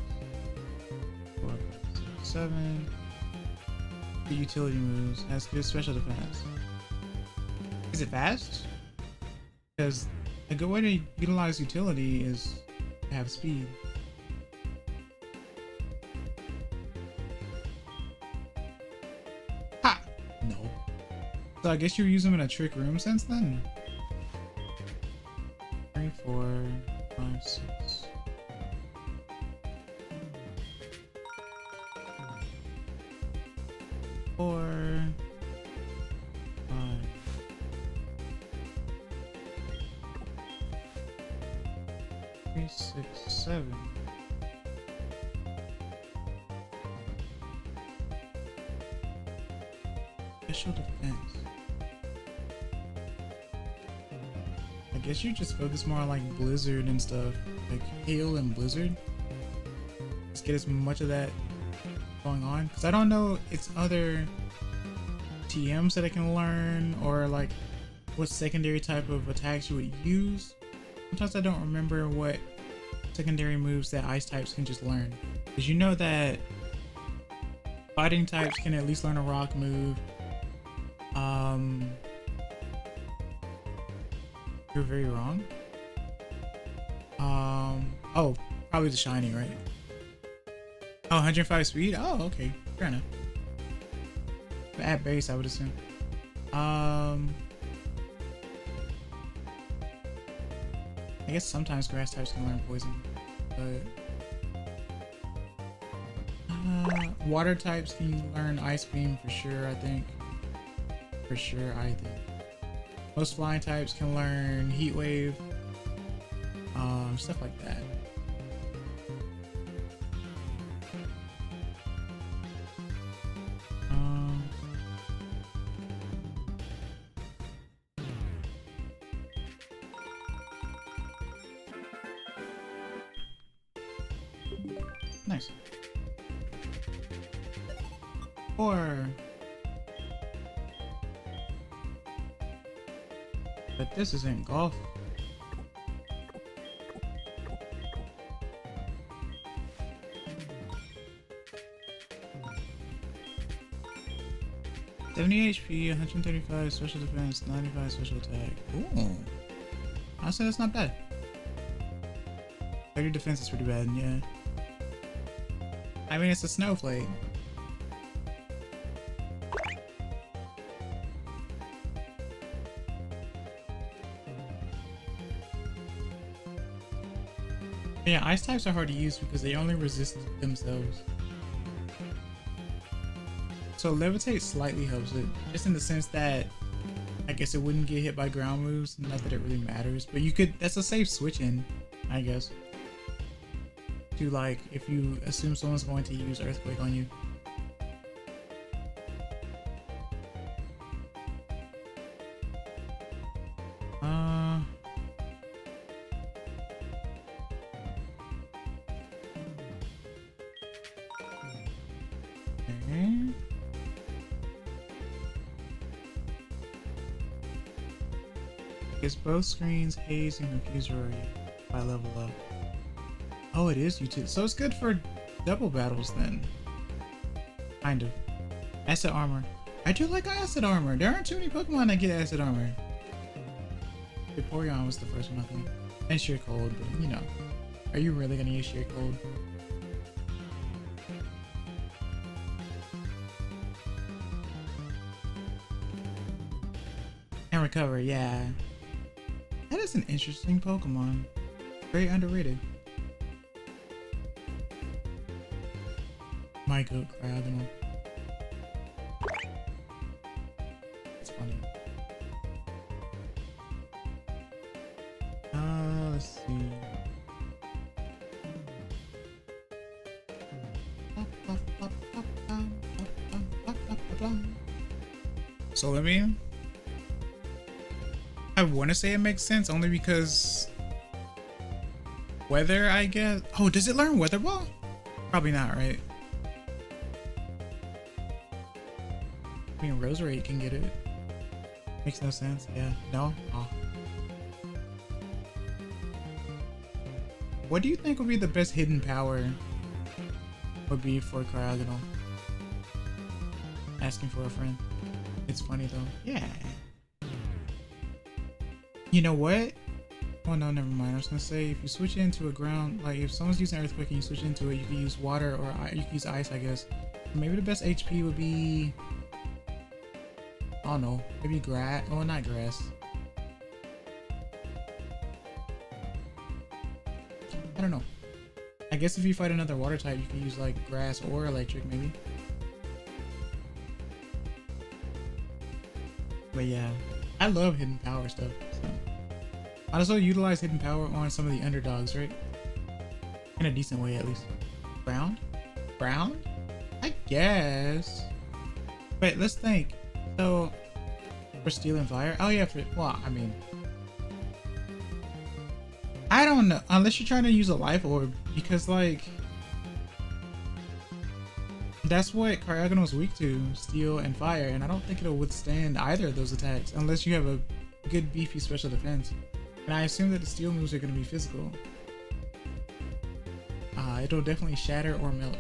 A: 4, 5, 6, 7. The utility moves has good special defense. Is it fast? Because a good way to utilize utility is to have speed. Ha! No. So I guess you use them in a trick room since then? 3, 4, 5, 6. Special defense. I guess you just focus more on like Blizzard and stuff, like Hail and Blizzard. Just get as much of that going on, because I don't know its other TMs that I can learn, or like what secondary type of attacks you would use. Sometimes I don't remember what secondary moves that ice types can just learn, because you know that fighting types can at least learn a rock move. You're very wrong. Oh, probably the shiny, right? Oh, 105 speed? Oh, okay. Fair enough. But at base, I would assume. I guess sometimes grass types can learn poison, but water types can learn ice beam for sure, I think. for sure, I think. Most flying types can learn Heat Wave, stuff like that. Nice. But this isn't golf. $70 HP, 135 special defense, 95 special attack. Ooh. Honestly, that's not bad. 30 defense is pretty bad, yeah. I mean, it's a snowflake. Yeah, ice types are hard to use because they only resist themselves. So levitate slightly helps it, just in the sense that I guess it wouldn't get hit by ground moves. Not that it really matters, but you could. That's a safe switch in, I guess. To like, if you assume someone's going to use Earthquake on you. It's both screens, haze, and confuser by level up. Oh, it is YouTube. So it's good for double battles then. Kind of. Acid armor. I do like acid armor. There aren't too many Pokemon that get acid armor. Vaporeon was the first one, I think. And sheer cold, but you know. Are you really gonna use sheer cold? And recover, yeah. That is an interesting Pokemon. Very underrated. My goat Cryogonal. It's funny. Let's see. So let me. I want to say it makes sense only because weather, I guess. Oh, does it learn Weather Ball? Probably not, right? I mean, Roserade can get it. Makes no sense. Yeah. No? Oh. What do you think would be the best hidden power would be for Cryogonal? Asking for a friend. It's funny though. Yeah. You know what? Oh no, never mind. I was gonna say if you switch it into a ground, like if someone's using Earthquake and you switch into it, you can use water or you can use ice, I guess. Maybe the best HP would be, I don't know, maybe grass. Oh, not grass. I don't know. I guess if you fight another water type, you can use like grass or electric, maybe. But yeah, I love hidden power stuff. So I also utilize hidden power on some of the underdogs, right? In a decent way, at least. Brown? Brown? I guess. Wait, let's think. So, for Steel and Fire? Oh yeah, for, well, I mean, I don't know. Unless you're trying to use a Life Orb, because like, that's what Cryogonal is weak to, Steel and Fire, and I don't think it'll withstand either of those attacks unless you have a good beefy special defense. And I assume that the Steel moves are going to be physical. It'll definitely shatter or melt.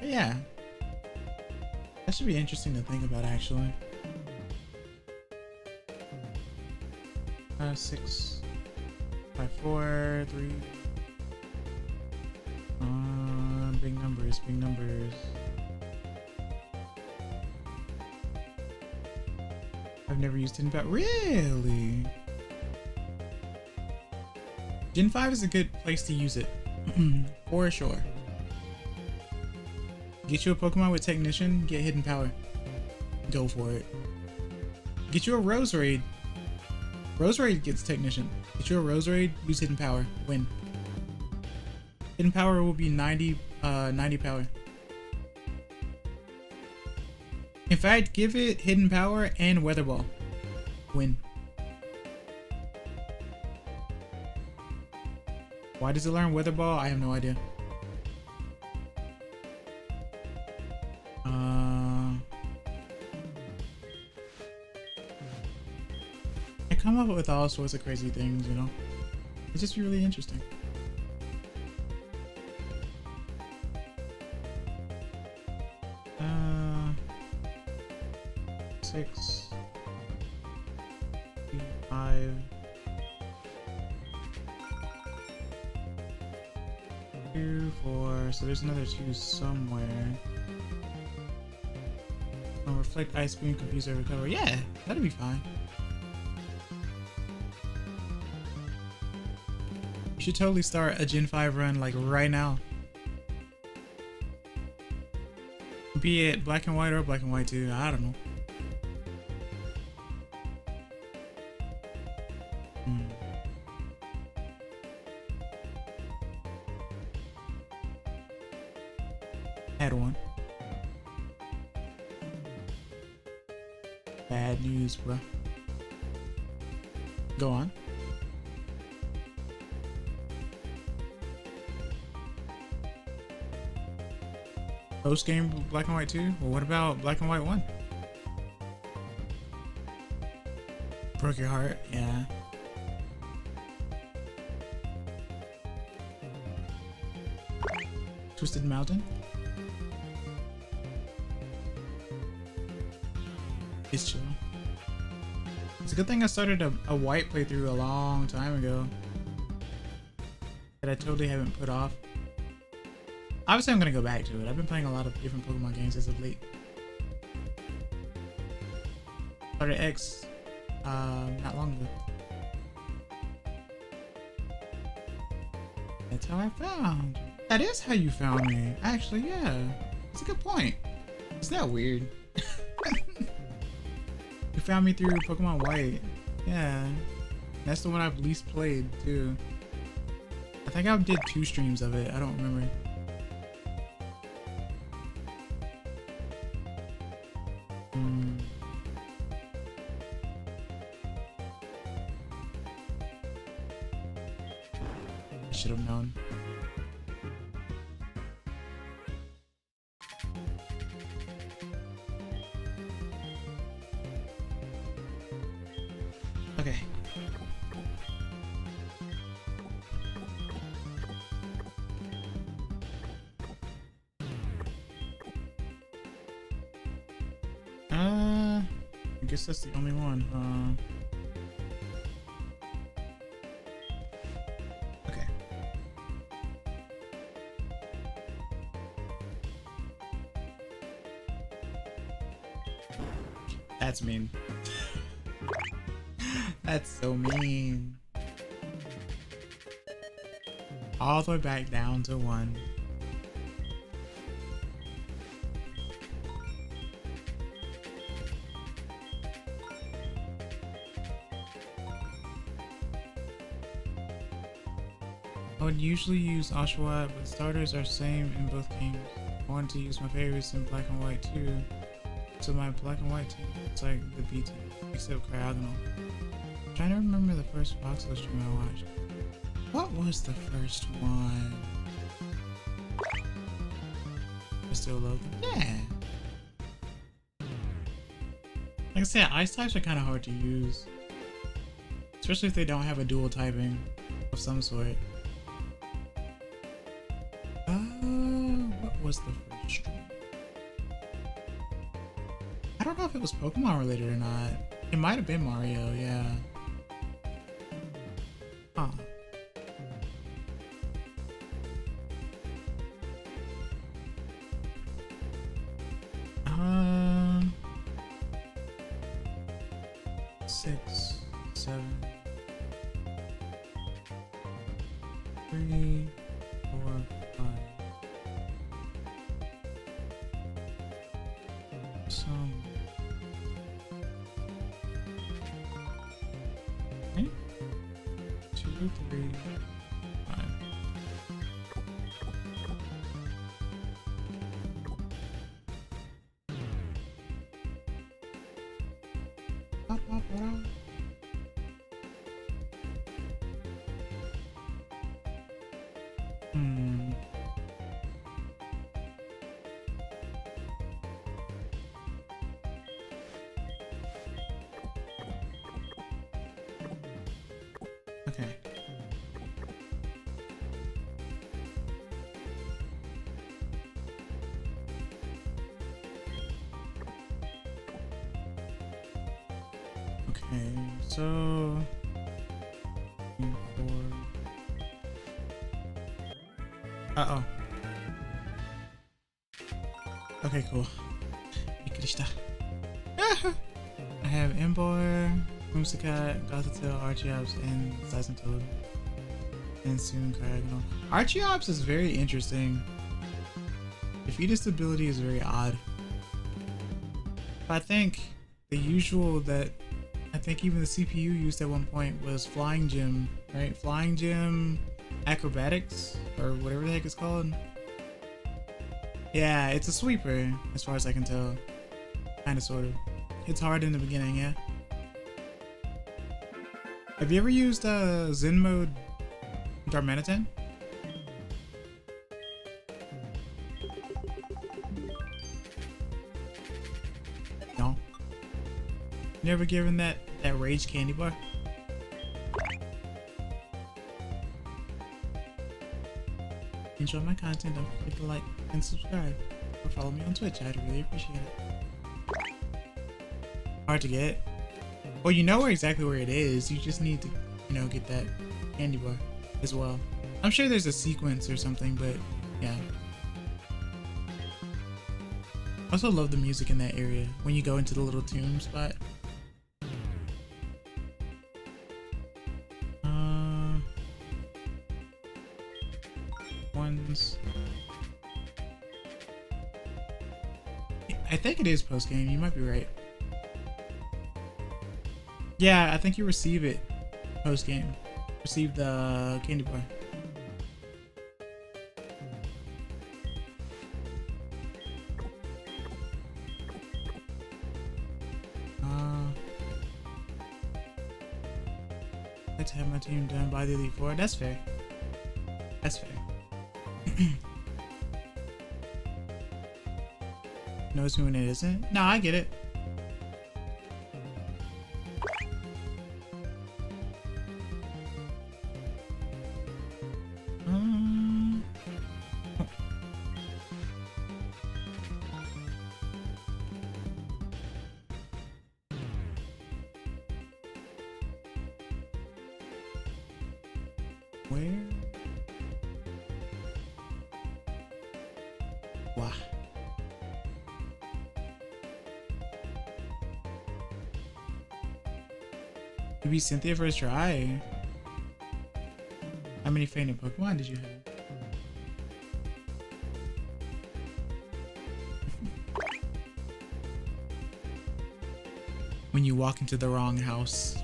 A: Yeah. That should be interesting to think about, actually. 6, 5, 4, 3. Big numbers, big numbers. I've never used Hidden Power. Really? Gen 5 is a good place to use it. For sure. Get you a Pokemon with Technician, get Hidden Power. Go for it. Get you a Roserade. Roserade gets Technician. Get you a Roserade, use Hidden Power. Win. Hidden Power will be 90 power. In fact, give it Hidden Power and Weather Ball. Win. Why does it learn Weather Ball? I have no idea. I come up with all sorts of crazy things, you know? It's just really interesting. Six, 5, 2, 4. So there's another 2 somewhere. Reflect, Ice Beam, Confuse, or Recover. Yeah, that'll be fine. You should totally start a Gen 5 run like right now. Be it Black and White or Black and White 2. I don't know. Had one. Bad news, bro. Go on. Post game Black and White 2? Well, what about Black and White 1? Broke your heart? Yeah. Twisted Mountain? It's chill. It's a good thing I started a white playthrough a long time ago that I totally haven't put off. Obviously, I'm gonna go back to it. I've been playing a lot of different Pokemon games as of late. Started X not long ago. That's how I found you. That is how you found me. Actually, yeah. It's a good point. It's not weird. You found me through Pokemon White. Yeah. That's the one I've least played, too. I think I did 2 streams of it. I don't remember. I should have known. Okay. I guess that's the only one. Okay. That's mean. That's so mean. All the way back down to 1. I would usually use Oshawott, but starters are same in both games. I want to use my favorites in Black and White too. So my Black and White team looks like the B team, except Cryogonal. I'm trying to remember the first Voxel stream I watched. What was the first one? I still love them. Yeah. Like I said, ice types are kind of hard to use. Especially if they don't have a dual typing of some sort. What was the first stream? I don't know if it was Pokemon related or not. It might have been Mario, yeah. Huh. Six, 7, 3, 4, 5. Okay. 2, 3, 5. Okay. Okay, so uh-oh. Okay, cool. I have Embor, Whimsicott, Gothitelle, Archeops, and Seismitoad. And soon Craggle. Archeops is very interesting. Defeatist ability is very odd. I think the usual that I think even the CPU used at one point was Flying Gym, right? Flying Gym Acrobatics, or whatever the heck it's called. Yeah, it's a sweeper, as far as I can tell. Kinda, sorta. It's hard in the beginning, yeah. Have you ever used Zen mode Darmanitan? No. Never given that rage candy bar? Enjoy my content, don't forget to like and subscribe. Or follow me on Twitch, I'd really appreciate it. Hard to get. Well, you know exactly where it is. You just need to, you know, get that candy bar as well. I'm sure there's a sequence or something, but yeah. I also love the music in that area when you go into the little tomb spot. Ones. I think it is post game. You might be right. Yeah, I think you receive it post game. Receive the candy bar. I'd like to have my team done by the Elite Four. That's fair. That's fair. Knows me when it isn't? No, I get it. Where? Wow. You beat Cynthia first try. How many fainted Pokemon did you have? When you walk into the wrong house.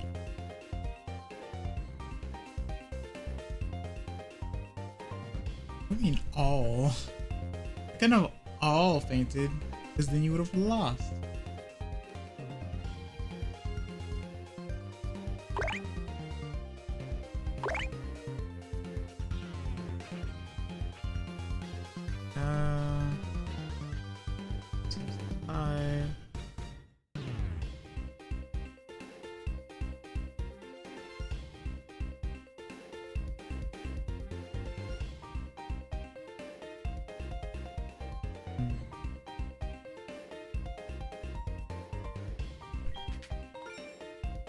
A: What do you mean all? I couldn't have all fainted, because then you would have lost.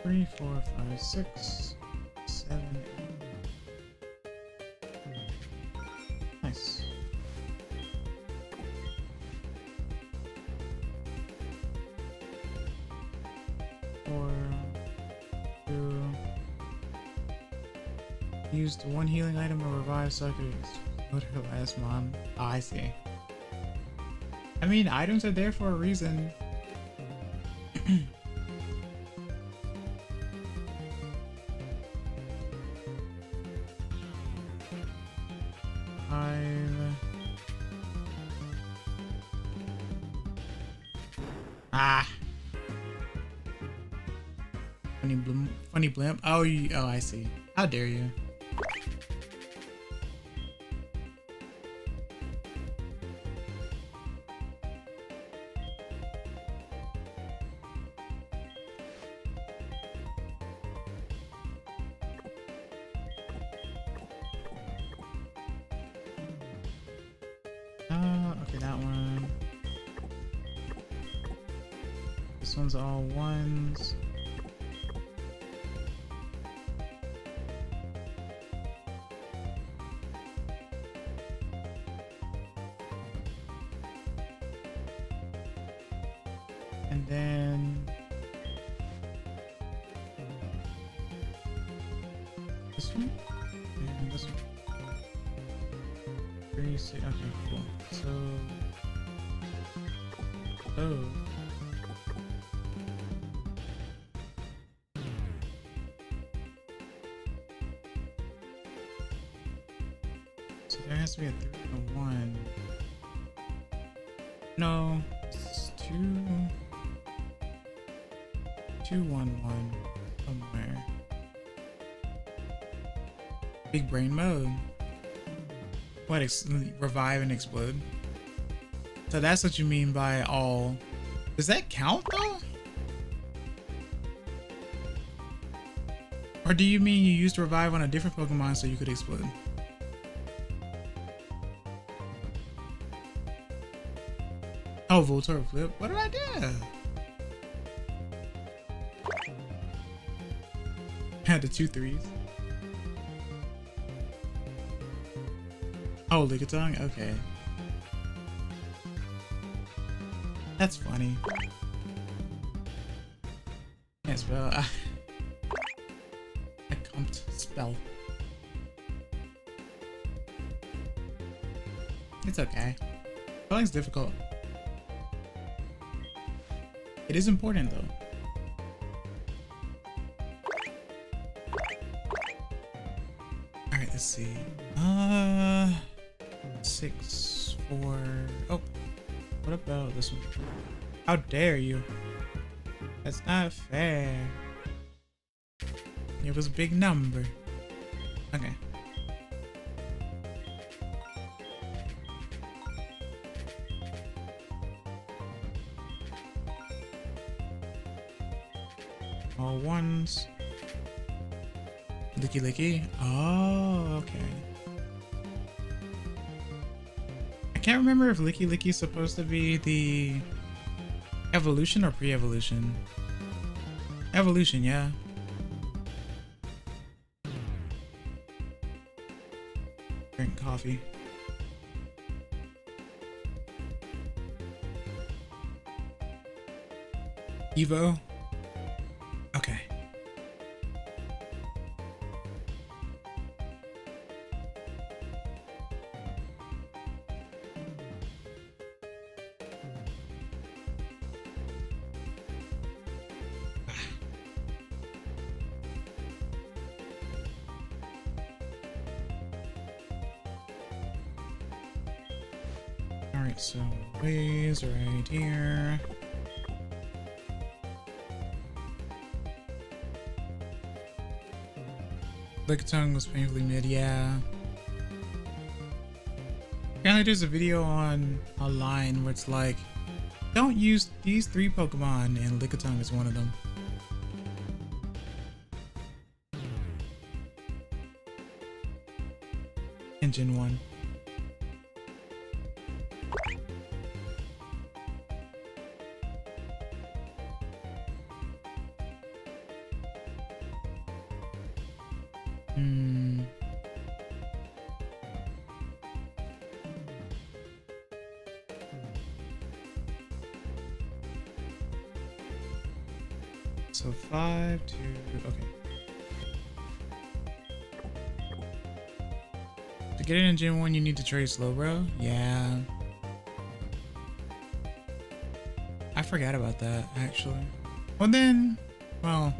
A: Three, 4, 5, 6, 7, 8. Nice. Four, 2. Used one healing item or revive so I could explode her last mom. Oh, I see. I mean, items are there for a reason. Ah. Funny blimp. Oh, oh, I see. How dare you? Okay, that one. This one's all ones. And then this one and this one. 36. Okay, cool. So, oh. So there has to be a 3 and a 1. No, it's 2, 2, 1, 1 somewhere. Big brain mode. What, revive and explode? So that's what you mean by all. Does that count though? Or do you mean you used to revive on a different Pokemon so you could explode? Oh, Voltorb Flip. What did I do? Had the 2 3s. Oh, Lickitung? Okay. That's funny. Can't spell. I can't spell. It's okay. Spelling's difficult. It is important though. Alright, let's see. 6, 4. Oh, what about this one? How dare you? That's not fair. It was a big number. Okay. All ones. Licky licky. Oh, okay. I can't remember if Licky Licky is supposed to be the evolution or pre-evolution. Evolution, yeah. Drink coffee. Evo. Okay. Alright, so ways right here. Lickitung was painfully mid, yeah. Apparently there's a video online where it's like, don't use these 3 Pokemon, and Lickitung is one of them. In Gen 1. So 5 to okay. To get it in Gen 1, you need to trade Slowbro. Yeah. I forgot about that actually. Well then, well,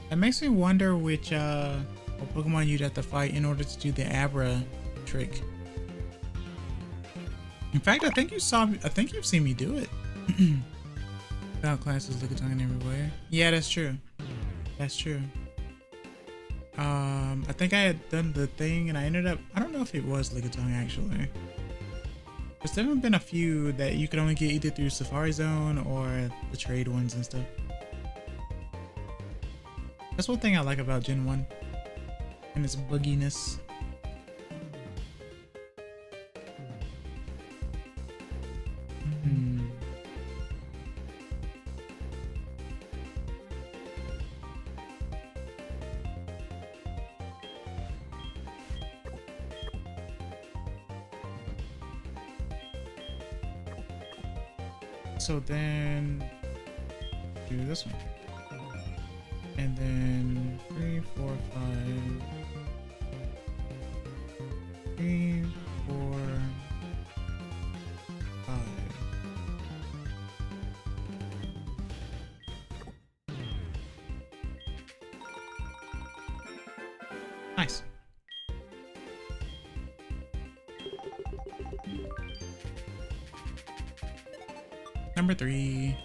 A: That makes me wonder which what Pokemon you'd have to fight in order to do the Abra trick. In fact, I think you've seen me do it. Without classes, Lickitung in every way. Yeah, that's true. That's true. I think I had done the thing and I ended up, I don't know if it was Lickitung actually. There's definitely been a few that you could only get either through Safari Zone or the trade ones and stuff. That's one thing I like about Gen 1 and its bugginess. So then do this one. And then 3, 4, 5. 3, 4, 5. Nice. Number 3.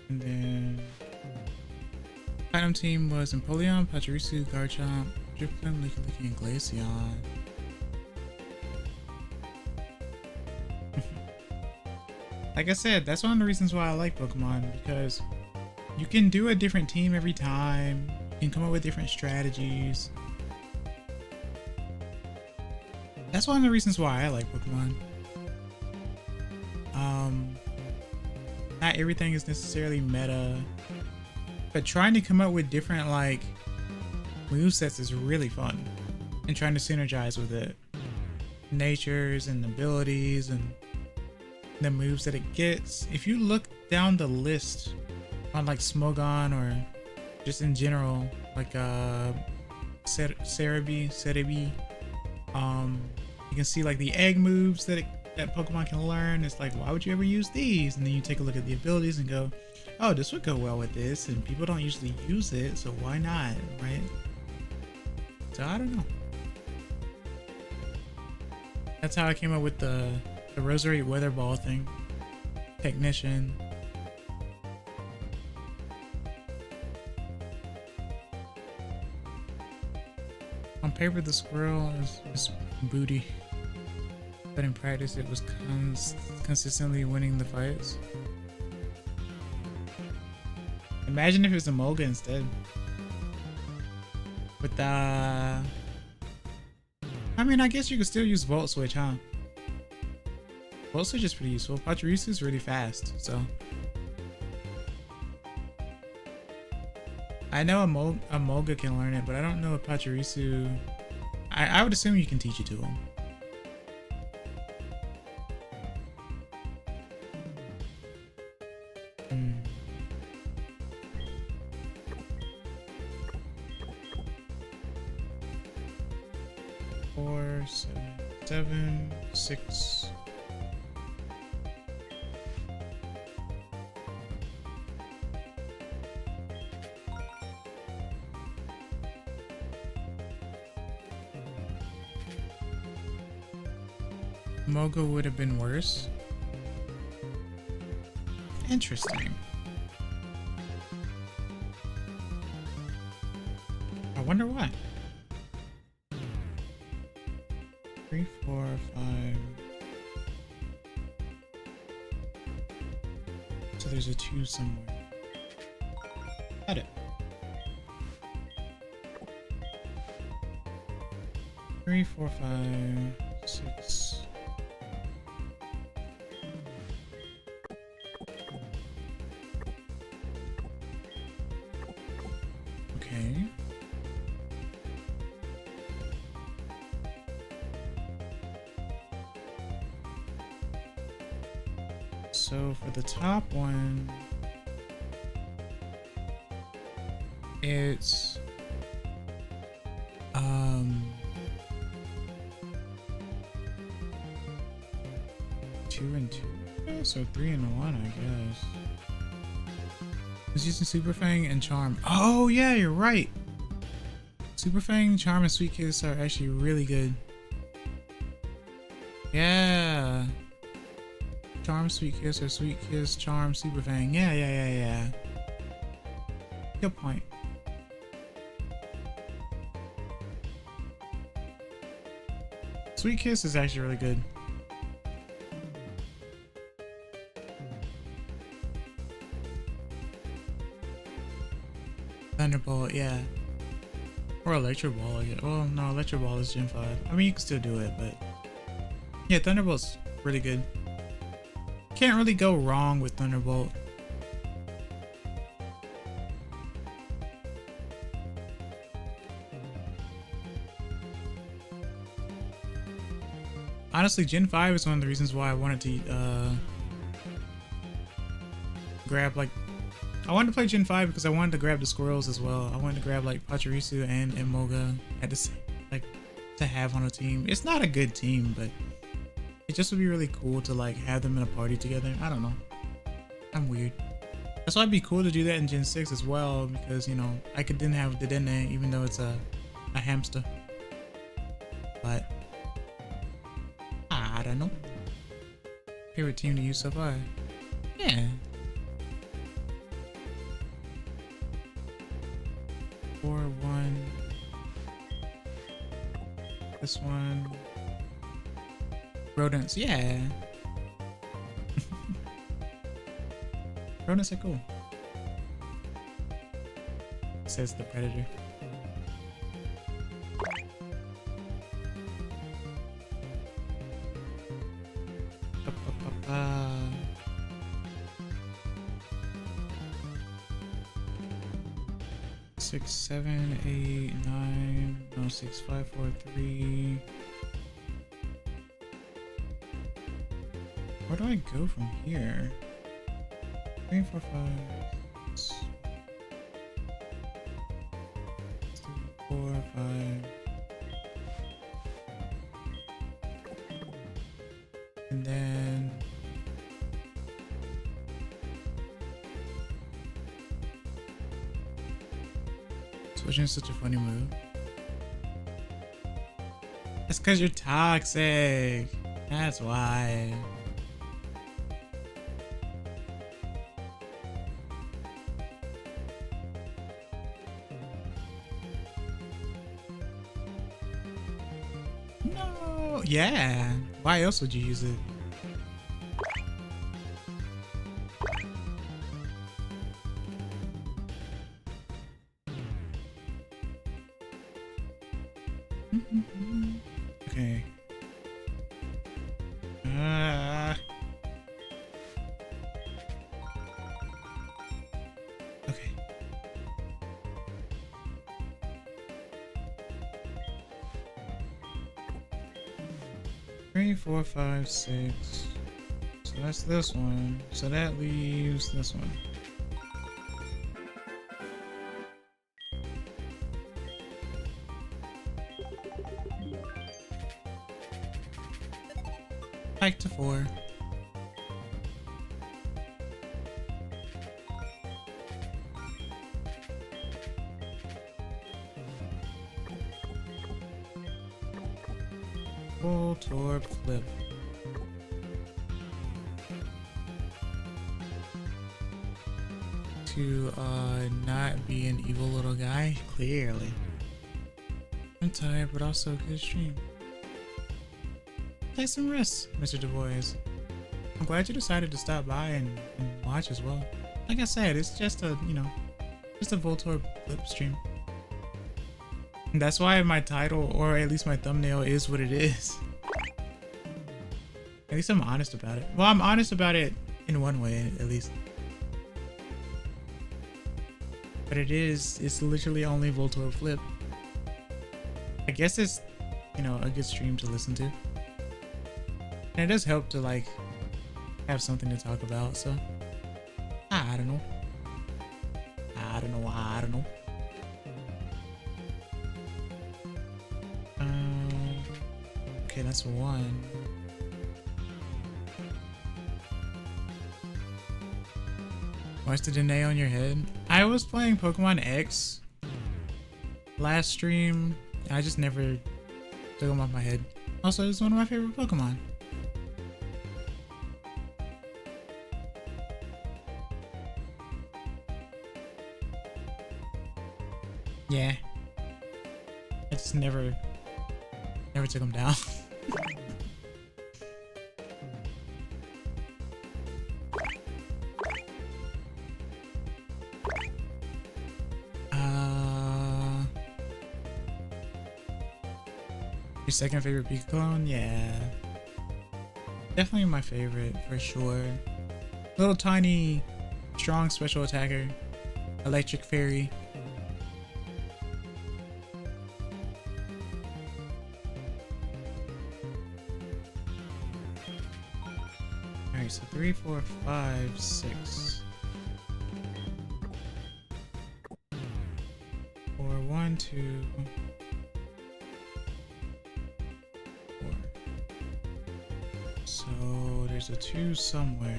A: And then Platinum team was Empoleon, Pachirisu, Garchomp, Drifloon, Licky, and Glaceon. Like I said, that's one of the reasons why I like Pokemon, because you can do a different team every time. You can come up with different strategies. That's one of the reasons why I like Pokemon. Not everything is necessarily meta, but trying to come up with different like movesets is really fun, and trying to synergize with it. Natures and abilities and the moves that it gets. If you look down the list on like Smogon or just in general, like Cerebi, you can see like the egg moves that Pokemon can learn. It's like, why would you ever use these? And then you take a look at the abilities and go, oh, this would go well with this, and people don't usually use it, so why not, right? So I don't know. That's how I came up with the Roserade Weather Ball thing. Technician. On paper, the squirrel is booty, but in practice, it was consistently winning the fights. Imagine if it was a Molga instead. With the... I mean, I guess you could still use Volt Switch, huh? Volt Switch is pretty useful. Pachirisu is really fast, so... I know a Molga can learn it, but I don't know if Pachirisu... I would assume you can teach it to him. 4, 7, 6. Mogo would have been worse. Interesting. I wonder why. 3, 4, 5. So there's a 2 somewhere. Got it. 3, 4, 5, 6. Okay. So for the top one, it's 2 and 2. Yeah, so 3 and 1, I guess. I was using Super Fang and Charm. Oh yeah, you're right. Super Fang, Charm, and Sweet Kiss are actually really good. Yeah. Charm, Sweet Kiss, or Sweet Kiss, Charm, Super Fang. Yeah. Good point. Sweet Kiss is actually really good. Thunderbolt, yeah. Or Electro Ball, yeah. Well, no, Electro Ball is Gen 5. I mean, you can still do it, but... yeah, Thunderbolt's really good. Can't really go wrong with Thunderbolt. Honestly, Gen 5 is one of the reasons why I wanted to grab, like... I wanted to play Gen 5 because I wanted to grab the squirrels as well. I wanted to grab like Pachirisu and Emolga at the same, like, to have on a team. It's not a good team, but it just would be really cool to like have them in a party together. I don't know. I'm weird. That's why it'd be cool to do that in Gen 6 as well, because, you know, I could then have the Dene even though it's a hamster. But I don't know. Favorite team to use so far? Yeah. 4-1. This one. Rodents, yeah. Rodents are cool. Says the predator. Six, 7, 8, 9, no, 6, 5, 4, 3. Where do I go from here? 3, 4, 5, 6, 4, 5. And then switching is such a funny move. That's because you're toxic. That's why. No. Yeah. Why else would you use it? Okay. Okay. 3, 4, 5, 6. So that's this one. So that leaves this one. Hike to 4. Voltorb Flip. To not be an evil little guy, clearly. I'm tired, but also a good stream. Take some rest, Mr. Du Bois. I'm glad you decided to stop by and watch as well. Like I said, it's just a, you know, just a Voltorb Flip stream. And that's why my title, or at least my thumbnail, is what it is. At least I'm honest about it. Well, I'm honest about it in one way, at least. But it's literally only Voltorb Flip. I guess it's, you know, a good stream to listen to. And it does help to like have something to talk about, so I don't know. I don't know. Okay, that's 1. Why's the Dene on your head? I was playing Pokemon X last stream. I just never took them off my head. Also, it's one of my favorite Pokemon. Yeah. I just never took them down. Your second favorite Pika clone? Yeah. Definitely my favorite, for sure. Little tiny, strong special attacker. Electric Fairy. Alright, so 3, 4, 5, 6. 4, 1, 2. So there's a 2 somewhere.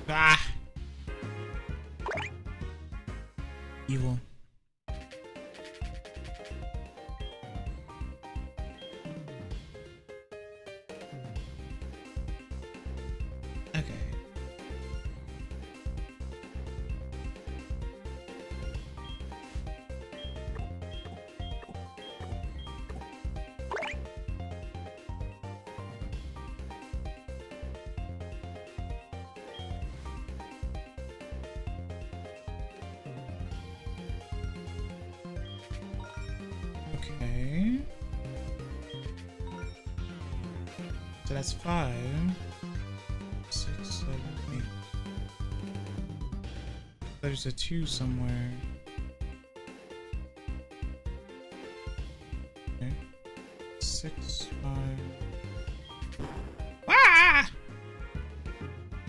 A: Ah! Evil. Okay. Okay. So that's 5, 6, 7, 8. There's a 2 somewhere. Okay. 6, 5. Ah!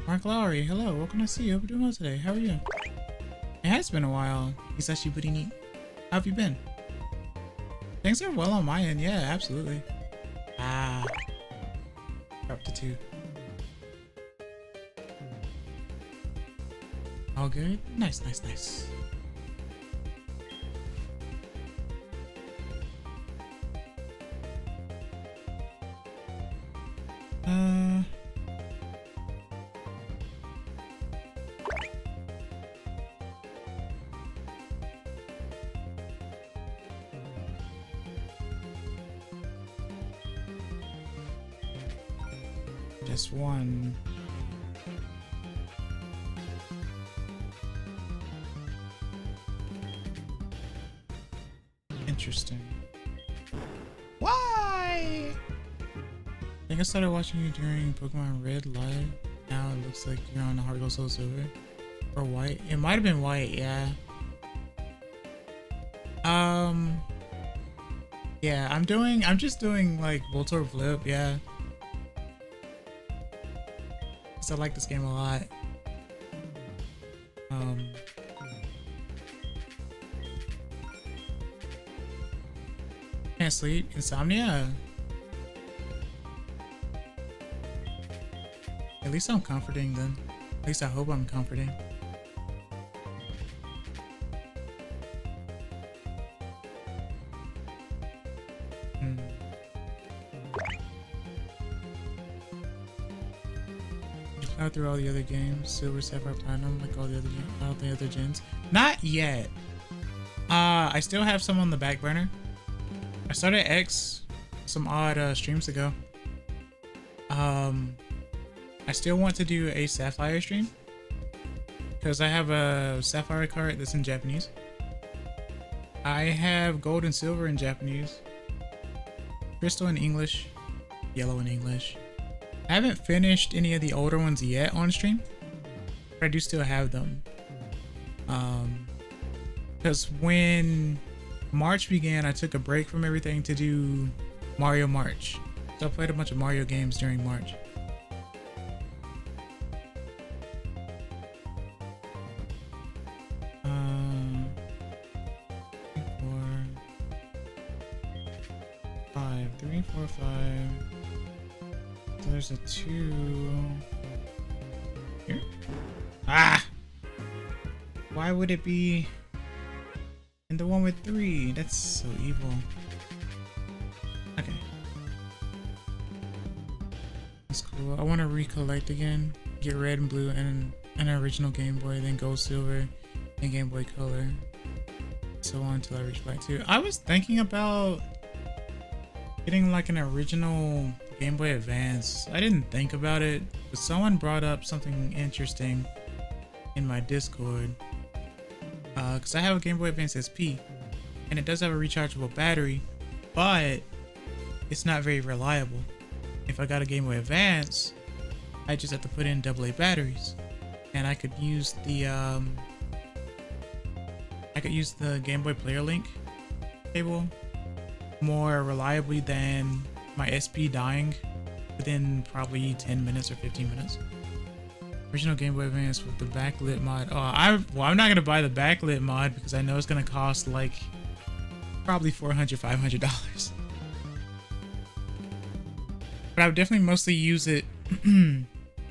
A: Mark Lowry, hello. Welcome to see you. Hope you're doing well today. How are you? It has been a while. Hisashi pretty neat. How have you been? Things are well on my end. Yeah, absolutely. Ah. Up to 2. All good? Nice, nice, nice. Just 1. Interesting. Why? I think I started watching you during Pokemon Red Live. Now it looks like you're on the Heart Gold Soul Silver. Or White. It might have been White, yeah. Yeah, I'm just doing like Voltorb Flip, yeah. I like this game a lot. Can't sleep, insomnia. At least I'm comforting then. At least I hope I'm comforting. Through all the other games, Silver, Sapphire, Platinum, like all the other gens. Not yet. I still have some on the back burner. I started X some odd streams ago. I still want to do a Sapphire stream because I have a Sapphire card that's in Japanese. I have Gold and Silver in Japanese, Crystal in English, Yellow in English. I haven't finished any of the older ones yet on stream, but I do still have them. Because when March began, I took a break from everything to do Mario March. So I played a bunch of Mario games during March. Three, four, five. There's a 2. Ah! Why would it be in the one with 3? That's so evil. Okay. That's cool. I want to recollect again. Get red and blue and an original Game Boy, then gold, silver, and Game Boy Color. So on until I reach Black 2. I was thinking about getting like an original Game Boy Advance. I didn't think about it, but someone brought up something interesting in my Discord. Because I have a Game Boy Advance SP, and it does have a rechargeable battery, but it's not very reliable. If I got a Game Boy Advance, I just have to put in AA batteries, and I could use the Game Boy Player Link cable more reliably than my SP dying within probably 10 minutes or 15 minutes. Original Game Boy Advance with the backlit mod. Oh, I'm not gonna buy the backlit mod because I know it's gonna cost like probably $400-$500. But I would definitely mostly use it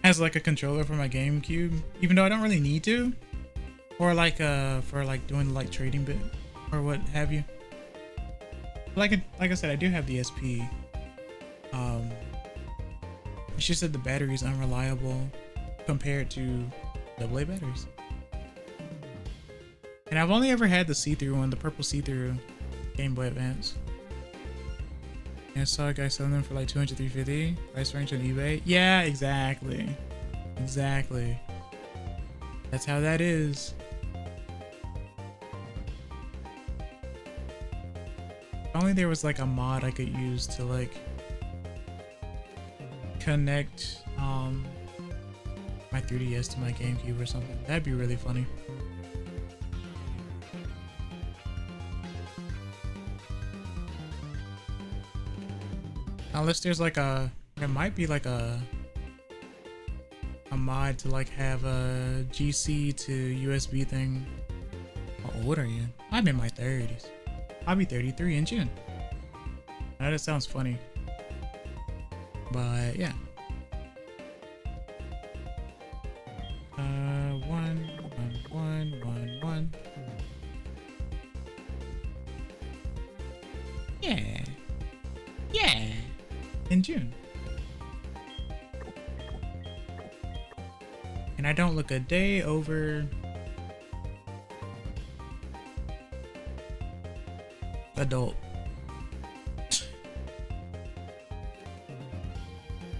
A: as like a controller for my GameCube, even though I don't really need to, or like for like doing like trading bit or what have you. Like I said, I do have the SP. It's just that the battery is unreliable compared to AA batteries. And I've only ever had the see-through one, the purple see-through Game Boy Advance. And I saw a guy selling them for like $200, $350. Price range on eBay. Yeah, exactly. Exactly. That's how that is. If only there was like a mod I could use to like connect my 3DS to my GameCube or something. That'd be really funny. Unless there's like there might be like a mod to like have a GC to USB thing. How old are you? I'm in my 30s. I'll be 33 in June. Now that sounds funny. But yeah. One. Yeah. Yeah. In June. And I don't look a day over adult.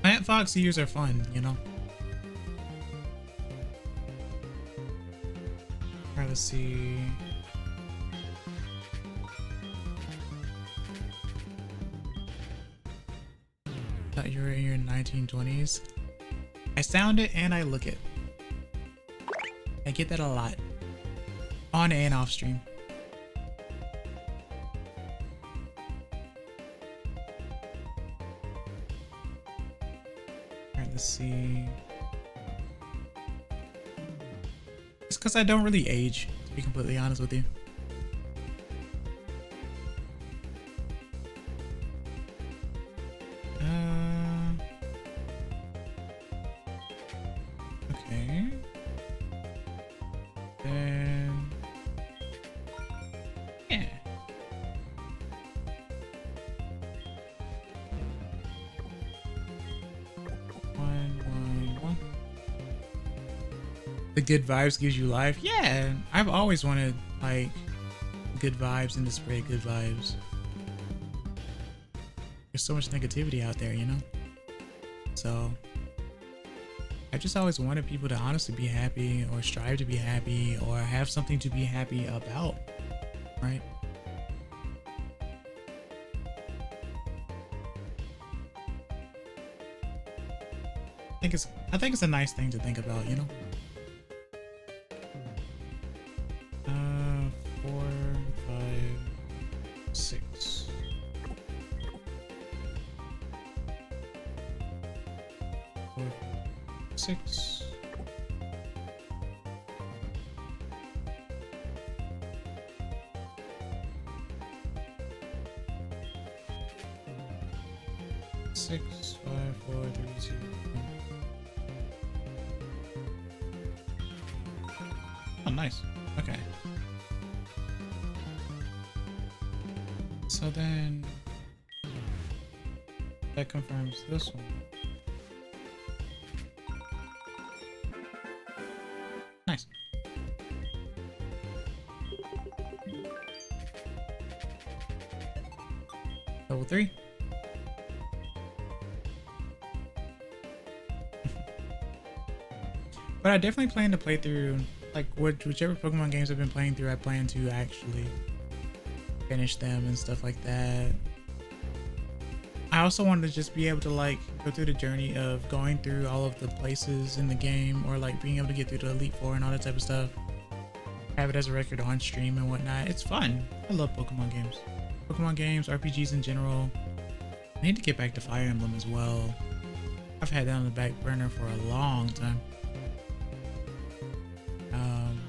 A: Plant Fox years are fun, you know? Alright, let's see. Thought you were in your 1920s. I sound it and I look it. I get that a lot. On and off stream. Alright, let's see. It's because I don't really age, to be completely honest with you. Okay. Then yeah. One. The good vibes gives you life. Yeah, I've always wanted like good vibes and to spread good vibes. There's so much negativity out there, you know? So I just always wanted people to honestly be happy or strive to be happy or have something to be happy about, right? I think it's a nice thing to think about, you know? 4, 5, 6. 4, 6. Six, 5, 4, 3, 2, 1. Oh, nice. Okay. So then that confirms this one. Nice. Level 3. But I definitely plan to play through, like, whichever Pokemon games I've been playing through, I plan to actually finish them and stuff like that. I also wanted to just be able to, like, go through the journey of going through all of the places in the game, or like being able to get through the Elite Four and all that type of stuff. Have it as a record on stream and whatnot. It's fun. I love Pokemon games. Pokemon games, RPGs in general. I need to get back to Fire Emblem as well. I've had that on the back burner for a long time.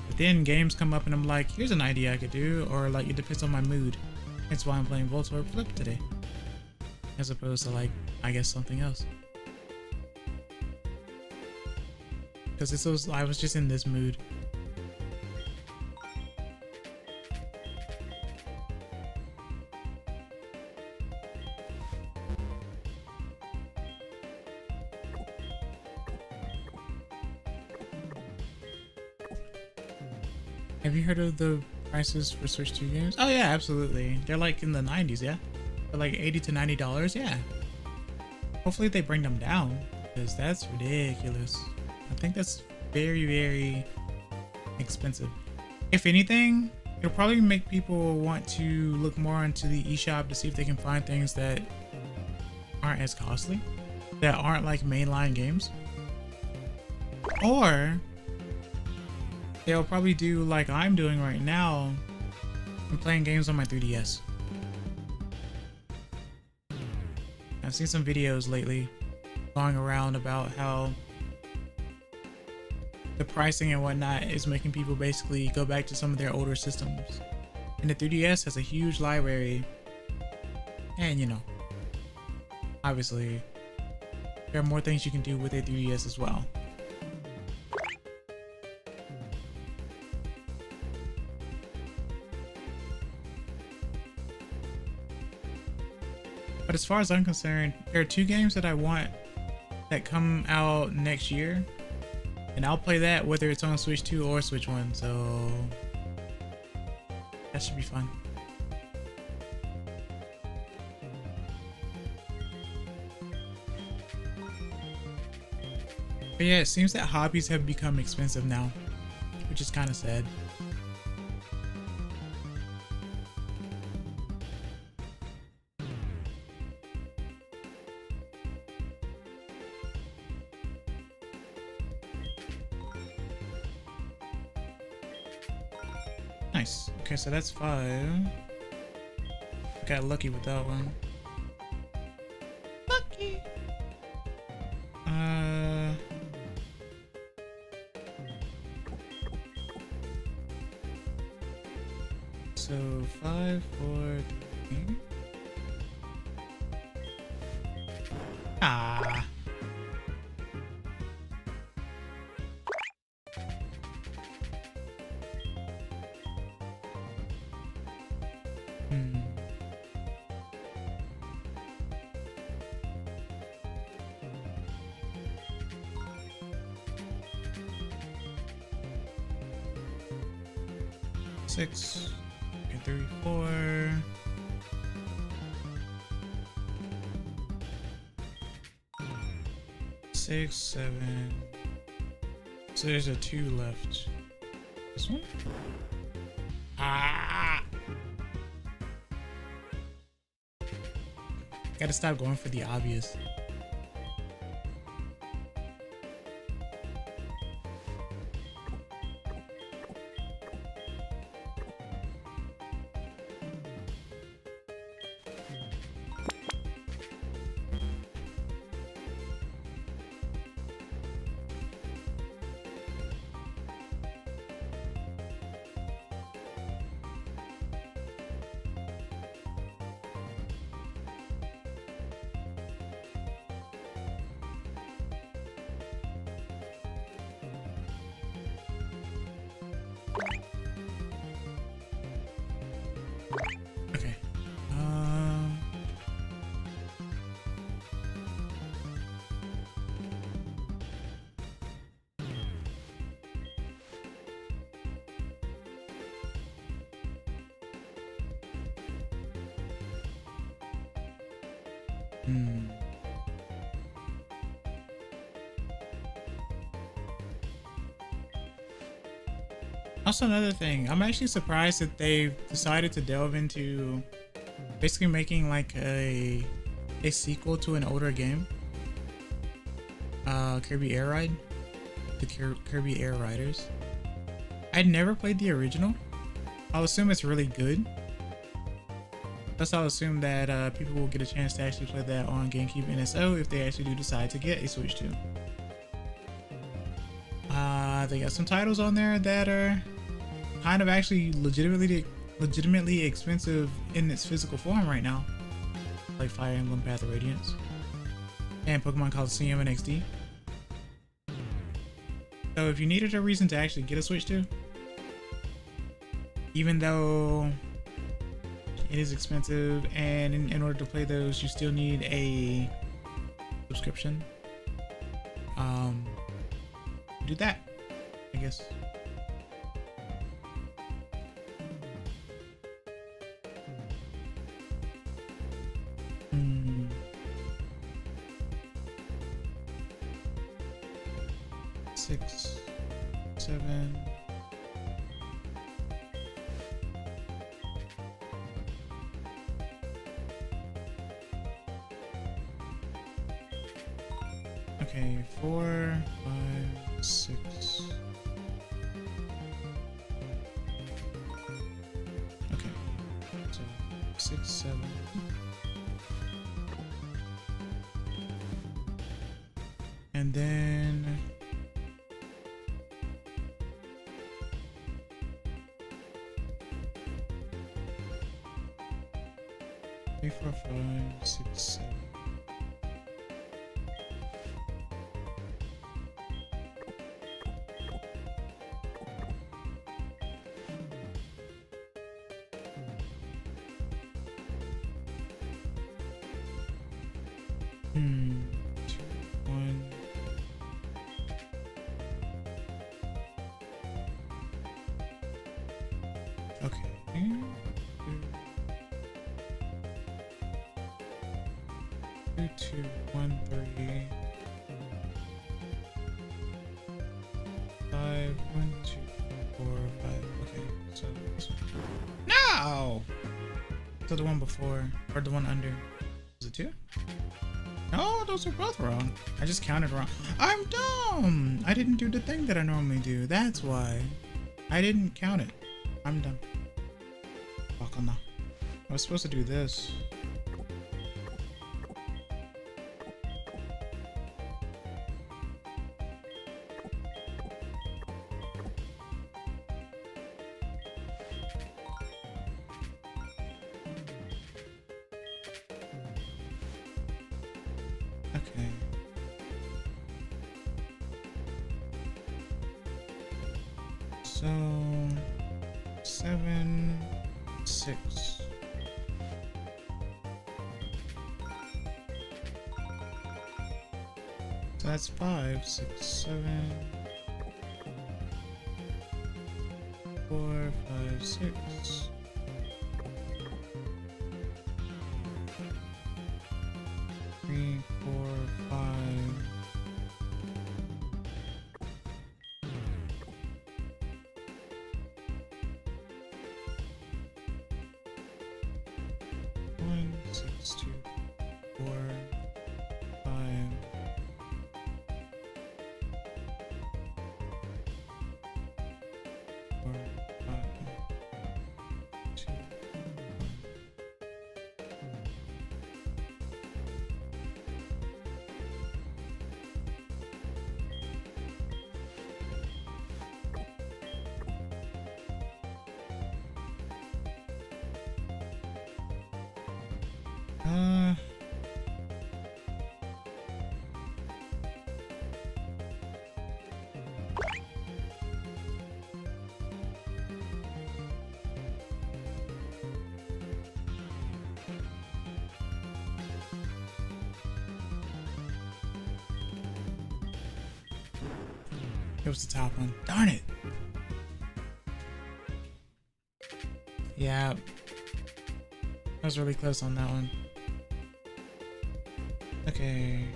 A: But then games come up and I'm like, here's an idea I could do, or like it depends on my mood. That's why I'm playing Voltorb Flip today, as opposed to, like, I guess something else. Because I was just in this mood. Have you heard of the prices for Switch 2 games? Oh yeah, absolutely. They're like in the 90s, yeah? They're like $80 to $90, yeah. Hopefully they bring them down, because that's ridiculous. I think that's very, very expensive. If anything, it'll probably make people want to look more into the eShop to see if they can find things that aren't as costly, that aren't like mainline games. Or they'll probably do like I'm doing right now. I'm playing games on my 3DS. I've seen some videos lately going around about how the pricing and whatnot is making people basically go back to some of their older systems. And the 3DS has a huge library. And you know, obviously, there are more things you can do with a 3DS as well. But as far as I'm concerned, there are 2 games that I want that come out next year, and I'll play that whether it's on Switch 2 or Switch 1, so that should be fun. But yeah, it seems that hobbies have become expensive now, which is kind of sad. Nice. Okay, so that's 5. Got lucky with that one. Lucky. So 5, 4, 3. Ah. Six, 3, 4. Six, 7. So there's a 2 left. This one? Ah! Gotta stop going for the obvious. Hmm. Also, another thing, I'm actually surprised that they've decided to delve into basically making like a sequel to an older game. Kirby Air Ride, the Kirby Air Riders. I'd never played the original. I'll assume it's really good. Plus, I'll assume that people will get a chance to actually play that on GameCube NSO if they actually do decide to get a Switch 2. They got some titles on there that are kind of actually legitimately expensive in its physical form right now, like Fire Emblem Path of Radiance and Pokemon Coliseum and XD. So if you needed a reason to actually get a Switch 2, even though it is expensive and in order to play those you still need a subscription, do that, I guess. Six, 7. Okay, 4, 5, 6. Okay, so 6, 7. And then 3, 4, 5, 6, 7. So the one before, or the one under, was it 2? No, those are both wrong. I just counted wrong. I'm dumb! I didn't do the thing that I normally do. That's why. I didn't count it. I'm dumb. I was supposed to do this. So 7, 6. So that's 5, 6, 7, 4, 5, 6. 3, 4, 5. It was the top one. Darn it. Yeah. I was really close on that one. Okay.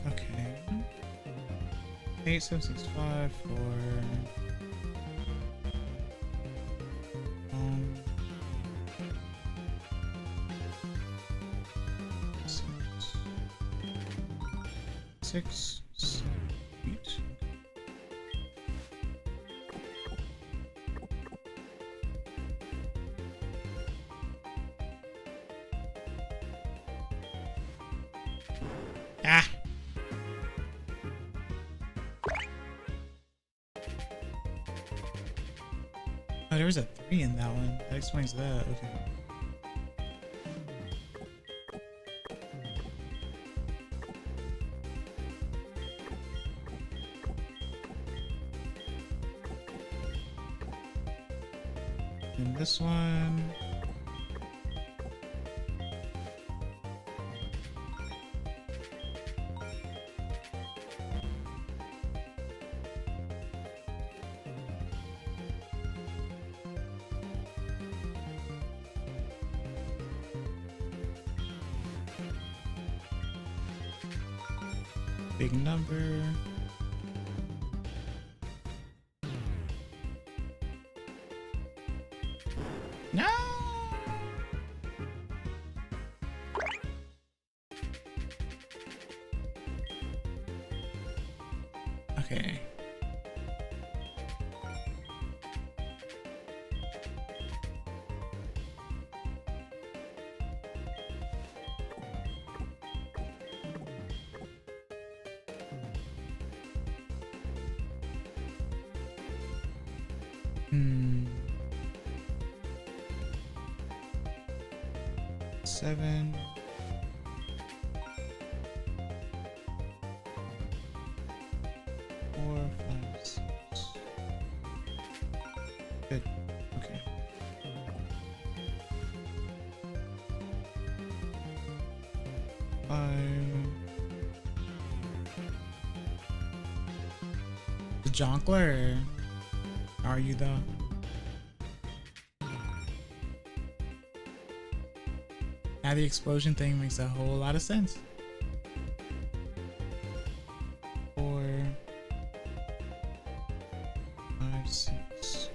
A: Okay. 8765 for six, eight. Ah. Oh, there was a 3 in that one. That explains that. Okay. And this one. Big number. No. Okay. Hmm. 7. Four, 5, 6. Good. Okay. The Jonkler. Are you though? Now the explosion thing makes a whole lot of sense. 4, 5, 6.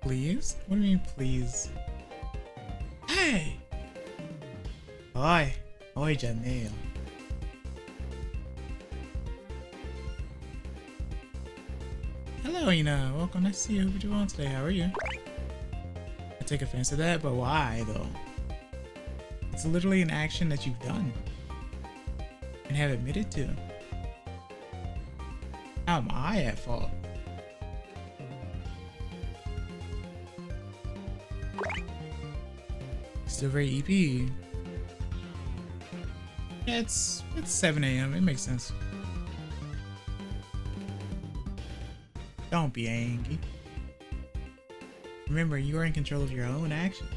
A: Please? What do you mean, please? Hey! Oi! Oi, Janelle. Hello, Ina. Welcome. Nice to see you. What you want today? How are you? I take offense to that, but why, though? It's literally an action that you've done and have admitted to. How am I at fault? Still very EP. Yeah, it's 7 a.m. It makes sense. Don't be angry. Remember, you are in control of your own actions.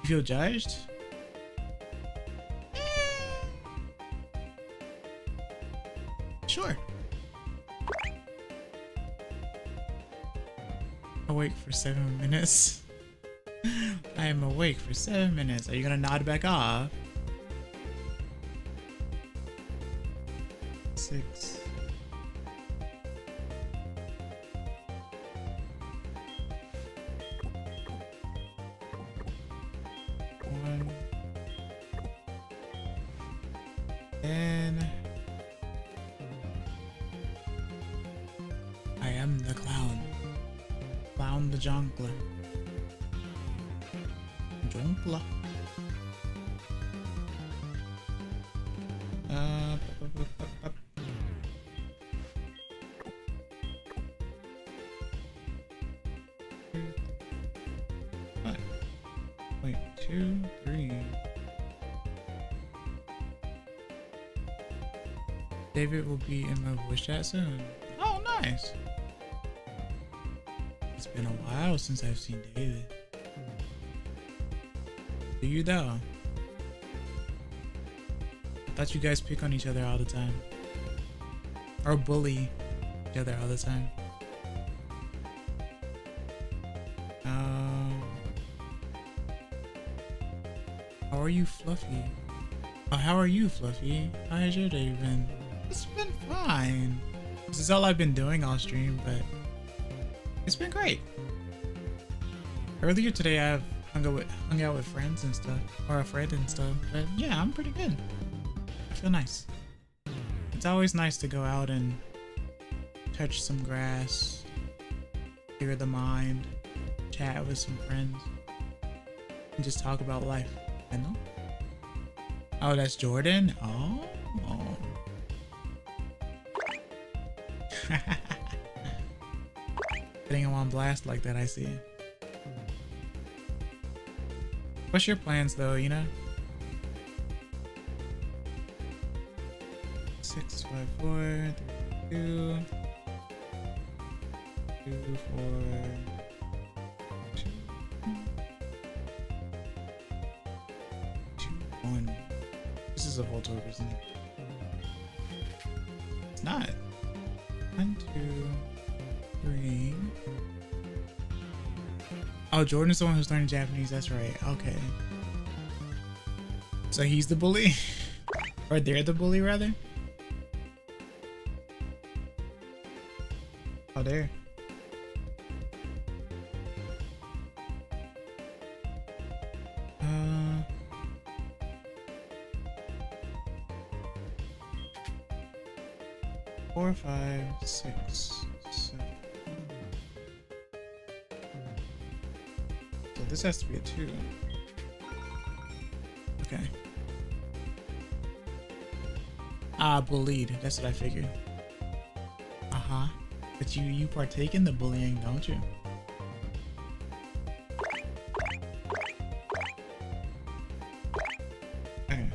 A: You feel judged? Sure. Awake for 7 minutes. I am awake for 7 minutes. Are you gonna nod back off? 6. Then I am the clown. Clown the Jonkler. Jonkler. Wait, 2, 3. David will be in my voice chat soon. Oh, nice. It's been a while since I've seen David. Do you though? I thought you guys pick on each other all the time. Or bully each other all the time. How are you, Fluffy? Oh, how are you, Fluffy? How has your day been? It's been fine. This is all I've been doing all stream, but it's been great. Earlier today, I've hung out with friends and stuff, or a friend and stuff. But yeah, I'm pretty good. I feel nice. It's always nice to go out and touch some grass, clear the mind, chat with some friends, and just talk about life. I know. Oh, that's Jordan. Oh. Putting him on blast like that, I see. What's your plans though, you know? 6, 5, 4, 3, 2, 2, 4, 2, 2, 1. This is a Voltorb, isn't it? It's not. 1, 2, 3. Oh, Jordan's the one who's learning Japanese. That's right. Okay. So he's the bully? Or they're the bully, rather? Oh, there. Four, 5, 6, 7. So this has to be a 2. Okay. Ah, bullied. That's what I figured. Uh-huh. But you partake in the bullying, don't you? Okay.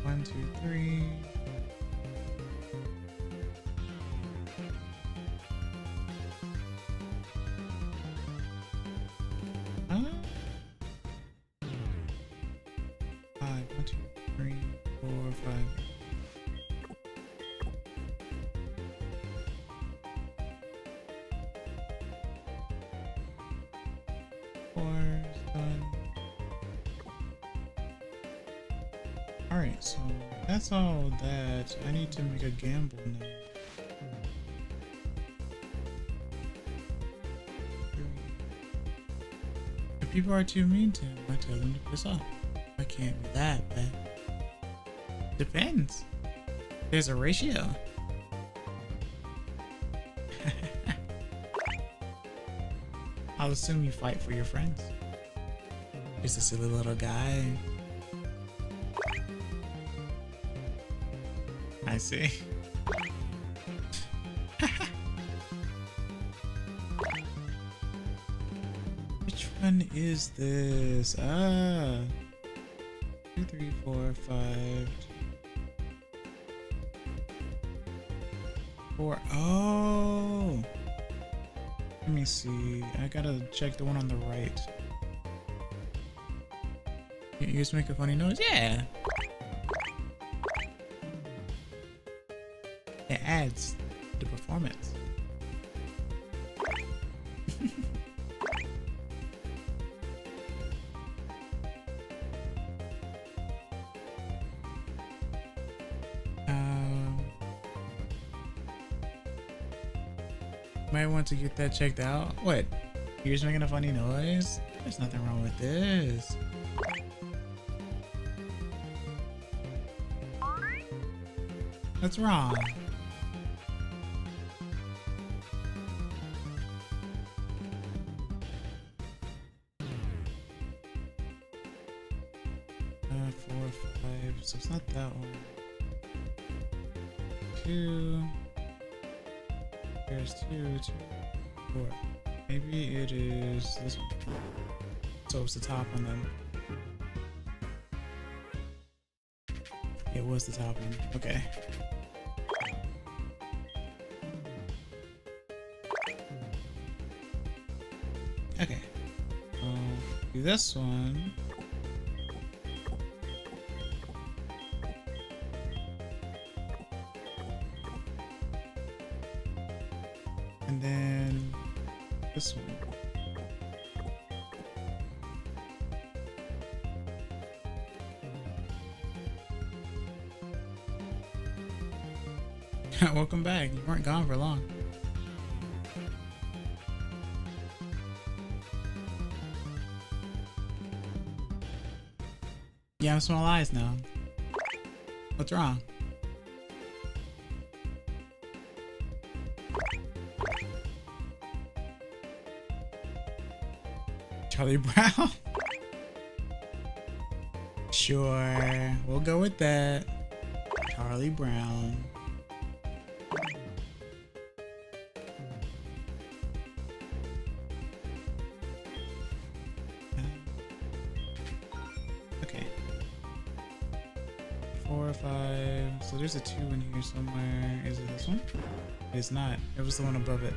A: 1, 2, 3. Alright, so that's all that. I need to make a gamble now. If people are too mean to him, I tell them to piss off. I can't be that bad. Depends. There's a ratio. I'll assume you fight for your friends. Just a silly little guy. I see. Which one is this? 2, 3, 4, 5, 4. Oh, let me see. I gotta check the one on the right. Your ears make a funny noise? Yeah. It adds to performance. Might want to get that checked out. What? Ears making a funny noise? There's nothing wrong with this. What's wrong? So it's not that one. 2. There's 2, 2, 4. Maybe it is this one. So it's the top one then. It was the top one. Okay. Okay. I'll do this one. And then this one. Welcome back. You weren't gone for long. You have small eyes now. What's wrong? Charlie Brown? Sure, we'll go with that. Charlie Brown. Okay. 4 or 5. So there's a 2 in here somewhere. Is it this one? It is not. It was the one above it.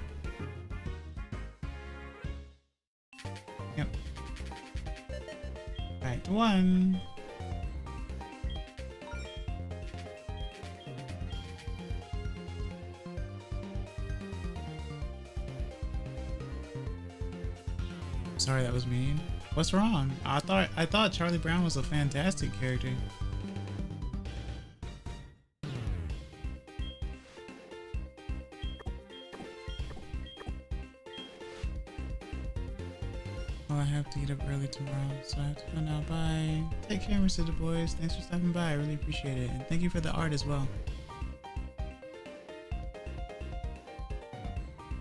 A: Yep. Back to 1. Sorry, that was mean. What's wrong? I thought Charlie Brown was a fantastic character. Well, I have to get up early tomorrow, so I have to go now. Bye. Take care, Mr. Du Bois. Thanks for stopping by. I really appreciate it. And thank you for the art as well.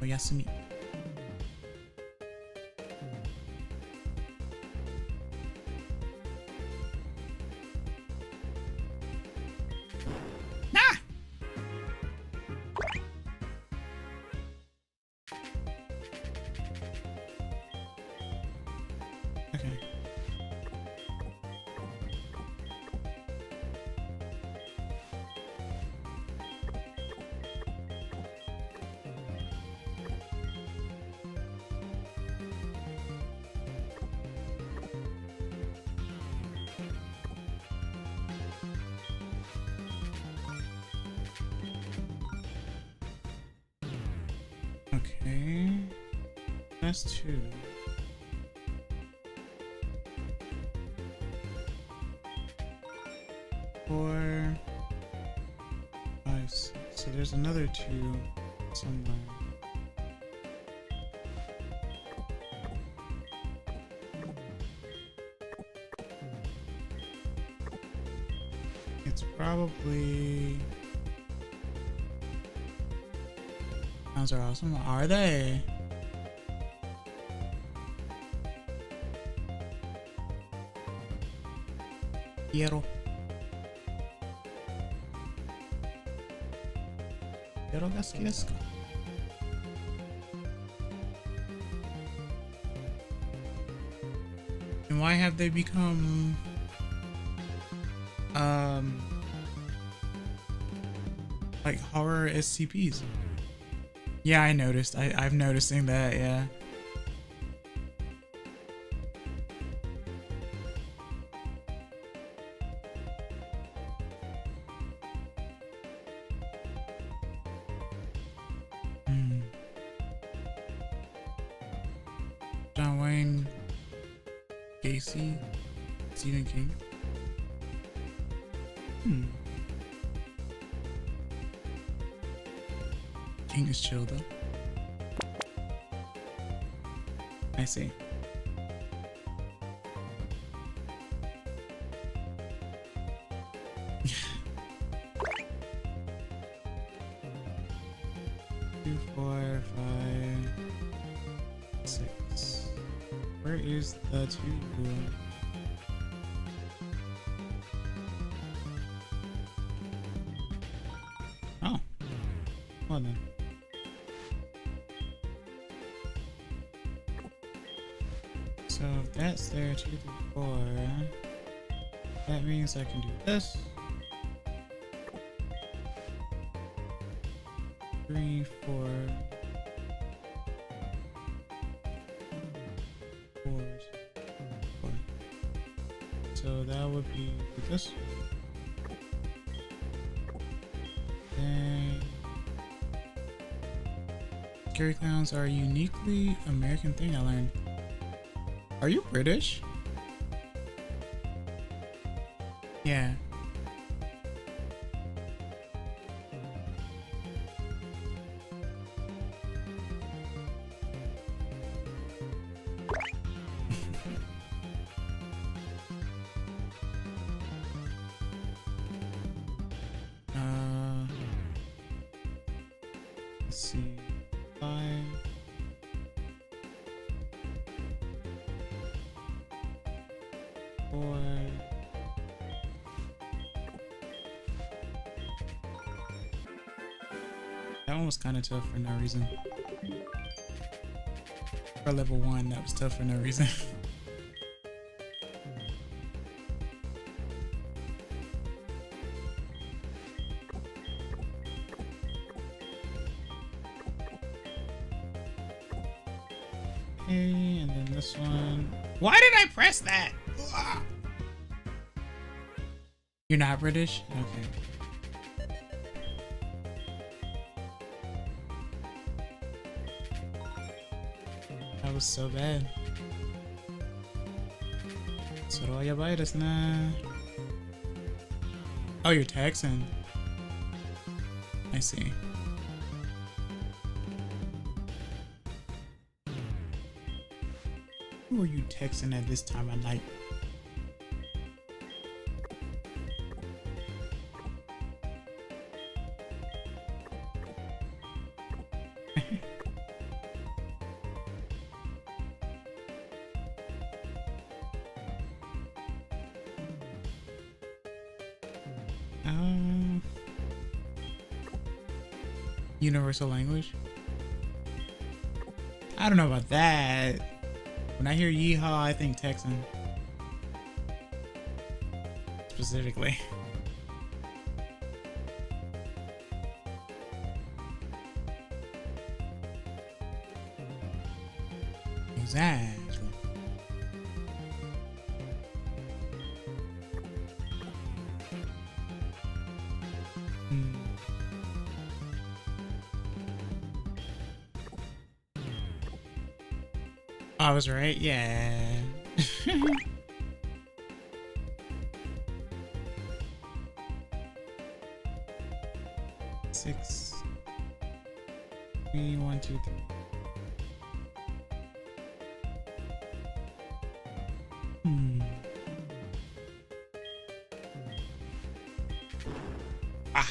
A: Oyasumi. Okay. Okay. That's 2. Four, 5, 6. So there's another 2 somewhere. It's probably. Those are awesome. Are they? Quiero. And why have they become like horror SCPs? Yeah, I noticed. I'm noticing that, yeah. John Wayne Gacy, Stephen King. King is chill though. I see. Two, 4, 5, 6. Where is the 2? Oh. Well then. So if that's there, 2 through 4. That means I can do this. 3, 4. 4. So that would be this. Then scary clowns are a uniquely American thing I learned. Are you British? Yeah. Let's see. 5. 4. That one was kind of tough for no reason. For level 1, that was tough for no reason. Okay, and then this one. Why did I press that? Ugh. You're not British? Okay. That was so bad. Oh, you're Texan. I see. Who are you texting at this time of night? Universal language? I don't know about that. When I hear yeehaw, I think Texan. Specifically. Exactly. I was right, yeah. 6. 3, 1, 2, 3. Ah.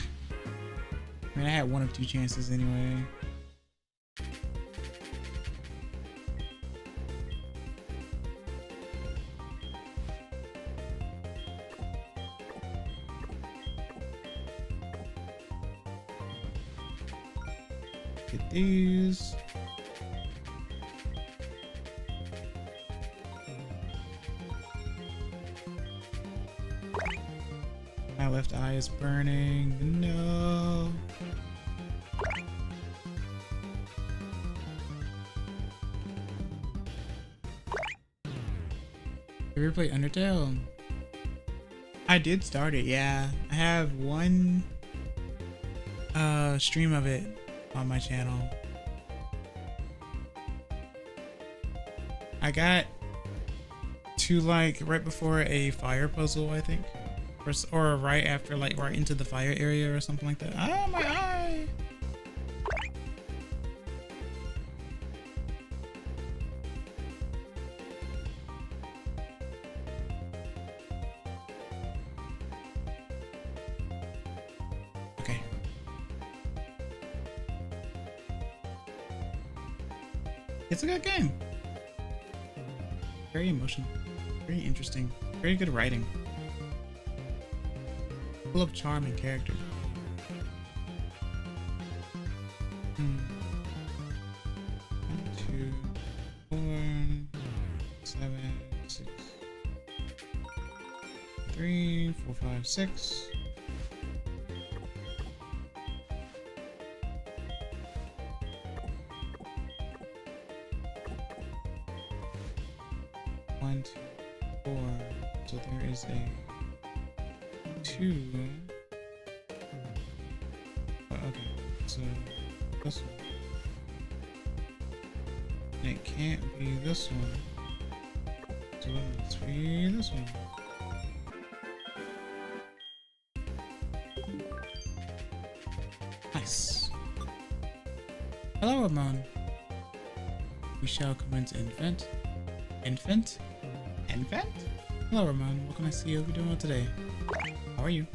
A: I mean, I had 1 of 2 chances anyway. Get these. My left eye is burning. No. Have you ever played Undertale? I did start it, yeah. I have 1 stream of it on my channel. I got to like right before a fire puzzle, I think, or right after, like right into the fire area or something like that. Ah, my eye! Okay. It's a good game. Very emotional, very interesting, very good writing, full of charm and character. 1, 2, 4, 7, 6, 3, 4, 5, 6. One, two, 4. So there is a 2. Okay, so this one. And it can't be this one. So it must be this one. Nice. Hello, Ramon. We shall commence infant. Infant? Infant? Hello, Ramon. What can I see you be doing today? How are you?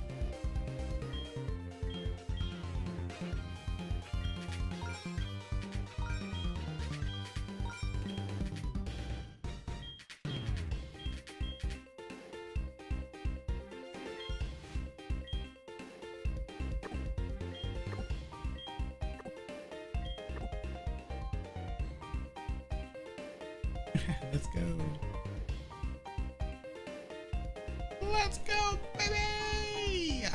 A: Let's go. Let's go, baby!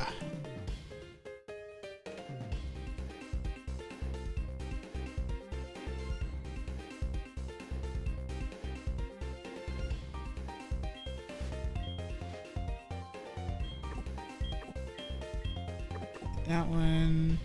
A: That one.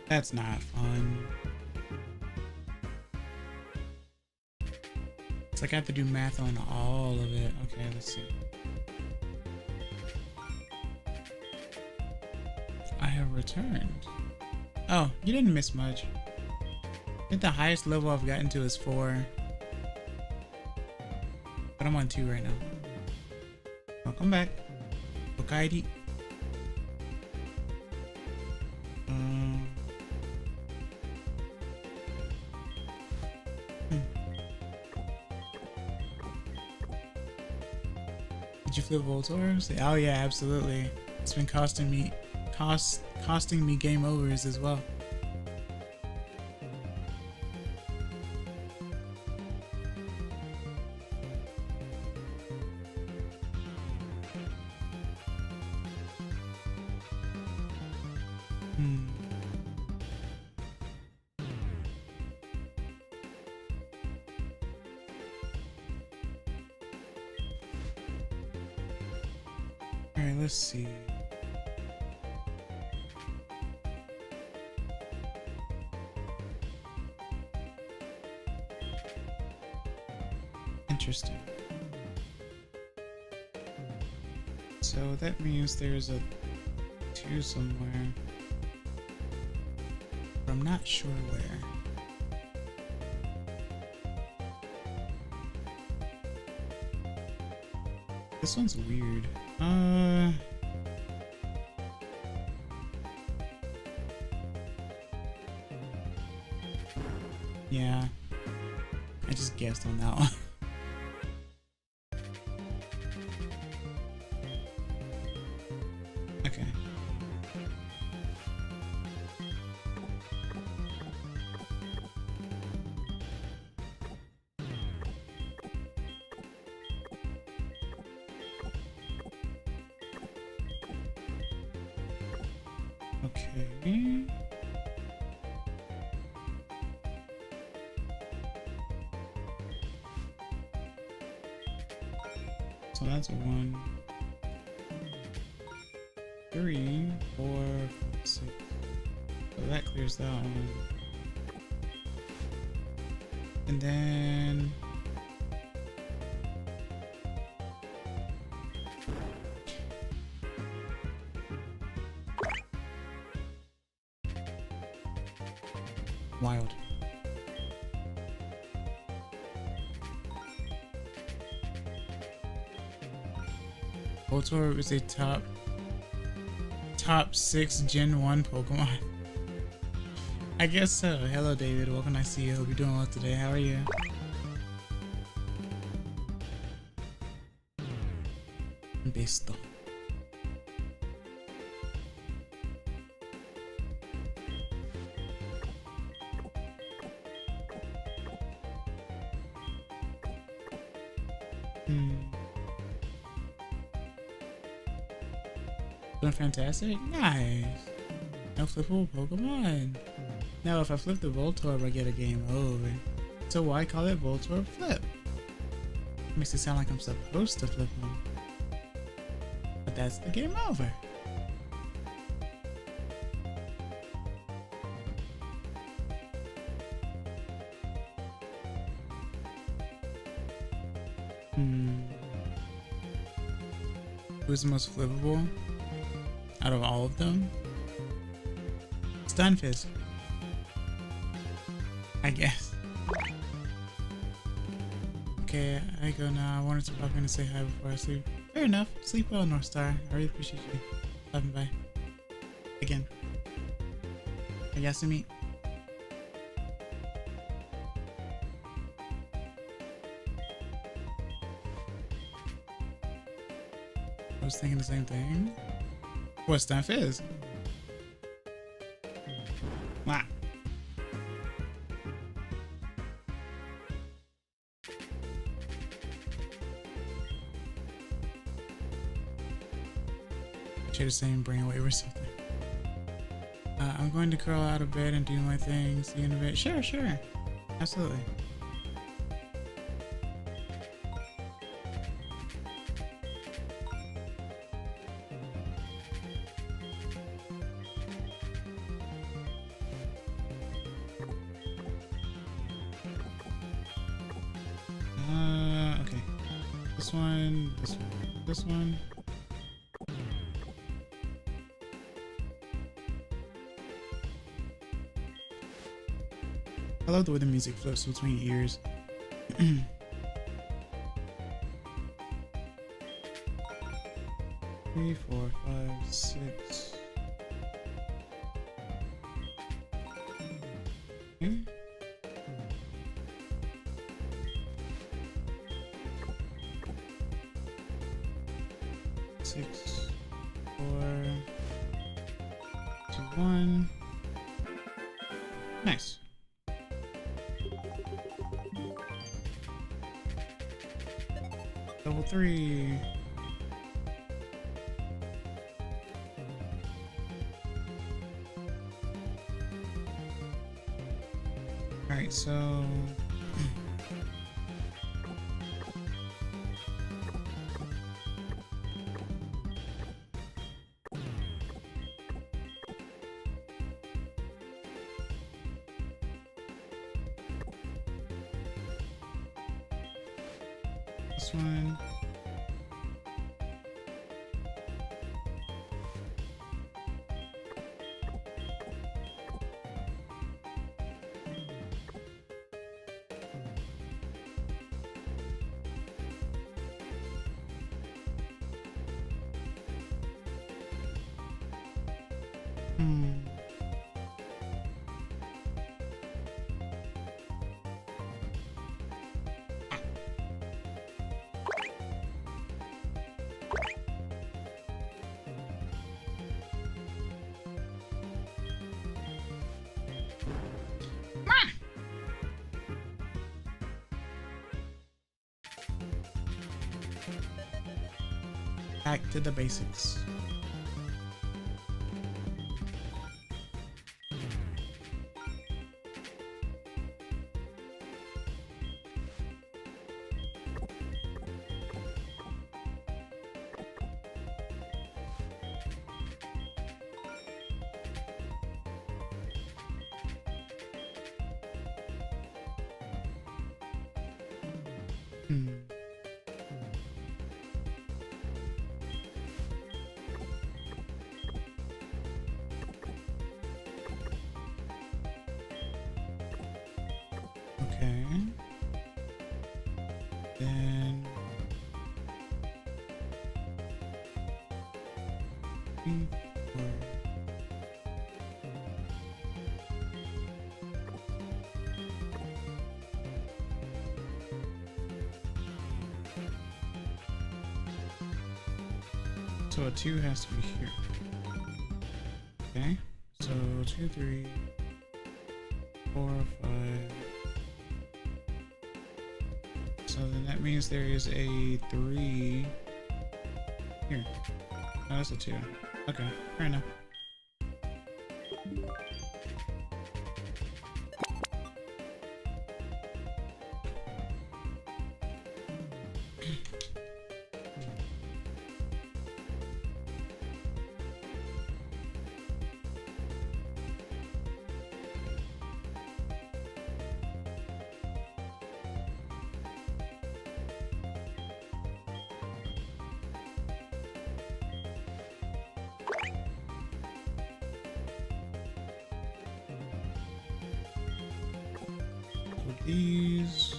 A: That's not fun. It's like I have to do math on all of it. Okay, let's see. I have returned. Oh, you didn't miss much. I think the highest level I've gotten to is 4. But I'm on 2 right now. Welcome back. Okairi. Did you flip Voltorb? Oh yeah, absolutely. It's been costing me game overs as well. Alright, let's see. Interesting. So that means there's a 2 somewhere. But I'm not sure where. This one's weird. Yeah. I just guessed on that one. Okay. Okay. So that's a 1, 3, 4, 6. So that clears that one. And then wild. Voltorb is a top top 6 Gen 1 Pokemon. I guess so. Hello, David. Welcome. Nice to see you. Hope you're doing well today. How are you? Besto. Doing fantastic? Nice. No flippable Pokemon. Now, if I flip the Voltorb, I get a game over. So why call it Voltorb Flip? Makes it sound like I'm supposed to flip him. But that's the game over. Who's the most flippable out of all of them? Stunfisk, I guess. Okay, I go now. I wanted to pop in and say hi before I sleep. Fair enough. Sleep well, North Star. I really appreciate you stopping by. Again. Yasumi. I was thinking the same thing. What stuff is? Wow. Share the same brainwave or something. I'm going to curl out of bed and do my thing. See you in a bit. Sure, sure. Absolutely. Okay. This one, this one, this one. I love the way the music flips between ears. 3, 4, 5, 6. Okay. Six, 4, 2, 1. Nice. Level 3. All right, so this one. Back to the basics. Okay. Then 3, 4. So a 2 has to be here. Okay. So 2, 3, 4, 5. So then that means there is a 3 here. Oh, that's a 2. Okay, fair enough. These.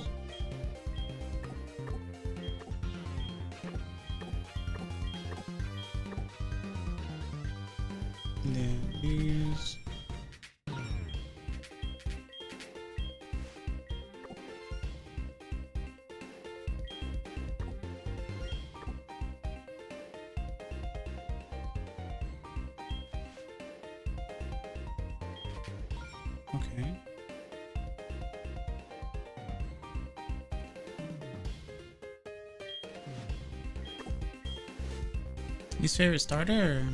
A: And then these. Okay. Least favorite starter?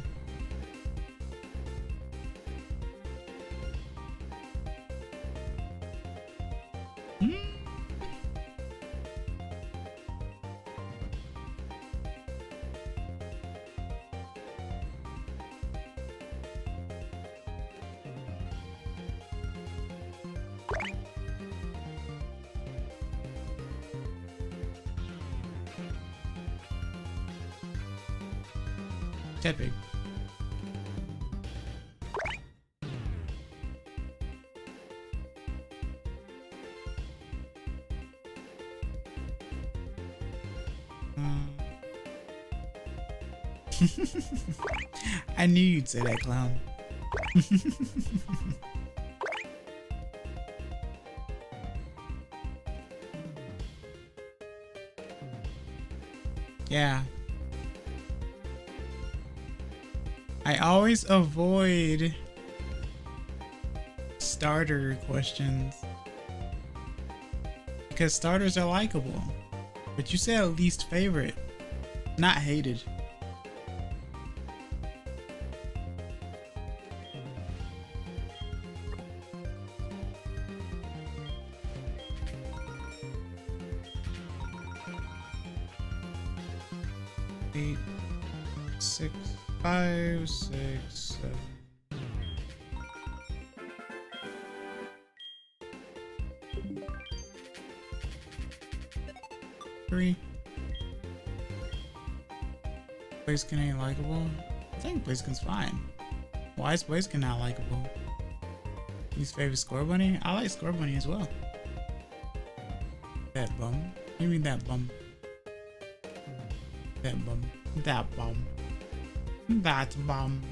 A: Tepig. I knew you'd say that, clown. Yeah. I always avoid starter questions because starters are likable, but you said least favorite, not hated. Eight, 6, 5, 6, 7. Three. Blaziken ain't likable. I think Blaziken's fine. Why is Blaziken not likable? Least favorite Scorbunny? I like Scorbunny as well. That bum. What do you mean that bum? That bum. That bum. That bum.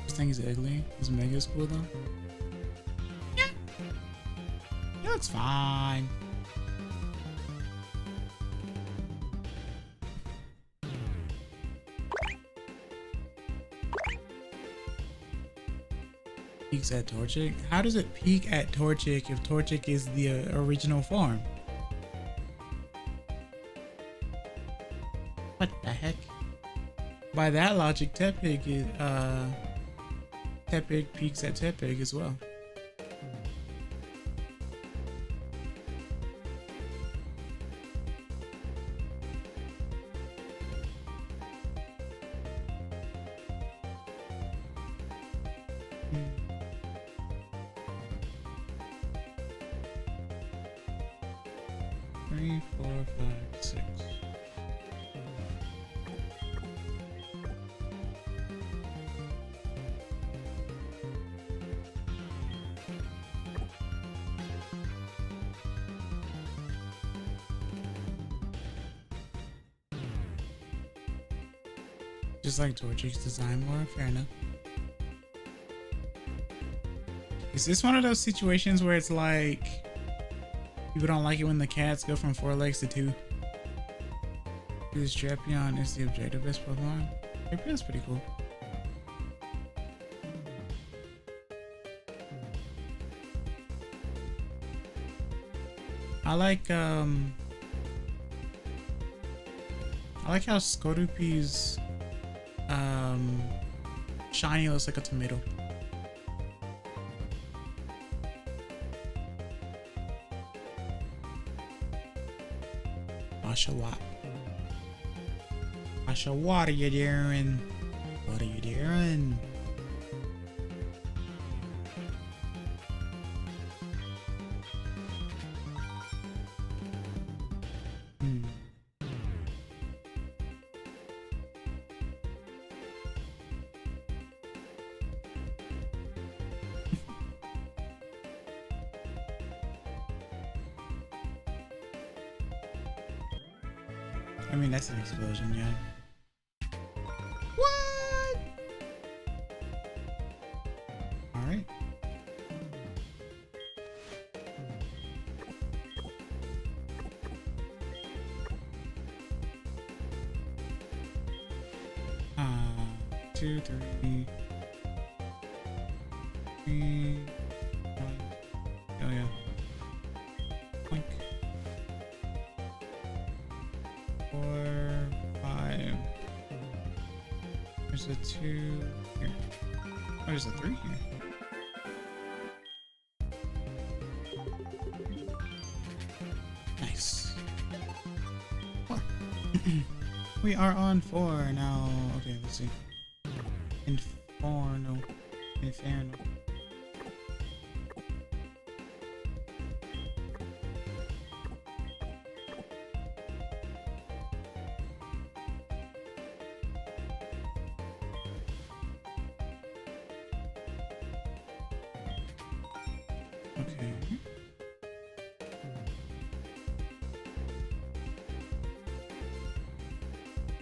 A: This thing is ugly. This mega is cool though. Yeah. It looks fine. Peaks at Torchic? How does it peak at Torchic if Torchic is the original form? What the heck? By that logic, Tepig is Tepig peaks at Tepig as well. Three, 4, 5, 6. Just like Torchic's design more. Fair enough. Is this one of those situations where it's like people don't like it when the cats go from 4 legs to 2? This Drapion is the objective best Pokemon. Drapion's pretty cool. I like how Skorupi's shiny looks like a tomato. Asha, what are you doing? What are you doing? I mean, that's an explosion, yeah. What? All right. Two, three. One. Oh yeah. Blink. 4, 5. There's a 2 here. Oh, there's a 3 here. Nice. 4. We are on 4 now. Okay, let's see. Inferno. Okay.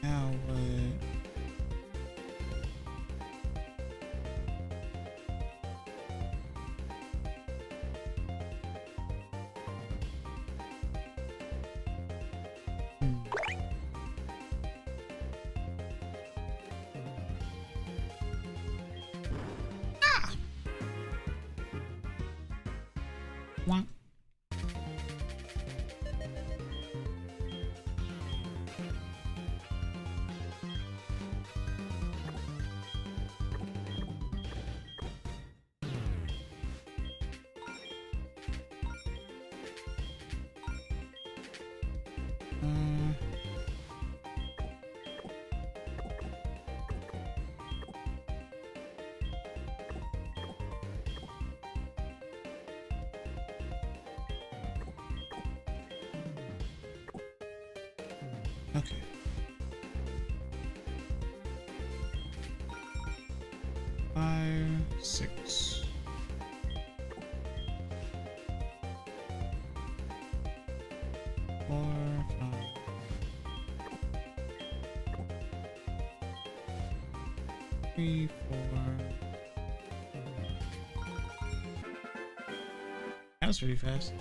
A: Now what? Wonk. Okay. Five, 6. Four, 5. Three, 4. That was pretty fast.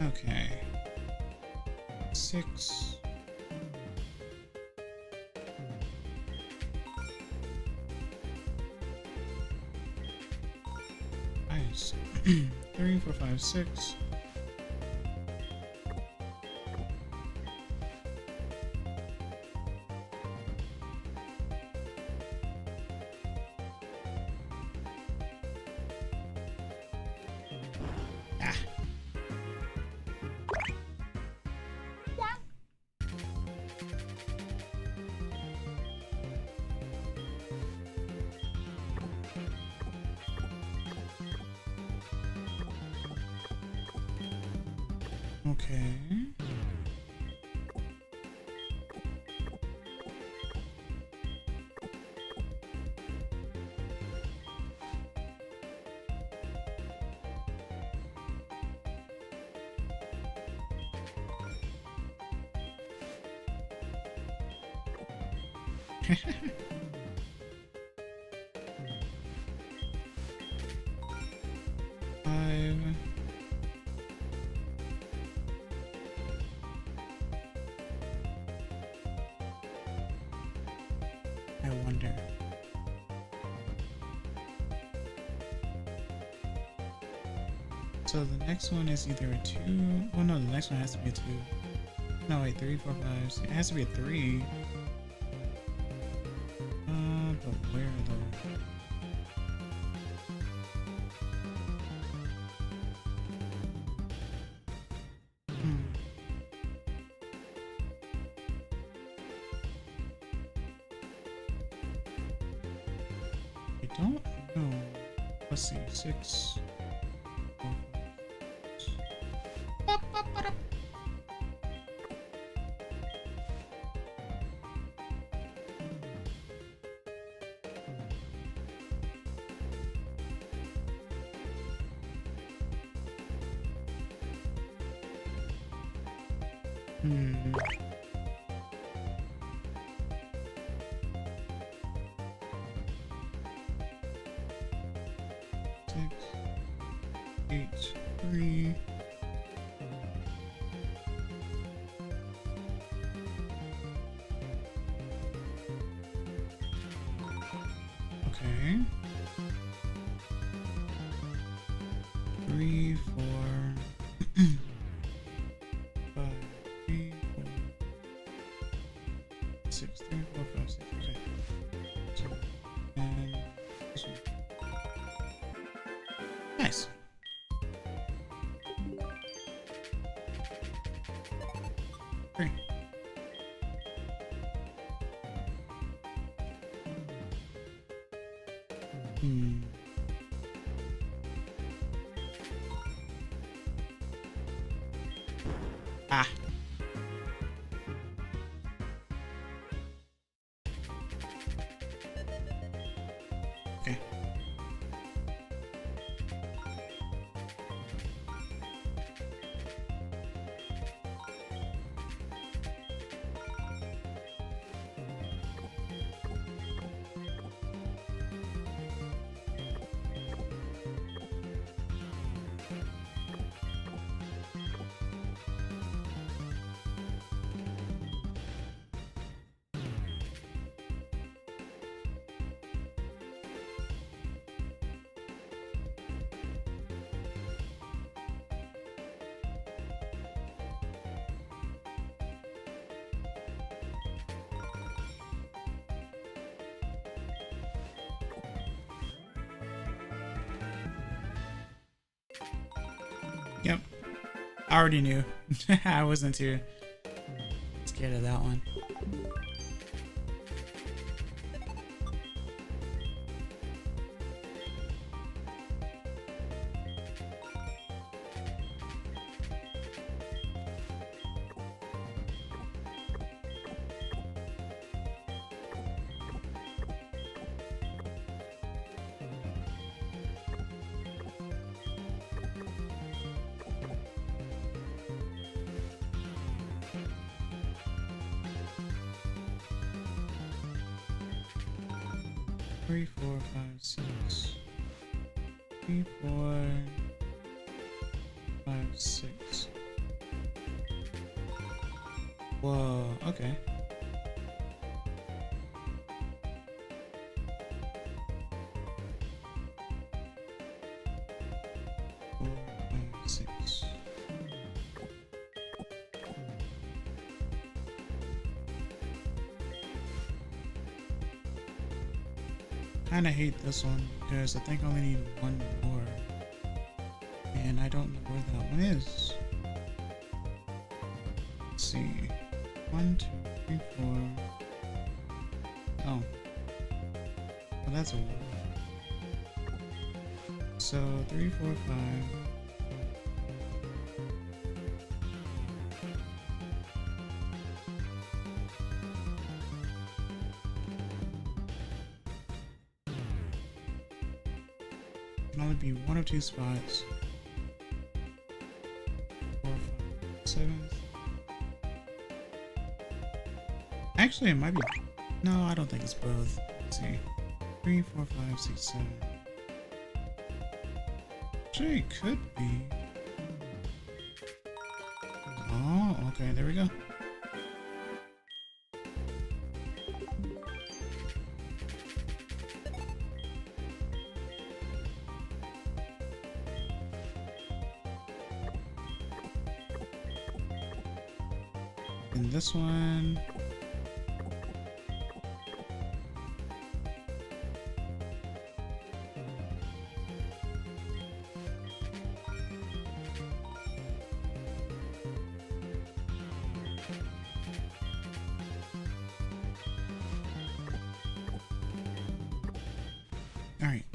A: Okay. 6. Nice. 3, 4, 5, 6. Okay. Five. I wonder. So the next one is either a 2. Oh no, the next one has to be a 2. No, wait, 3, 4, 5, 6. It has to be a 3. But where though? I don't know. Let's see, 6. Okay. 3, 4, 5, 3, 4, 6, 3, 4, 5, 6. Okay. So, and this one. Nice. Great. Ah. Okay. Yep. I already knew. I wasn't too scared of that one. Three, 4, 5, 6. 3, 4, 5, 6. Whoa, okay. Kinda hate this one because I think I only need one more, and I don't know where that one is. Let's see, 1, 2, 3, 4. Oh, well that's a 1. So 3, 4, 5. Can only be one of two spots. 4, 5, 7. Actually, it might be. No, I don't think it's both. Let's see. 3, 4, 5, 6, 7. Actually, it could be. Oh, okay, there we go. And this one. All right.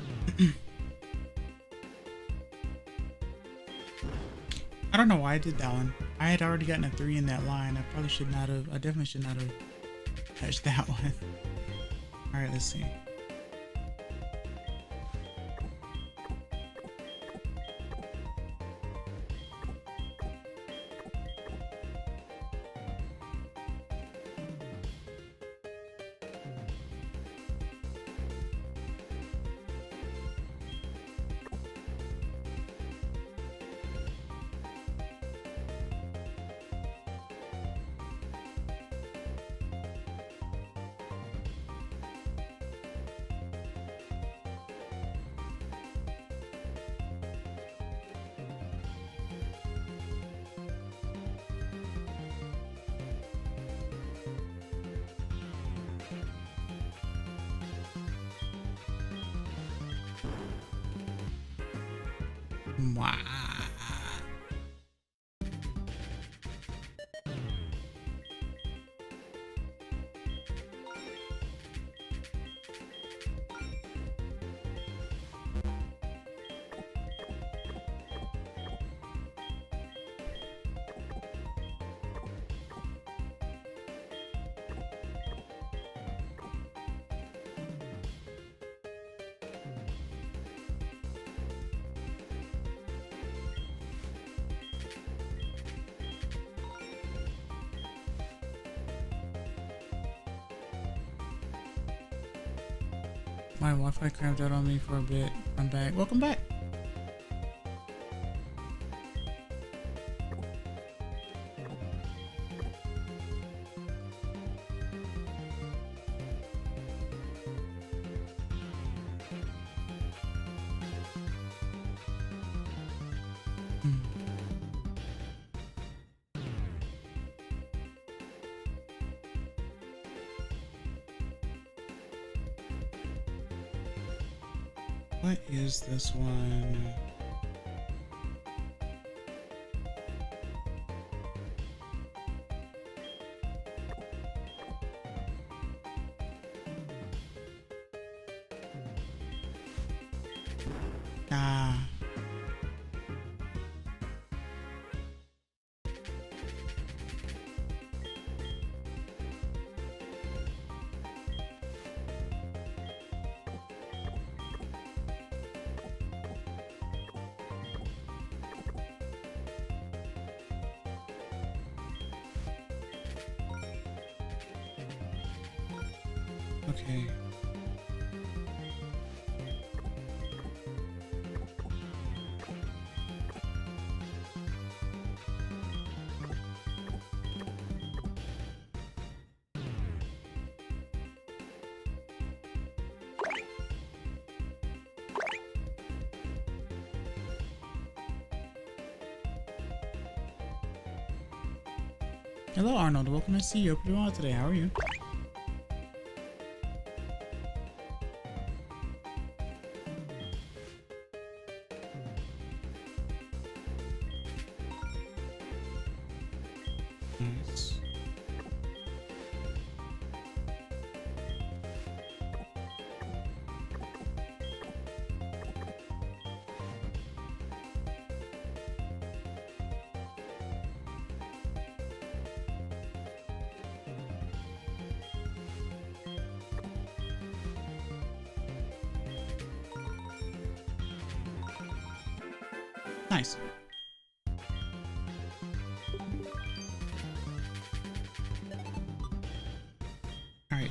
A: I don't know why I did that one. I had already gotten a 3 in that line. I probably should not have. I definitely should not have touched that one. All right, let's see. Wow. My Wi-Fi cramped out on me for a bit. I'm back. Welcome back. What is this one? Ah. Okay. Hello, Arnold. Welcome to see you. Hope you're well today. How are you? Nice. Nice. All right.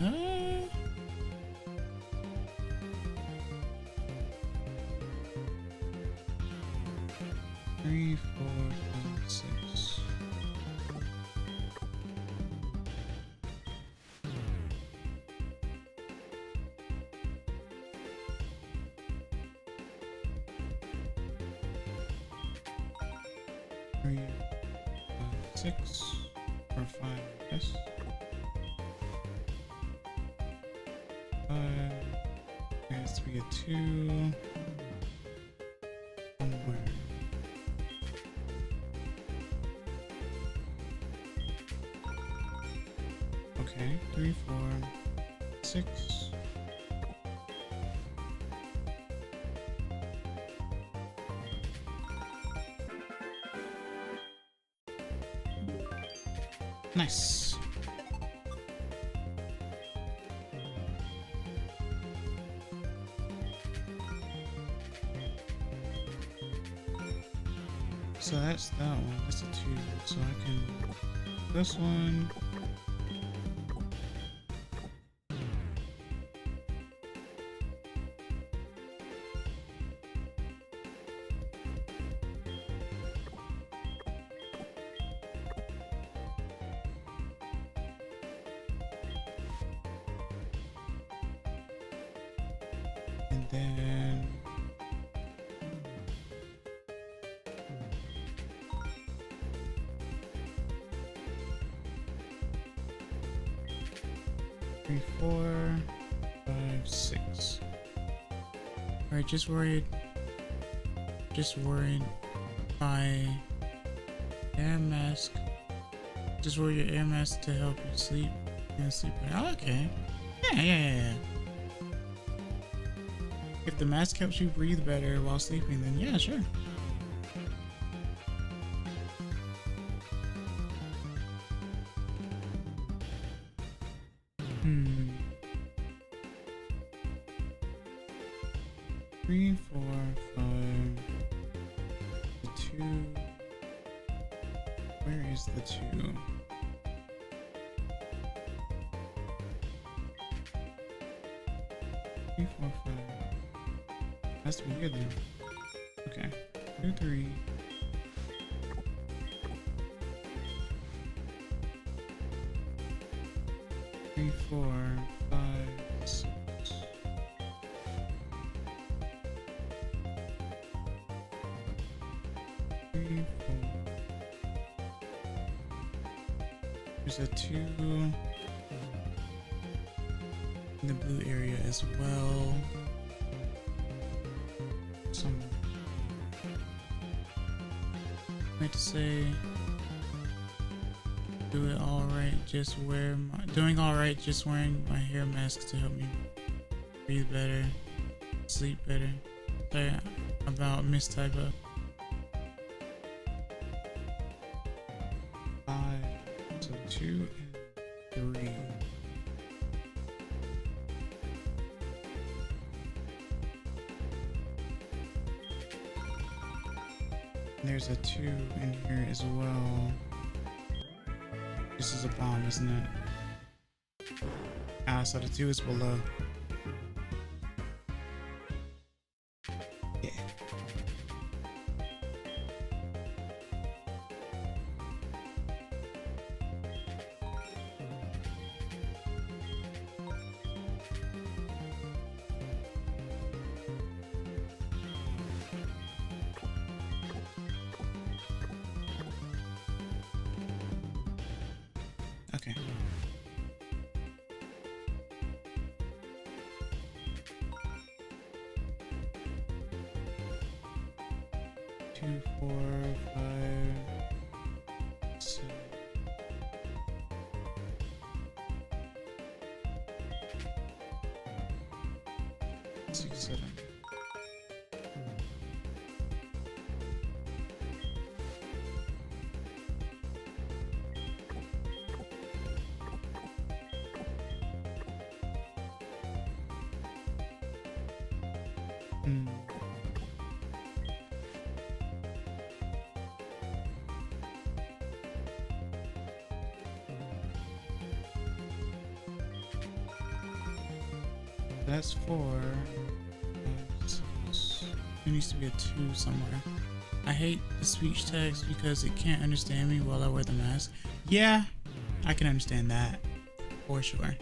A: Okay. Three, 4, 5, 6. Three, 5, 6, or 5, yes. 5. There has to be a 2. Somewhere. Okay, 3, 4, 6. Nice. So that's that one. That's a 2. So I can this one. And then 3, 4, 5, 6. Alright, just worried by air mask. Just wear your air mask to help you sleep and sleep better. Oh, okay. Yeah. If the mask helps you breathe better while sleeping, then yeah, sure. Three, 4, 5, the 2. Where is the 2? Three, 4, 5. Has to be here then. Okay. 2, 3. 3, 4, 5, 6. There's a 2 in the blue area as well. Some like to say doing all right, just wearing my hair mask to help me breathe better, sleep better. Sorry about mistypo. 5, so 2 and 3. There's a 2 in here as well. This is a bomb, isn't it? Ah, so the 2 is below. Yeah. 2, 4, 5, 6. 6, 7. That's 4. There needs to be a 2 somewhere. I hate the speech text because it can't understand me while I wear the mask. Yeah, I can understand that for sure.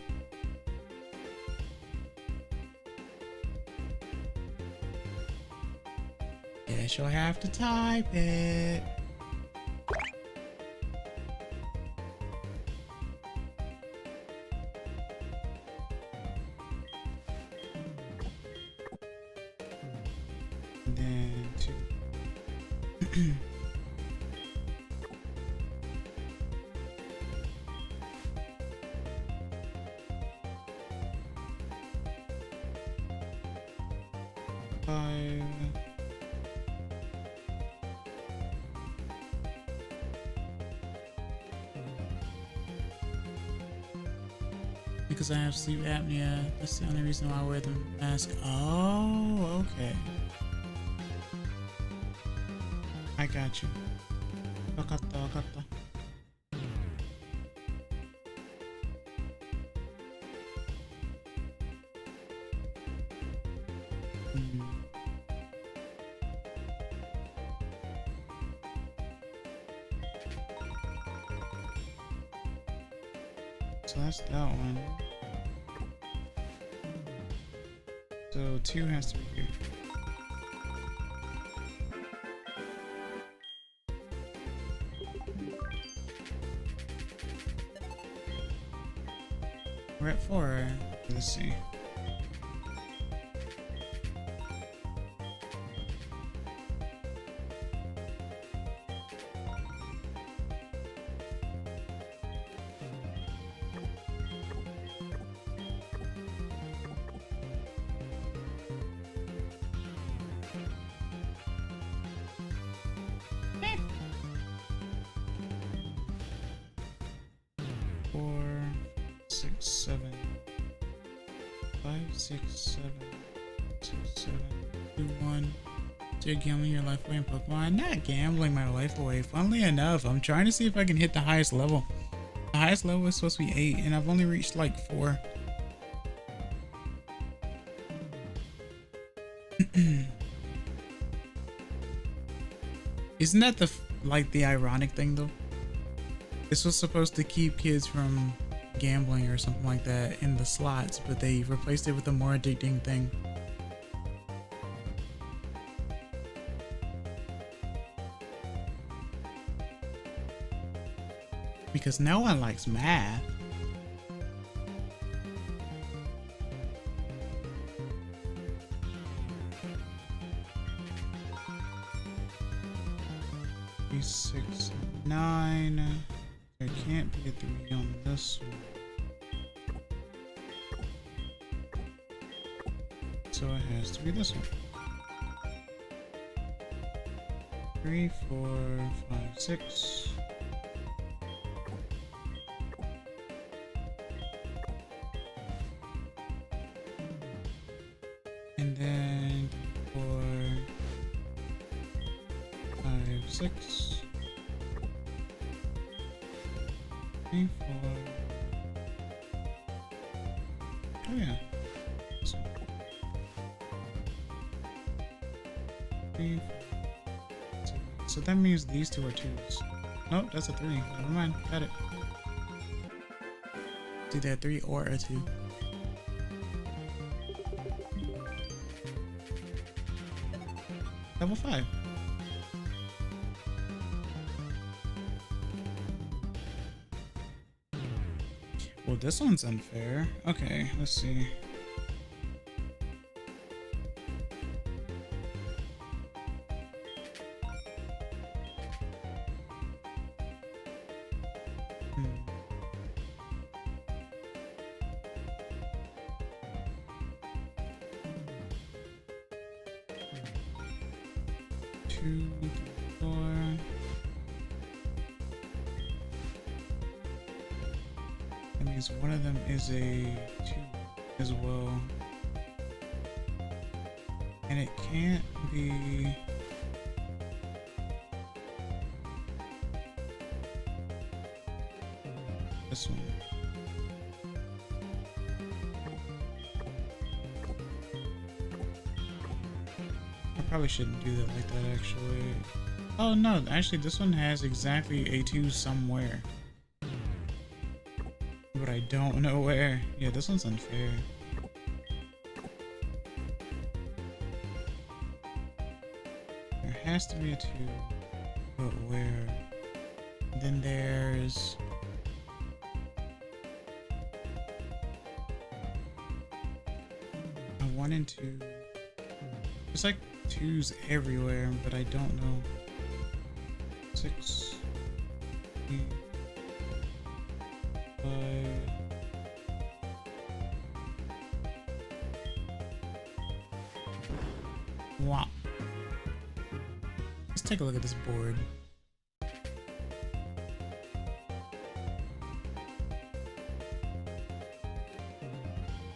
A: Guess you'll have to type it. And then 2. 5. Because I have sleep apnea. That's the only reason why I wear the mask. Oh, okay. I got you. Wakatta, wakatta. So that's that one. So 2 has to be here. We're at 4. Let's see. Four, 6, 7, 5, 6, 7, 2, 7, 2, 1. So you're gambling your life away in Pokemon? I'm not gambling my life away. Funnily enough, I'm trying to see if I can hit the highest level. The highest level is supposed to be 8, and I've only reached like 4. Isn't that the ironic thing though? This was supposed to keep kids from gambling or something like that in the slots, but they replaced it with a more addicting thing. Because no one likes math. Three, 6, 9. There can't be a 3 on this one. So it has to be this one. 3, 4, 5, 6. And then 4, 5, 6. 3, 4. Oh yeah. So, 3, 4. So that means these 2 are 2s. Nope, that's a 3. Never mind. Got it. It's either a 3 or a 2. Level 5. Well, this one's unfair. Okay, let's see. 2, 3, 4. That means one of them is a 2 as well. And it can't be... this one. I probably shouldn't do that like that actually. Oh no, actually this one has exactly a 2 somewhere. But I don't know where. Yeah, this one's unfair. There has to be a 2, but where? Then there's... a 1 and 2. There's like 2s everywhere, but I don't know. 6, 8, 5. Wow. Let's take a look at this board.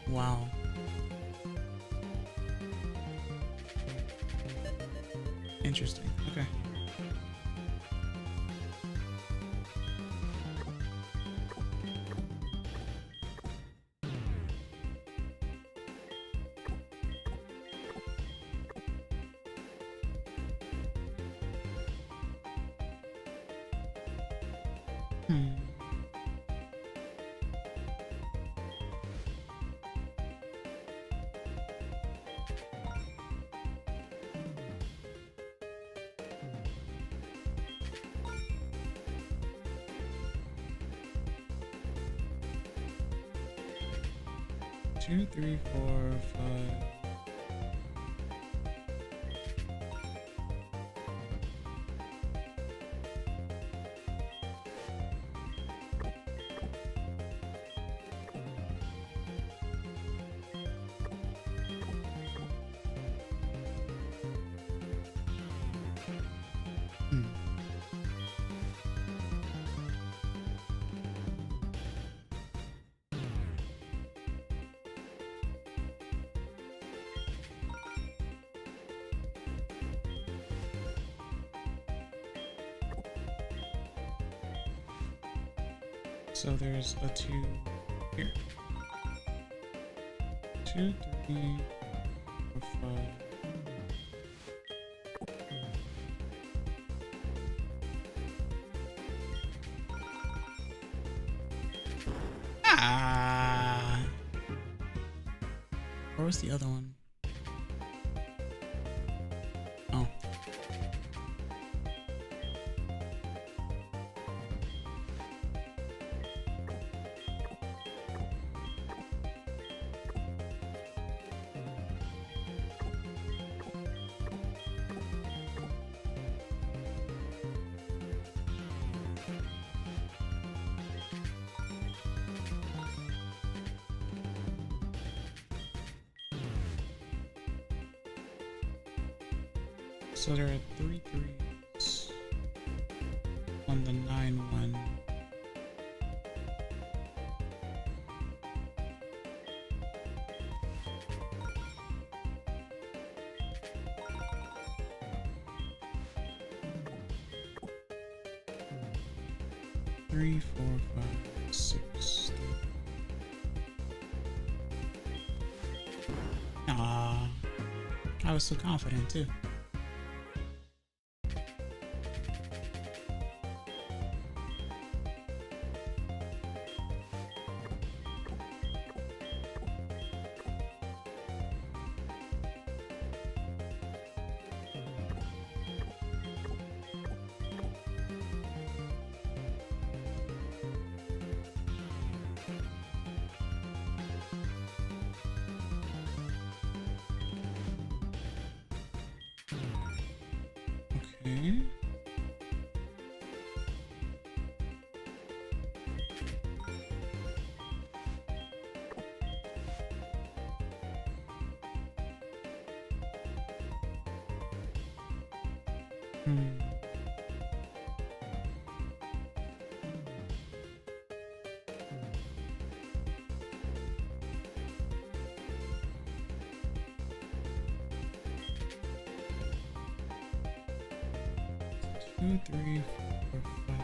A: Wow. Interesting. Okay. Two, 3, 4, 5. So there's a 2 here. 2, 3, 4, 5. Ah! Where was the other one? Oh. So there are 3 3s on the 9 1. Three, 4, 5, 6. Ah, I was so confident too. Hmm. Two, three, four, five.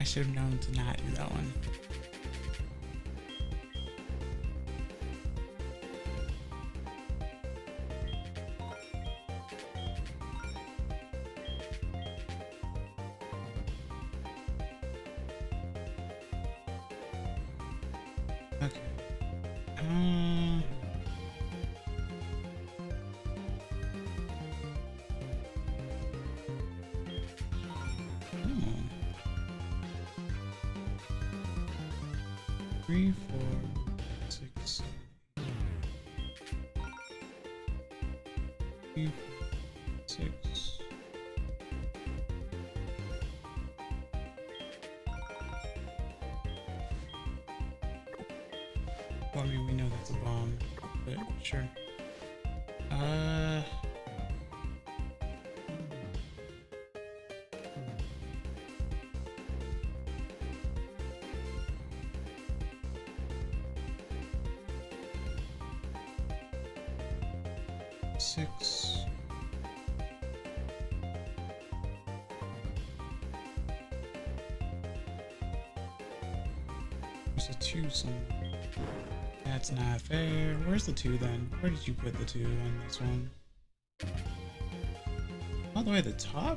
A: I should have known to not do that one. Okay. Three, four, six, three, four, six. Well, I mean, we know that's a bomb, but sure. Six. There's a two somewhere. That's not fair. Where's the two then? Where did you put the two on this one? All the way at the top?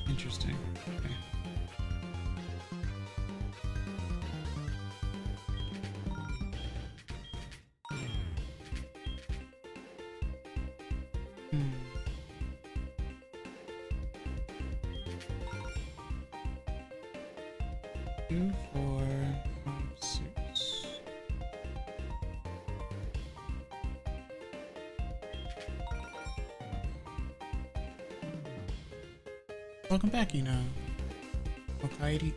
A: Interesting. Okay. Two, four, five, six. Welcome back, Okairi.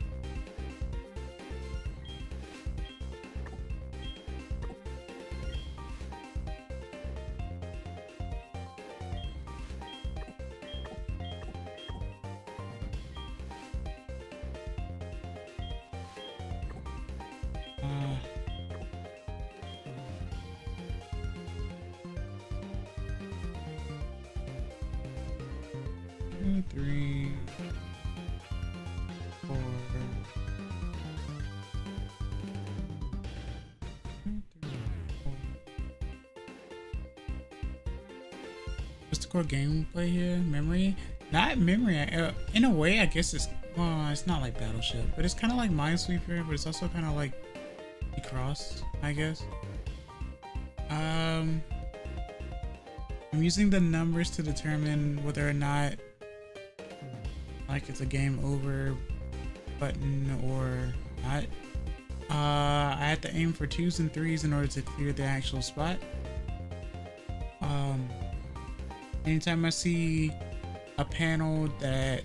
A: Two, three, four. What's the core gameplay here? Memory? Not memory. In a way, I guess it's, well, it's not like Battleship, but it's kind of like Minesweeper, but it's also kind of like Cross, I guess. I'm using the numbers to determine whether or not like it's a game over button or not. I have to aim for 2s and 3s in order to clear the actual spot. Anytime I see a panel that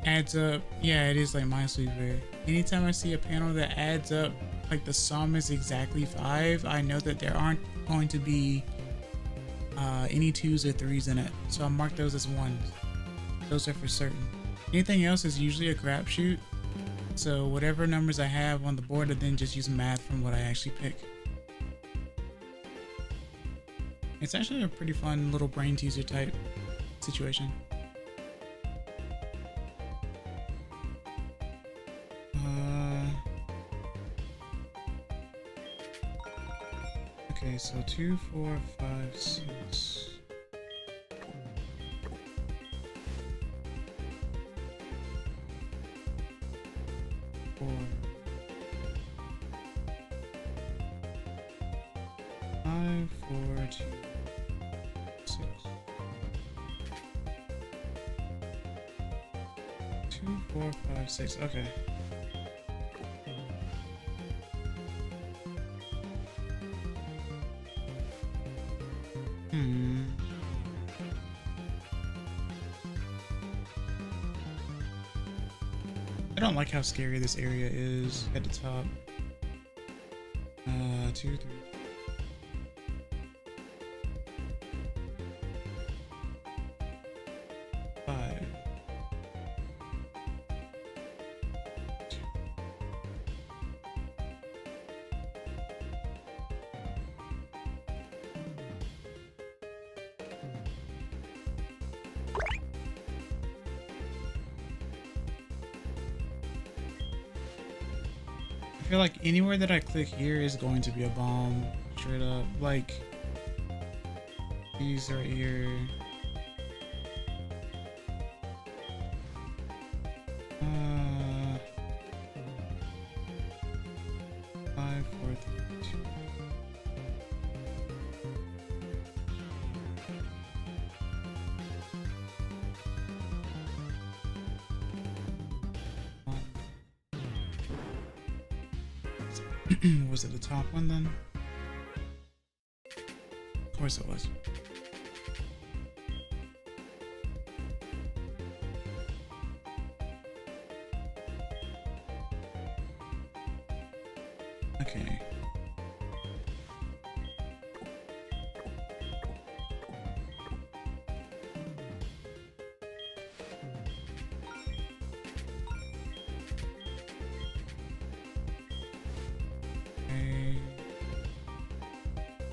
A: adds up, yeah, it is like Minesweeper. Anytime I see a panel that adds up, like the sum is exactly 5, I know that there aren't going to be any 2s or 3s in it. So I'll mark those as 1s. Those are for certain. Anything else is usually a crapshoot. So whatever numbers I have on the board, I then just use math from what I actually pick. It's actually a pretty fun little brain teaser type situation. so 2, 4, 5, 6. 4. 5, 4, 2, 6. 2, 4, 5, 6. Okay. I don't like how scary this area is at the top. 2, 3. 5. 2. I feel like anywhere that I click here is going to be a bomb, straight up. Like these right here. 5, 4, 3, 2. Was it the top one then? Of course it was. Okay. Okay.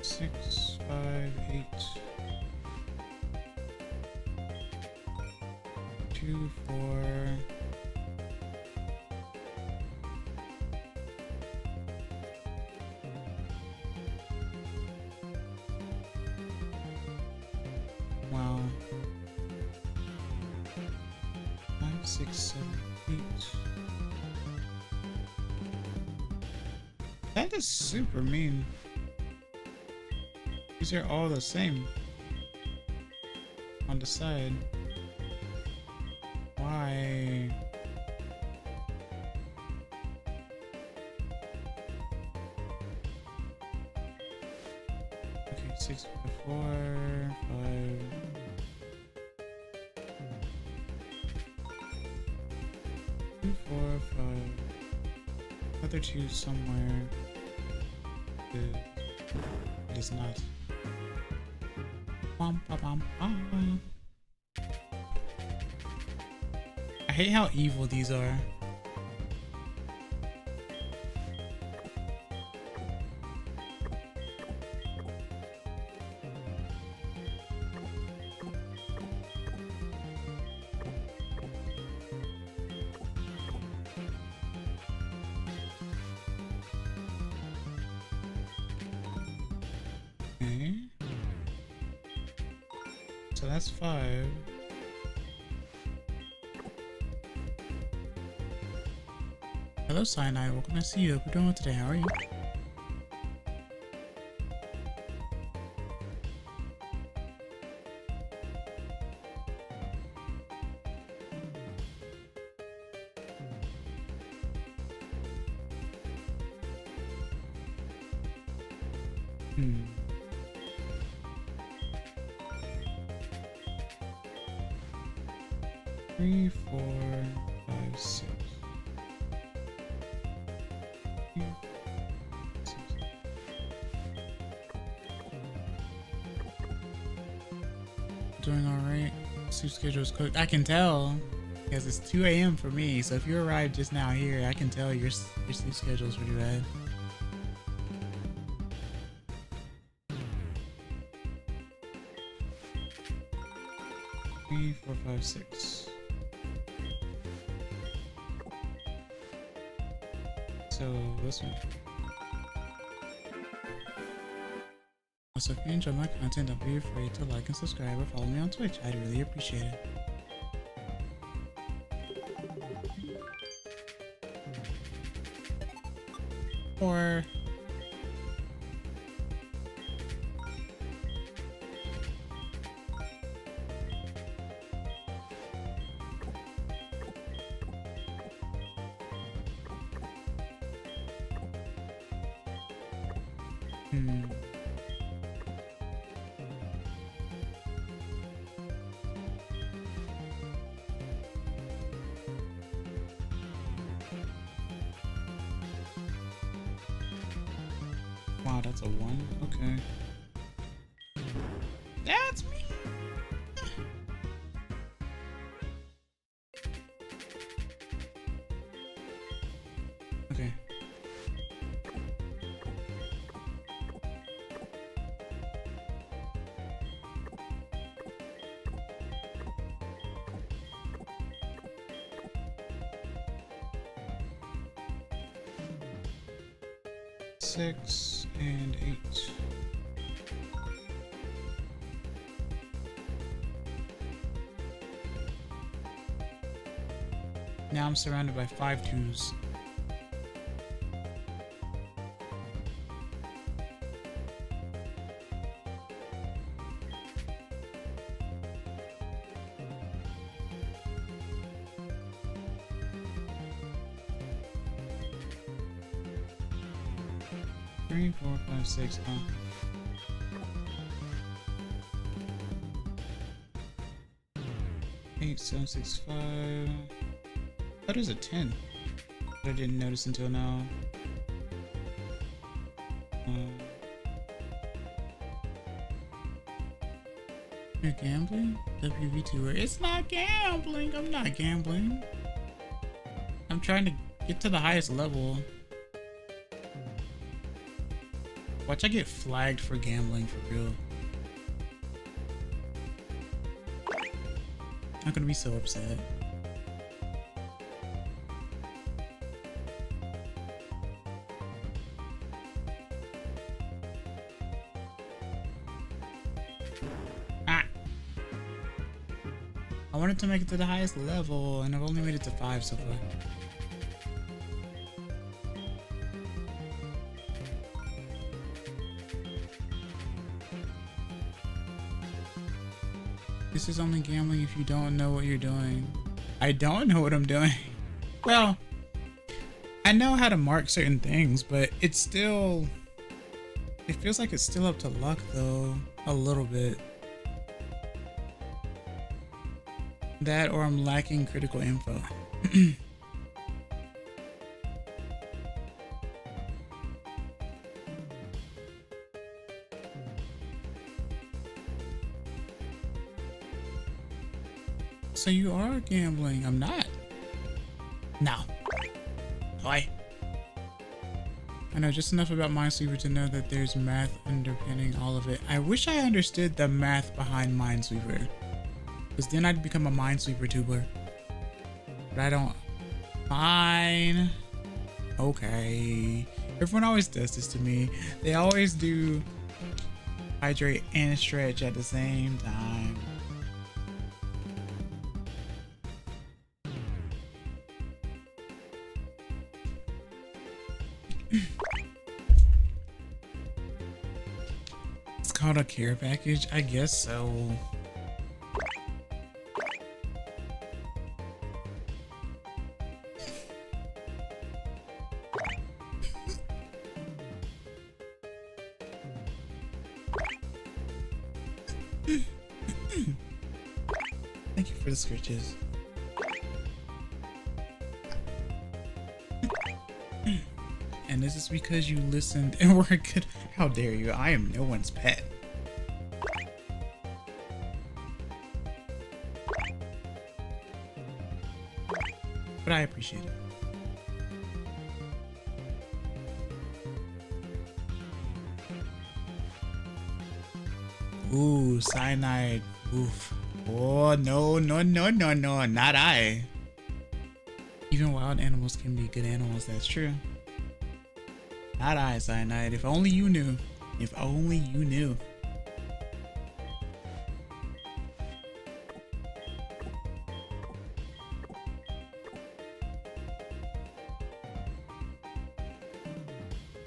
A: 6, 5, 8. 2, 4. Wow. 5, 6, 7, 8. That is super mean. These are all the same on the side. Why? Okay, 6, 5, 4, 5. 2, 4, 5. Other two somewhere. It is not. Bum, ba, bum, bum. I hate how evil these are. Okay. So that's 5. Hello, Cyanide. Welcome to see you. Hope you're doing well today. How are you? Hmm. Three, 4, 5, 6. 3, 6. Doing alright. Sleep schedule is cooked. I can tell because it's 2 a.m. for me. So if you arrived just now here, I can tell your sleep schedule is pretty bad. Three, 4, 5, 6. So this one. So if you enjoy my content, don't be afraid to like and subscribe or follow me on Twitch. I'd really appreciate it. Or wow, that's a 1. Okay. That's me. Okay. Six and 8. Now I'm surrounded by 5 2s. Three, 4, 5, 6. Huh? Eight, 7, 6, 5. That is a 10. But I didn't notice until now. You're gambling? WV2. It's not gambling. I'm not gambling. I'm trying to get to the highest level. Watch I get flagged for gambling for real. I'm gonna be so upset. Ah! I wanted to make it to the highest level and I've only made it to 5 so far. This is only gambling if you don't know what you're doing. I don't know what I'm doing. Well, I know how to mark certain things, but it's still... It feels like it's still up to luck though, a little bit. That or I'm lacking critical info. So you are gambling. I'm not. No. Why? I know just enough about Minesweeper to know that there's math underpinning all of it. I wish I understood the math behind Minesweeper, because then I'd become a Minesweeper tuber. But I don't. Fine. Okay. Everyone always does this to me. They always do hydrate and stretch at the same time. It's called a care package? I guess so. Thank you for the scratches. And this is because you listened and were good. How dare you? I am no one's pet. But I appreciate it. Ooh, cyanide. Oof. Oh, no, no, no, no, no, not I. Even wild animals can be good animals, that's true. Not I, cyanide. If only you knew. If only you knew.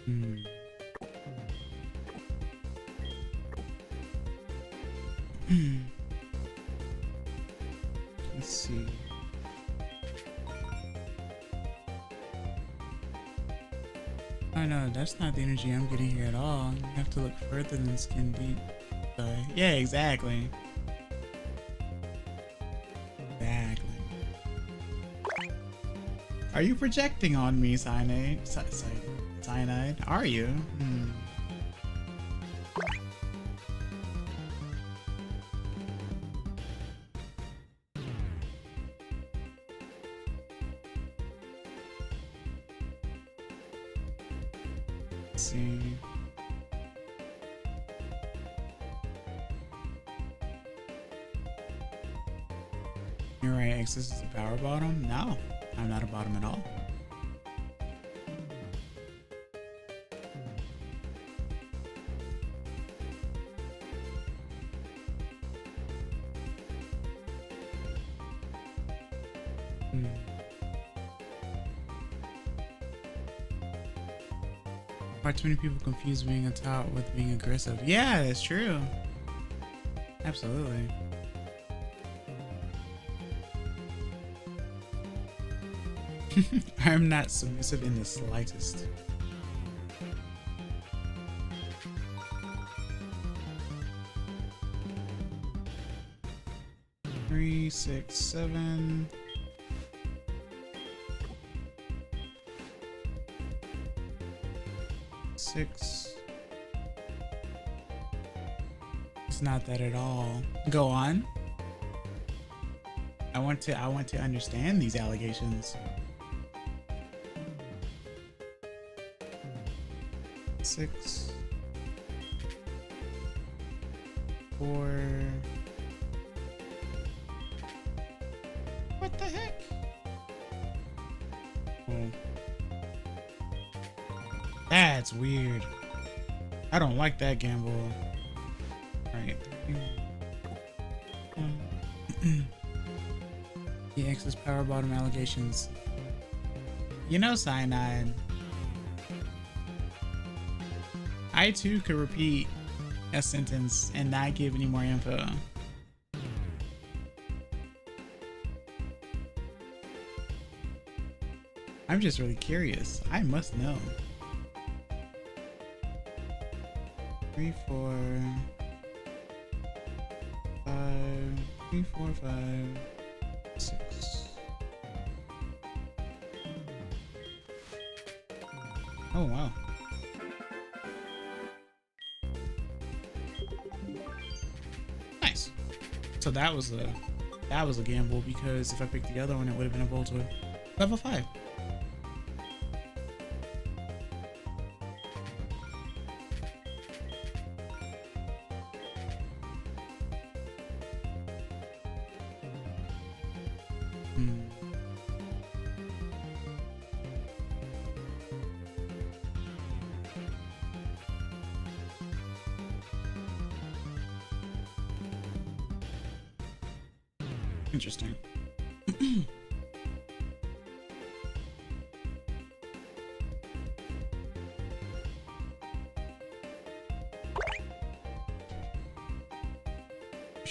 A: Hmm. Let's see. Oh no, that's not the energy I'm getting here at all. You have to look further than skin deep. Yeah, exactly. Exactly. Are you projecting on me, Cyanide? Cyanide? Are you? Let's see. You're right, X is a power bottom? No, I'm not a bottom at all. Why too many people confuse being a top with being aggressive? Yeah, that's true. Absolutely. I'm not submissive in the slightest. Three, 6, 7. Six. It's not that at all. Go on. I want to understand these allegations. 6, 4. What the heck? Oh. That's weird. I don't like that gamble. Alright. The X's power bottom allegations. You know, Cyanide. I too could repeat a sentence and not give any more info. I'm just really curious. I must know. 3, 4, 5, 3, 4, 5, 6. Oh wow. Nice. So that was a gamble, because if I picked the other one, it would have been a Voltorb. Level 5. Interesting.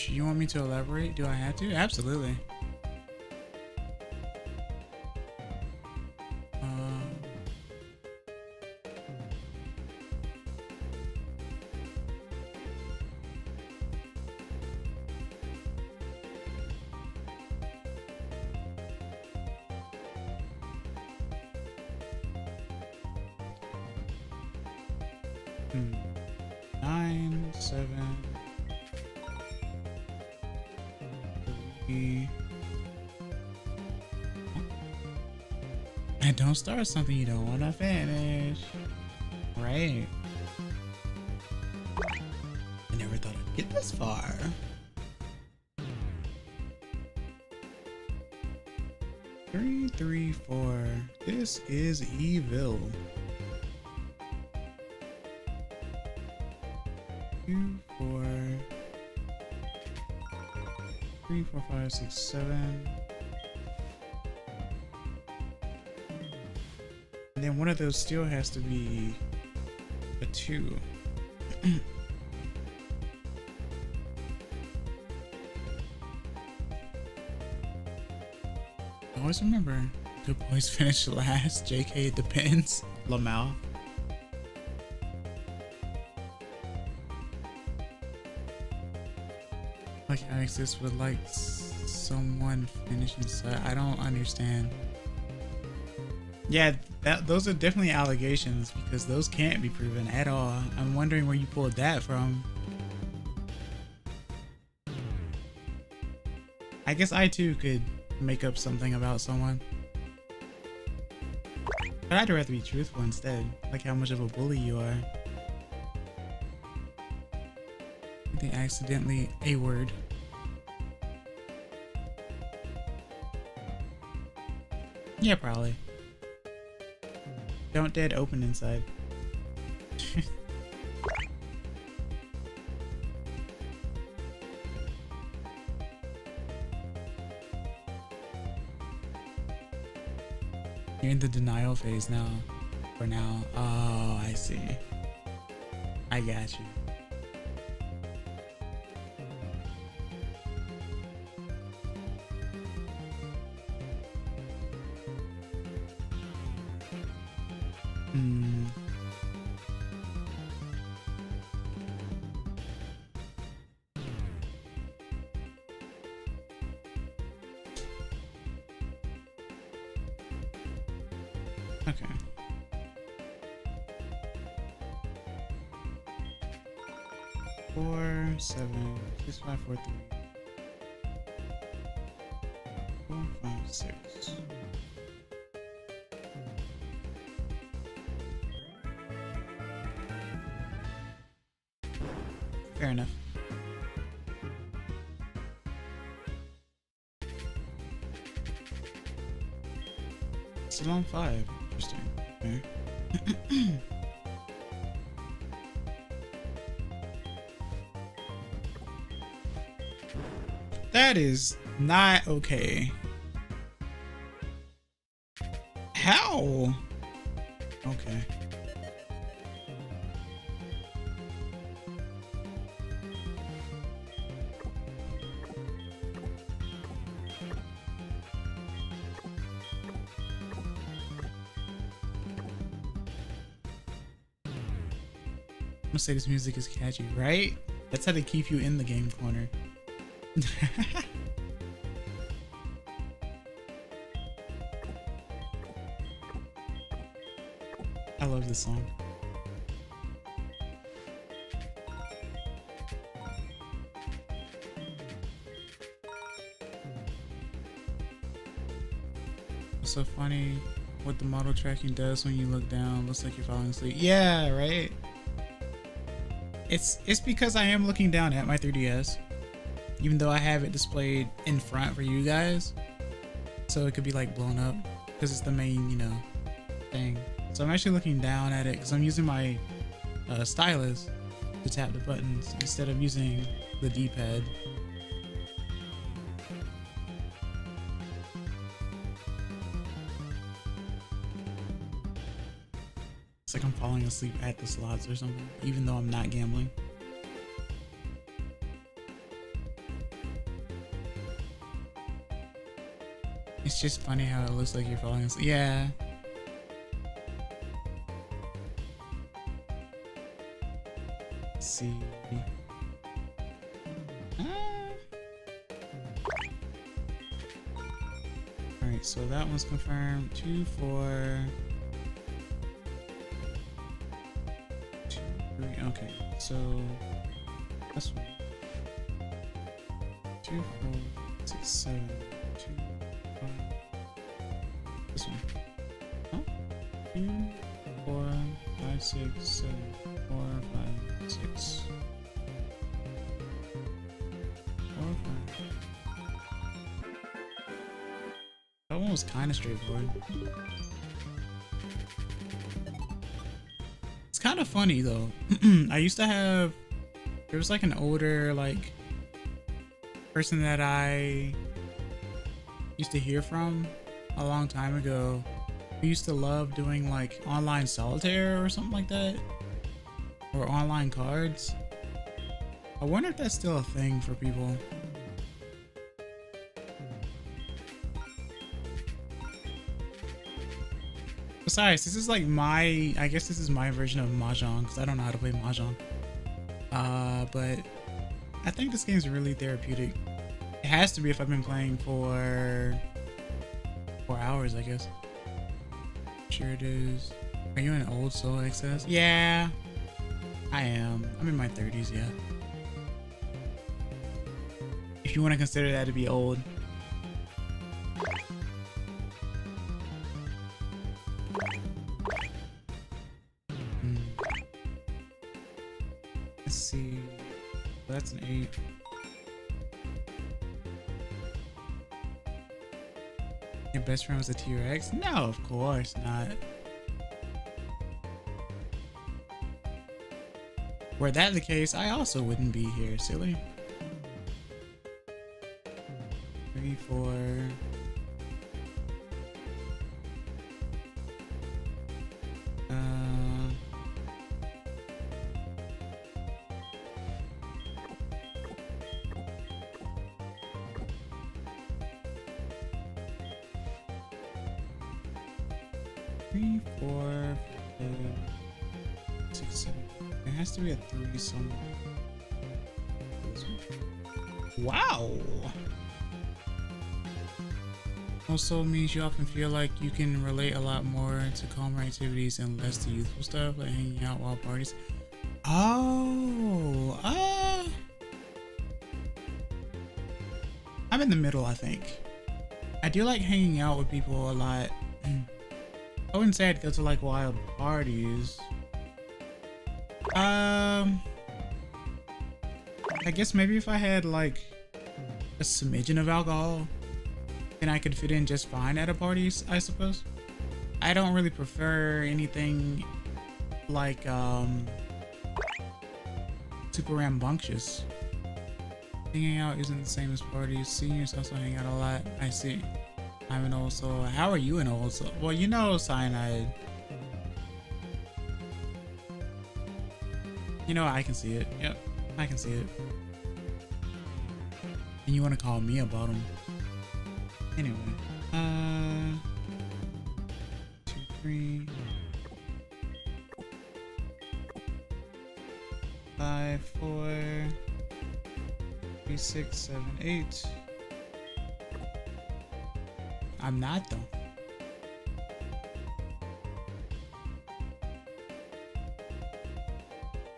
A: You want me to elaborate? Do I have to? Absolutely. Nine, 7. And don't start something you don't want to finish. Right. I never thought I'd get this far. Three, 3, 4. This is evil. 2, 4. 3, 4, 5, 6, 7. And then one of those still has to be a 2. Always remember, good boys finish last. JK, it depends. Lamau. Like Alexis would like someone finish inside. I don't understand. Yeah, those are definitely allegations because those can't be proven at all. I'm wondering where you pulled that from. I guess I too could make up something about someone. But I'd rather be truthful instead. Like how much of a bully you are. They accidentally a word. Yeah, probably. Don't dead open inside. You're in the denial phase now. For now. Oh, I see. I got you. Okay. 4, 7, 6, 5, 4, 3, 4, 5, 6. Fair enough. Still on 5. Interesting. Okay. That is not okay. How? Okay. I'm gonna say this music is catchy, right? That's how they keep you in the game corner. I love this song. It's so funny what the model tracking does when you look down. Looks like you're falling asleep. Yeah, right? It's because I am looking down at my 3DS, even though I have it displayed in front for you guys, so it could be like blown up because it's the main, you know, thing. So I'm actually looking down at it because I'm using my stylus to tap the buttons instead of using the D-pad. It's like I'm falling asleep at the slots or something, even though I'm not gambling. It's just funny how it looks like you're falling asleep. Yeah. Let's see. Alright, so that one's confirmed. 2, 4. Okay, so that's one. 2, 4, 6, 7, 2, 5. This one. Huh? 2, 4, 5, 6, 7, 4, 5, 6. 4, 5. That one was kind of straightforward. Kind of funny though. I used to have, there was like an older like person that I used to hear from a long time ago who used to love doing like online solitaire or something like that, or online cards. I wonder if that's still a thing for people. Besides, this is like I guess this is my version of Mahjong, because I don't know how to play Mahjong. But I think this game is really therapeutic. It has to be if I've been playing for 4 hours, I guess. Sure it is. Are you in old soul excess? Yeah, I am. I'm in my 30s, yeah. If you want to consider that to be old. Let's see. That's an 8. Your best friend was a T-Rex? No, of course not. Were that the case, I also wouldn't be here, silly. 3, 4. 3, 4, 5, 6, 7. There has to be a 3 somewhere. Wow! Also means you often feel like you can relate a lot more to calmer activities and less to youthful stuff like hanging out while parties. Oh, I'm in the middle, I think. I do like hanging out with people a lot. I wouldn't say I'd go to like wild parties. I guess maybe if I had like a smidgen of alcohol, then I could fit in just fine at a party, I suppose. I don't really prefer anything like super rambunctious. Hanging out isn't the same as parties. Seniors also hang out a lot. I see. I'm an old soul. How are you an old soul? Well, you know, Cyanide. You know, I can see it. Yep, I can see it. And you want to call me a bottom? Anyway, 2, 3, 5, 4, 3, 6, 7, 8. I'm not though.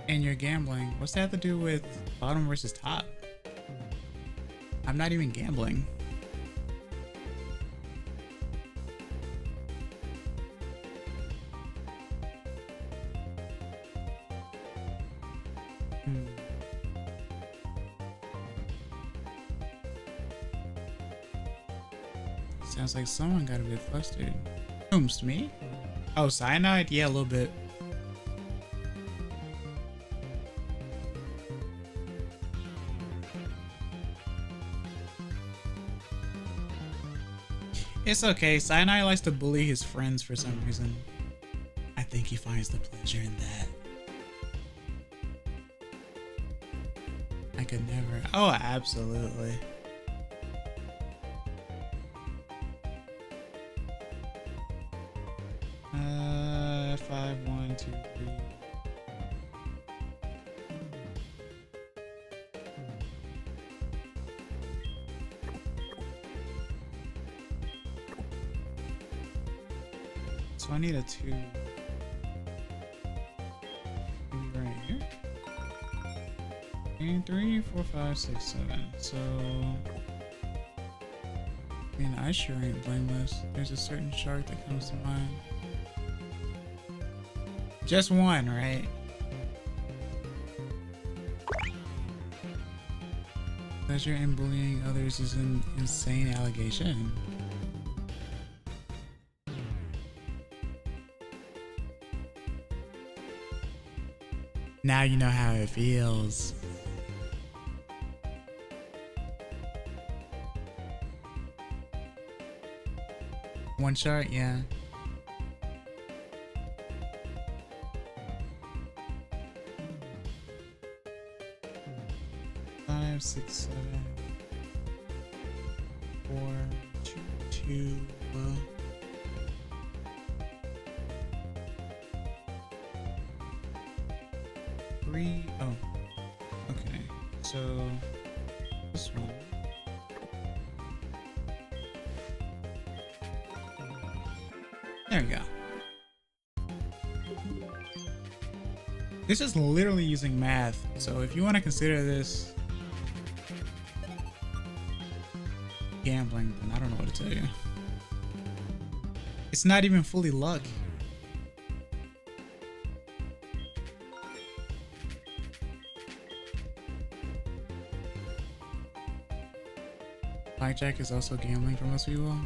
A: And you're gambling. What's that have to do with bottom versus top? I'm not even gambling. Sounds like someone got a bit flustered. Whomst, me? Oh, Cyanide? Yeah, a little bit. It's okay. Cyanide likes to bully his friends for some reason. I think he finds the pleasure in that. I could never. Oh, absolutely. Five, 1, 2, 3. So I need a 2. Maybe right here. And 3, 4, 5, 6, 7. So I mean, I sure ain't blameless. There's a certain shark that comes to mind. Just one, right? Pleasure in bullying others is an insane allegation. Now you know how it feels. One shark, yeah. 5, 6, 7, 4, 2, 2. 3. Oh, okay. So this one. There we go. This is literally using math. So if you want to consider this gambling, then I don't know what to tell you. It's not even fully luck. Blackjack is also gambling for most people.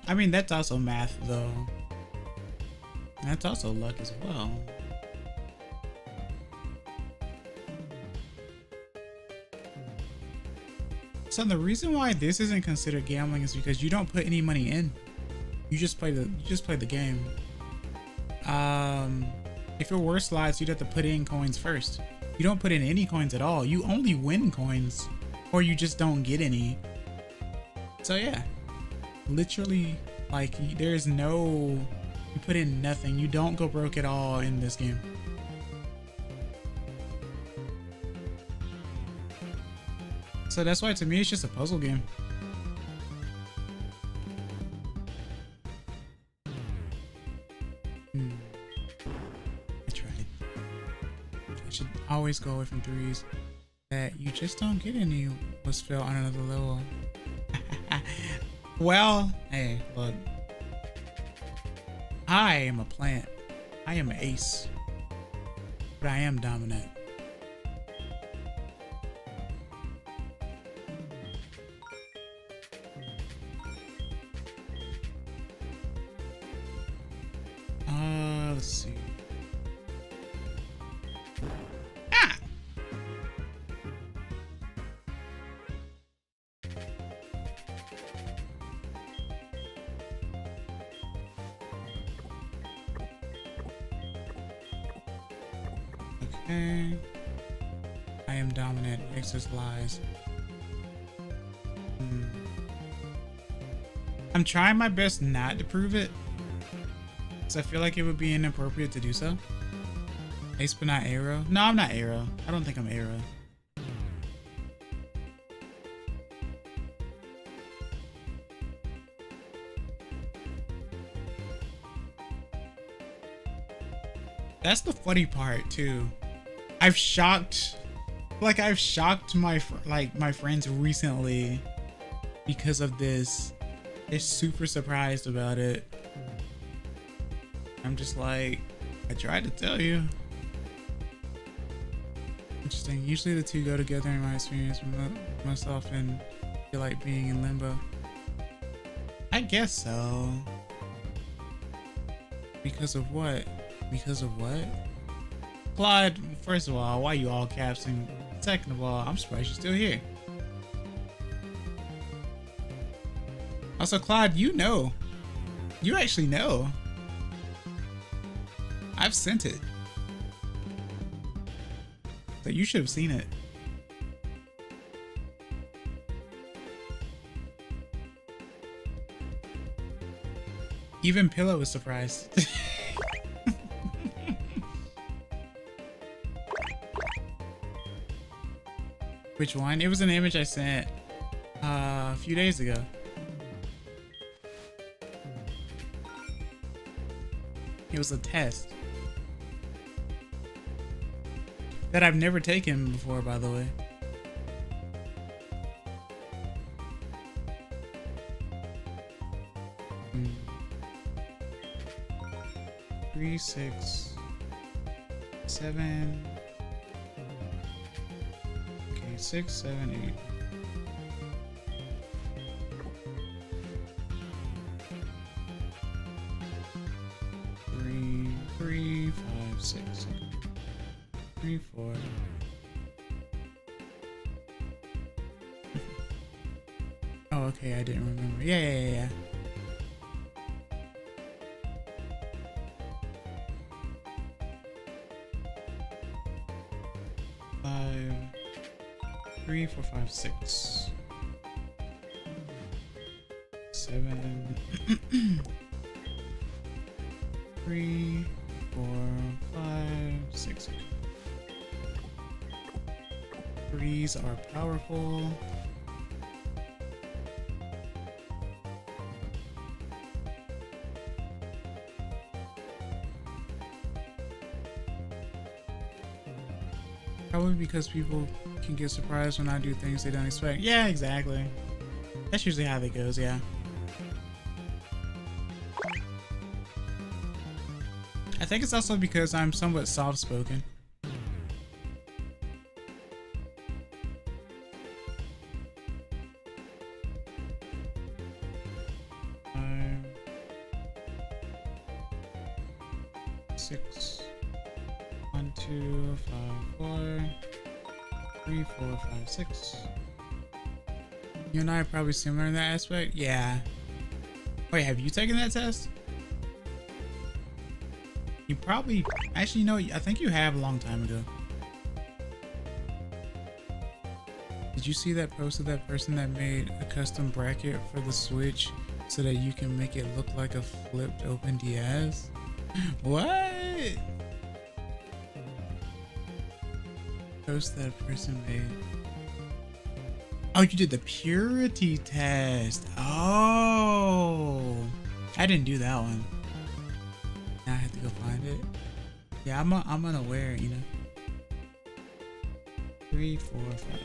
A: I mean, that's also math though. That's also luck as well. So the reason why this isn't considered gambling is because you don't put any money in. You just play the game. If it were slots, you'd have to put in coins first. You don't put in any coins at all. You only win coins, or you just don't get any. So yeah, literally, like, there's no, you put in nothing. You don't go broke at all in this game. So that's why to me it's just a puzzle game. I tried. I should always go away from threes that you just don't get any was felt on another level. Well, hey, look. I am a plant. I am an ace. But I am dominant. Let's see. Ah! Okay. I am dominant. Exes lies. I'm trying my best not to prove it. I feel like it would be inappropriate to do so. Ace but not arrow. No, I'm not arrow. I don't think I'm arrow. That's the funny part too. I've shocked my friends recently because of this. They're super surprised about it. I'm just like, I tried to tell you. Interesting. Usually the two go together in my experience myself and feel like being in limbo. I guess so. Because of what? Because of what? Claude, first of all, why you all caps? And second of all, I'm surprised you're still here. Also, Claude, you know. You actually know. I've sent it. So you should have seen it. Even Pillow was surprised. Which one? It was an image I sent a few days ago. It was a test that I've never taken before, by the way. Hmm. 3, 6, 7. Okay, 6, 7, 8. Three, 5, 6, 3, 4. Oh, okay, I didn't remember. Yeah. 5, 3, 4, 5, 6, 7. 3, 4, 5, 6. Threes are powerful. Probably because people can get surprised when I do things they don't expect. Yeah, exactly. That's usually how that goes, yeah. I think it's also because I'm somewhat soft-spoken. Six. 1, 2, 5, 4. 3, 4, 5, 6. You and I are probably similar in that aspect. Yeah. Wait, have you taken that test? You probably, actually, no, I think you have a long time ago. Did you see that post of that person that made a custom bracket for the Switch so that you can make it look like a flipped open DS? What? Post that person made. Oh, you did the purity test. Oh, I didn't do that one. Now I have to go find it. Yeah, I'm unaware, you know. 3, 4, 5.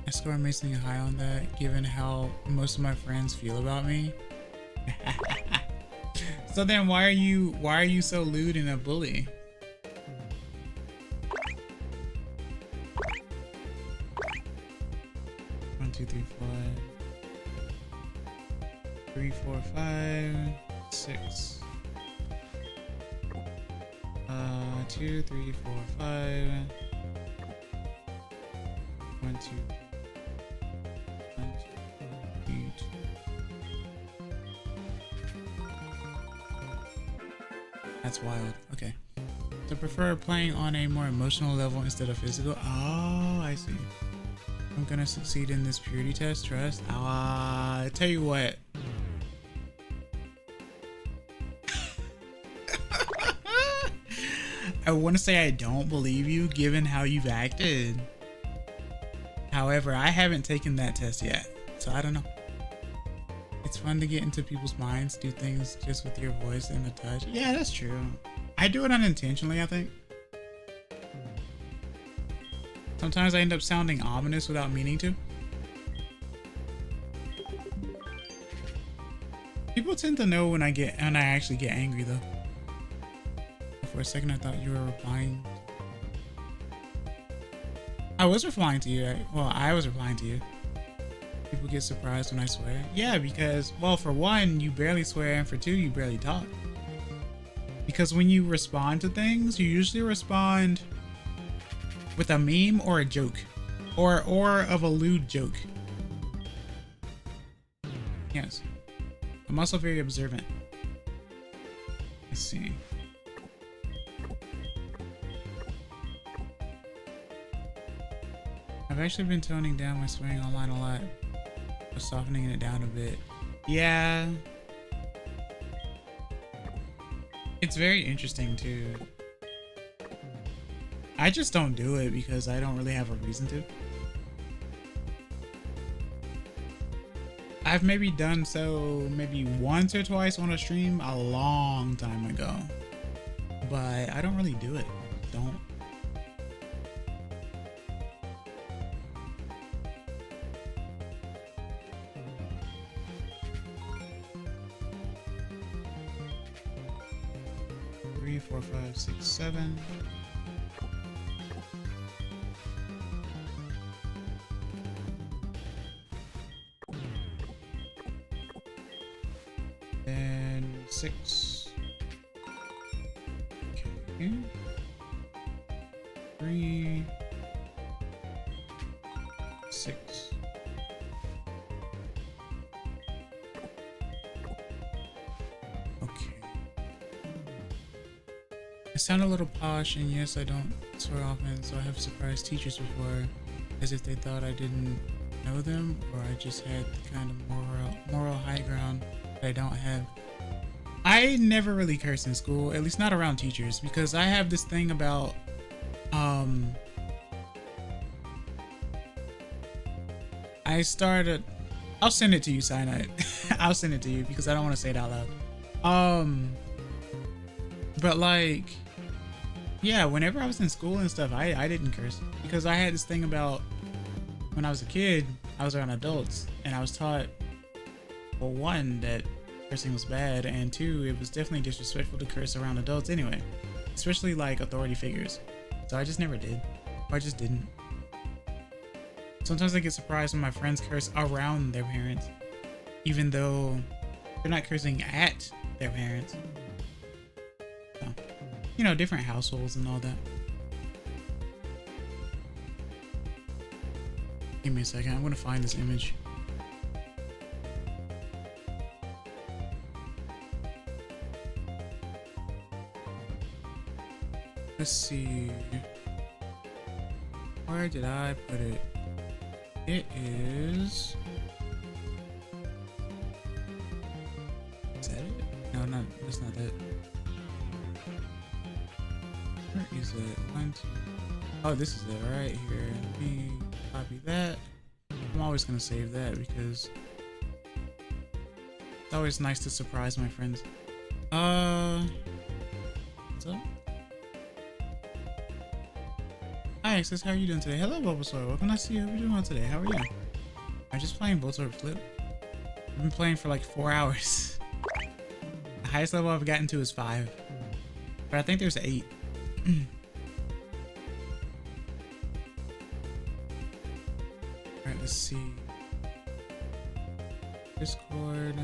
A: I score amazingly high on that, given how most of my friends feel about me. So then why are you so lewd and a bully? One, 2, 3, 4. 3, 4, 5, 6. 2, 3, 4, 5. 1, 2. 1, 2, 3, 2. That's wild. Okay. So prefer playing on a more emotional level instead of physical. Oh, I see. I'm gonna succeed in this purity test, trust. I tell you what. I want to say I don't believe you given how you've acted. However, I haven't taken that test yet, so I don't know. It's fun to get into people's minds, do things just with your voice and a touch. Yeah, that's true. I do it unintentionally, I think. Sometimes I end up sounding ominous without meaning to. People tend to know when I actually get angry though. For a second I thought you were replying. I was replying to you. I was replying to you. People get surprised when I swear. Yeah, because, well, for one, you barely swear, and for two, you barely talk. Because when you respond to things, you usually respond with a meme or a joke. Or of a lewd joke. Yes. I'm also very observant. Let's see. I've actually been toning down my swearing online a lot. Softening it down a bit. Yeah. It's very interesting too. I just don't do it because I don't really have a reason to. I've maybe done so maybe once or twice on a stream a long time ago. But I don't really do it. Don't. Three, 4, 5, 6, 7. And 6. Okay. 3, 6. Okay. sound a little posh, and yes, I don't swear often, so I have surprised teachers before, as if they thought I didn't know them, or I just had the kind of moral high ground that I don't have. I never really curse in school, at least not around teachers, because I have this thing about, I'll send it to you, Cyanide. I'll send it to you because I don't want to say it out loud. But like, yeah, whenever I was in school and stuff, I didn't curse because I had this thing about when I was a kid, I was around adults and I was taught, well, one, that cursing was bad, and two, it was definitely disrespectful to curse around adults anyway, especially like authority figures. So I just never did, or I just didn't. Sometimes I get surprised when my friends curse around their parents, even though they're not cursing at their parents. So, you know, different households and all that. Give me a second, I'm gonna find this image. Let's see. Where did I put it? It is... Is that it? No, not, that's not it. Where is it? One, two... Oh, this is it right here. Let me copy that. I'm always gonna save that because it's always nice to surprise my friends. What's up? Hi, Access, how are you doing today? Hello, Bulbasaur. Welcome to see you. How are you doing today? How are you? I'm just playing Voltorb Flip. I've been playing for like 4 hours. The highest level I've gotten to is 5. But I think there's 8. Alright, let's see. Discord.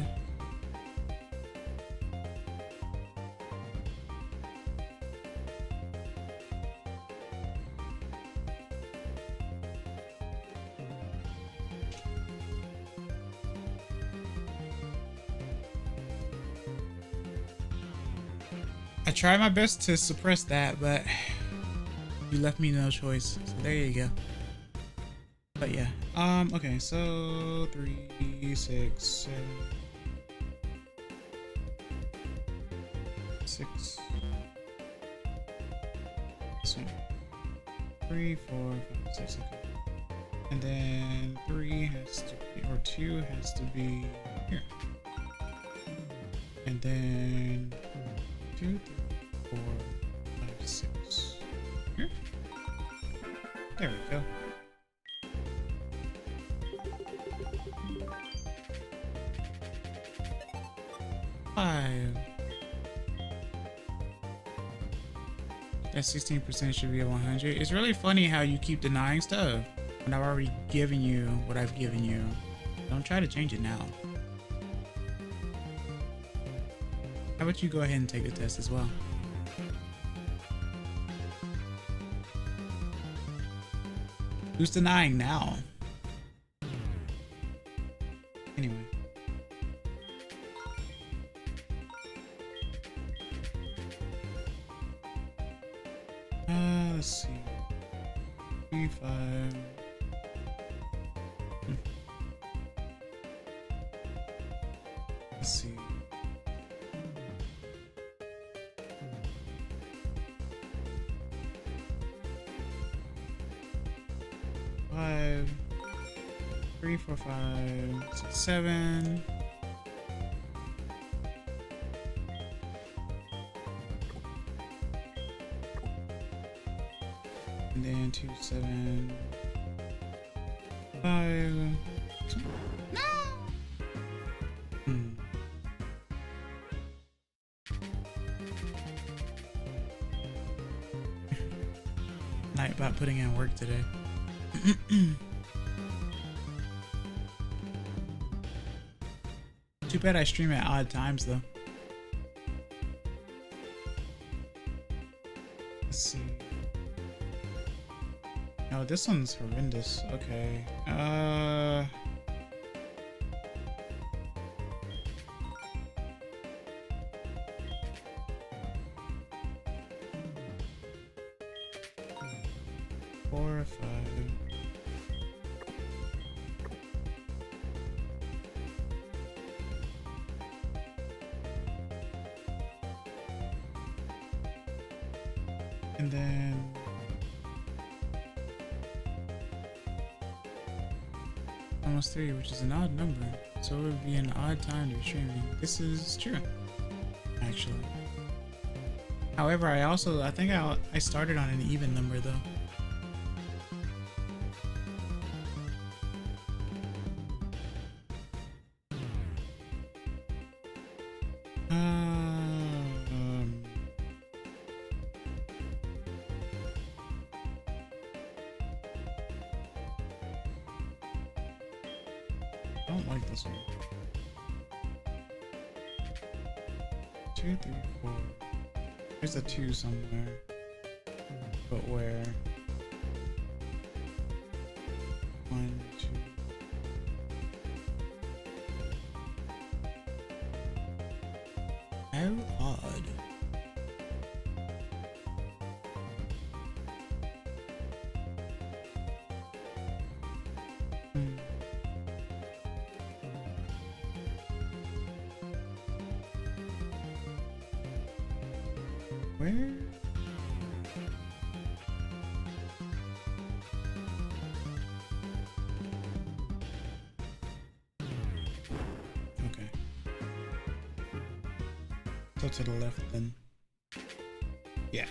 A: I tried my best to suppress that, but you left me no choice. So there you go. But yeah. Okay, so 3, 6, 7, 6. This one. 3, 4, 5, 6, okay. And then 3 has to be, or 2 has to be here. And then 2, 3, 4, 5, 6. Here. There we go. That 16% should be a 100. It's really funny how you keep denying stuff when I've already given you what I've given you. Don't try to change it now. How about you go ahead and take the test as well? Who's denying now? Anyway. Let's see. 3, 5. Let's see. Five, 3, 4, 5, 6, 7. And then 2, 7, 5. No. Night about putting in work today. Too bad I stream at odd times though. Let's see. Oh, this one's horrendous. Okay. 4 or 5. And then almost 3, which is an odd number, so it would be an odd time to be streaming. This is true, actually. However, I think I started on an even number though. I don't like this one. 2, 3, 4. There's a 2 somewhere. But where? 1, 2. How odd. Where? Okay. So to the left then. Yeah.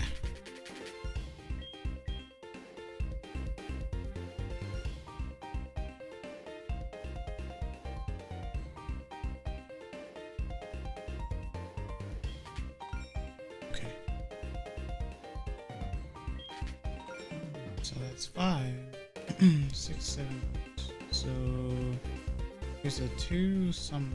A: So that's 5, 6, 7, 8. So there's a 2 somewhere.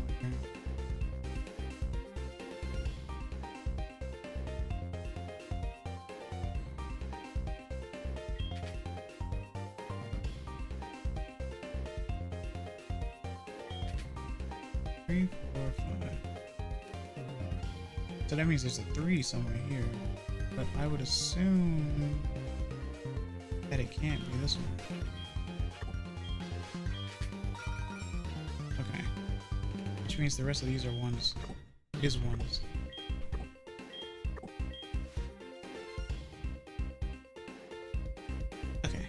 A: Three, 4, 5. So that means there's a 3 somewhere here. But I would assume that it can't be this one. Okay. Which means the rest of these are ones. Is ones. Okay.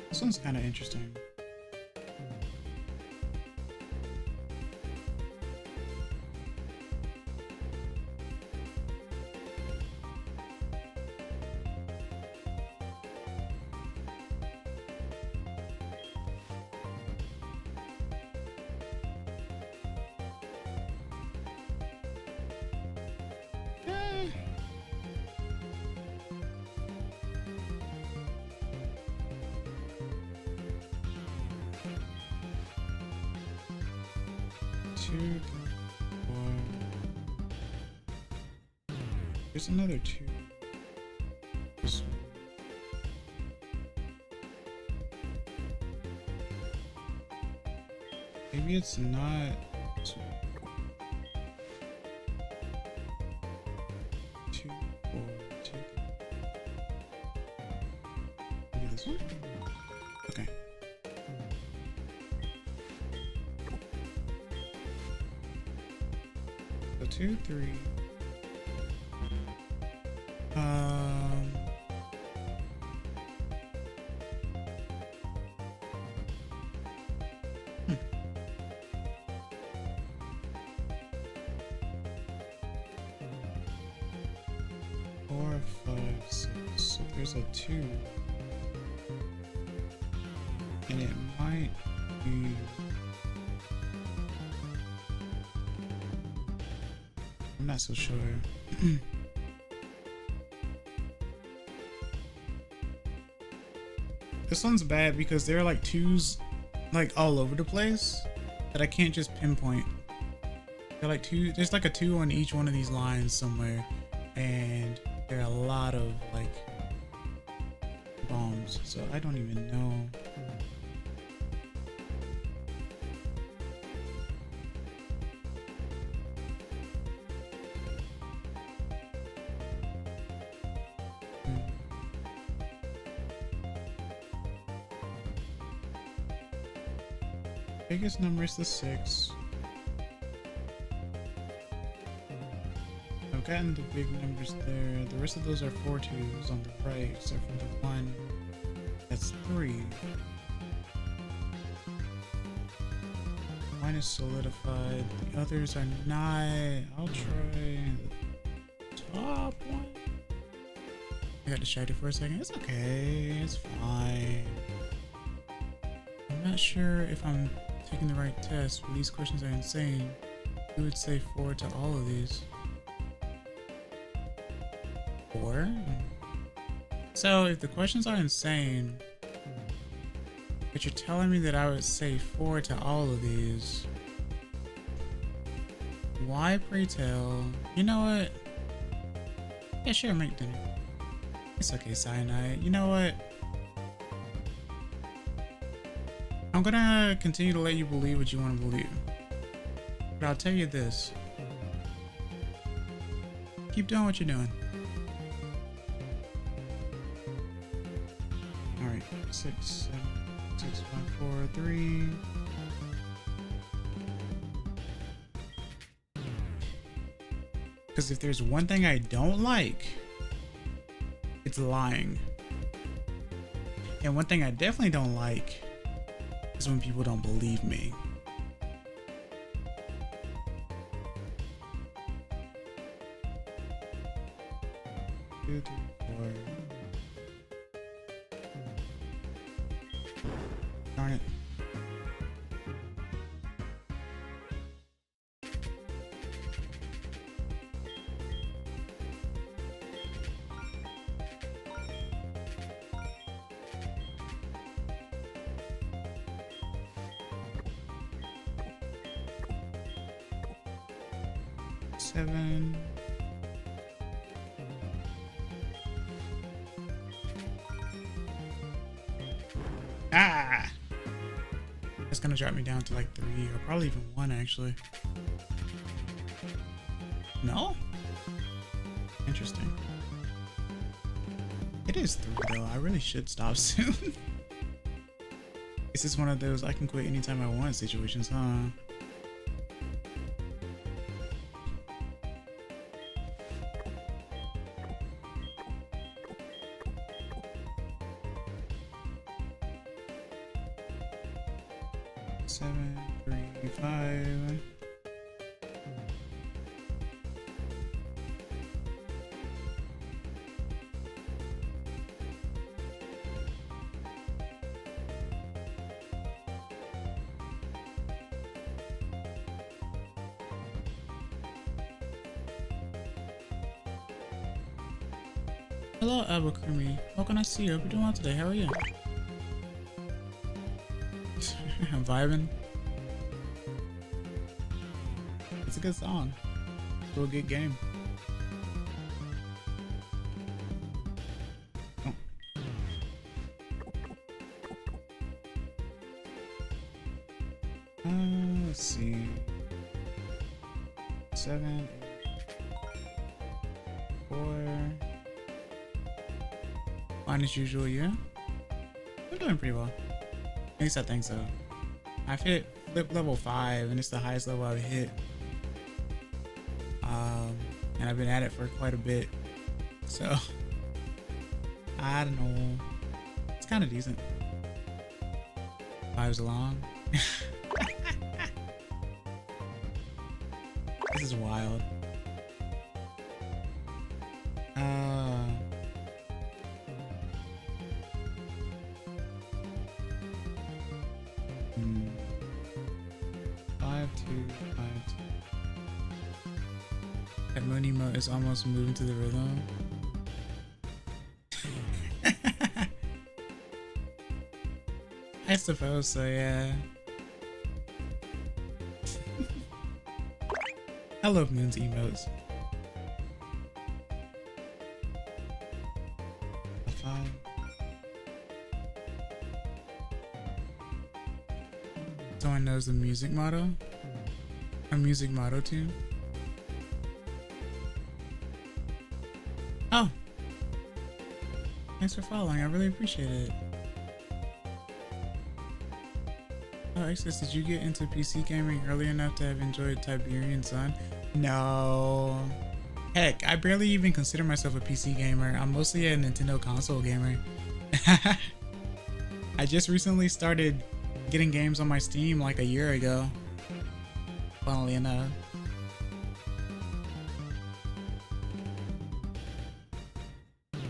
A: This one's kind of interesting. Two, 4. There's another 2. This one. Maybe it's not. 2, 4, 2. Maybe this one. Okay. So 2, 3. Four, 5, 6. So there's a 2. And it might be. I'm not so sure. This one's bad because there are like 2s like all over the place that I can't just pinpoint. They're like 2, there's like a 2 on each one of these lines somewhere, and there are a lot of like bombs, so I don't even know. Biggest number is the 6. I've gotten the big numbers there. The rest of those are 4 2s on the right, except for the one that's 3. Mine is solidified. The others are not. I'll try the top one. I got distracted for a second. It's okay. It's fine. I'm not sure if I'm taking the right test, but these questions are insane. You would say 4 to all of these. 4? So if the questions are insane, but you're telling me that I would say 4 to all of these, why, pray tell? You know what? Yeah, sure, make dinner. It's okay, Cyanide. You know what? I'm gonna continue to let you believe what you want to believe. But I'll tell you this. Keep doing what you're doing. Alright, 6, 7, 6, 5, 4, 3. Because if there's one thing I don't like, it's lying. And one thing I definitely don't like is when people don't believe me. Two, 3, 4. Darn it. Seven. Ah! That's gonna drop me down to like 3 or probably even 1 actually. No? Interesting. It is 3 though. I really should stop soon. This is one of those I can quit anytime I want situations, huh? Seven, 3, 5. Hello, Abercrombie. How can I see you? Hope you're doing well today. How are you? I'm vibing. It's a good song. Still a good game. Oh. Let's see. 7, 4. Fine as usual, yeah? I'm doing pretty well. At least I think so. I've hit flip level 5 and it's the highest level I've hit. And I've been at it for quite a bit. So I don't know. It's kind of decent. 5's long. This is wild. That moon emote is almost moving to the rhythm. I suppose so, yeah. I love Moon's emotes. A 5. Someone knows the music motto? A music motto tune? Oh! Thanks for following, I really appreciate it. Oh, Access, did you get into PC gaming early enough to have enjoyed Tiberian Sun? No. Heck, I barely even consider myself a PC gamer. I'm mostly a Nintendo console gamer. I just recently started getting games on my Steam like a year ago. Funnily enough.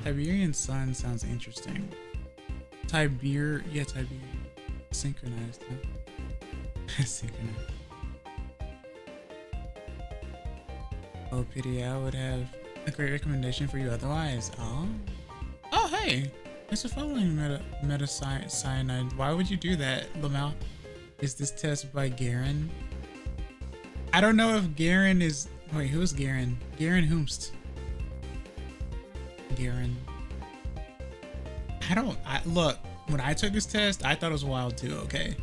A: Tiberian Sun sounds interesting. Yeah, Tiberian. Synchronized, huh? Synchronized. Oh, pity, I would have a great recommendation for you otherwise. Oh? Oh, hey! Thanks for following Cyanide. Why would you do that, Lamau? Is this test by Garen? I don't know if Garen is... Wait, who's Garen? Garen Whomst. Garen. Look, when I took this test, I thought it was wild too, okay?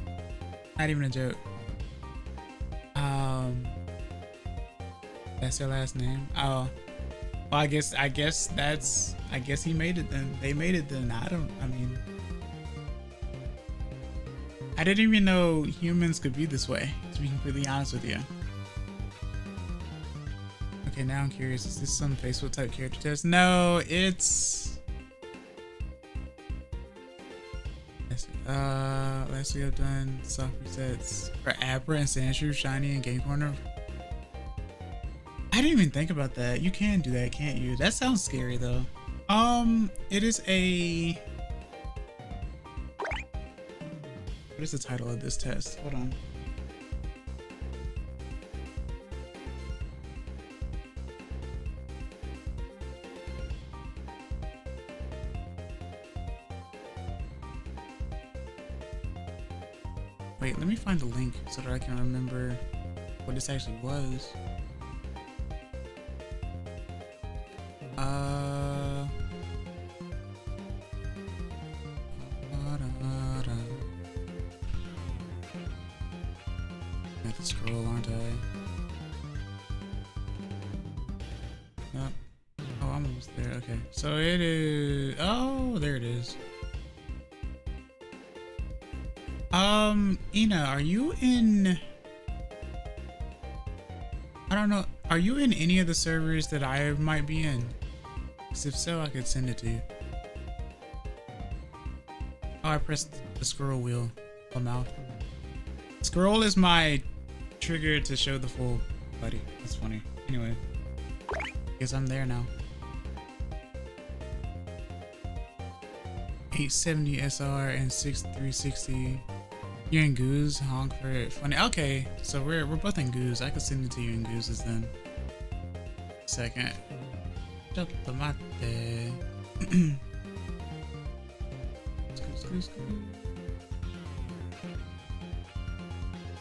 A: Not even a joke. That's their last name? Oh. Well, I guess he made it then. They made it then. I didn't even know humans could be this way, to be completely honest with you. Okay, now I'm curious. Is this some Facebook type character test? No, it's... Last week I've done soft resets for Abra and Sandshrew, Shiny, and Game Corner. I didn't even think about that. You can do that, can't you? That sounds scary though. It is a... What is the title of this test? Hold on. Wait, let me find the link so that I can remember what this actually was. I have to scroll, aren't I? Nope. Oh, I'm almost there. Okay. So it is... Oh, there it is. Ina, are you in... I don't know. Are you in any of the servers that I might be in? Because if so, I could send it to you. Oh, I pressed the scroll wheel. Oh, mouth. Scroll is my trigger to show the full buddy. That's funny. Anyway. Guess I'm there now. 870 SR and 6360. You're in Goose, honk for it. Funny. Okay, so we're both in Goose. I could send it to you in Gooses then. Second. Tomate.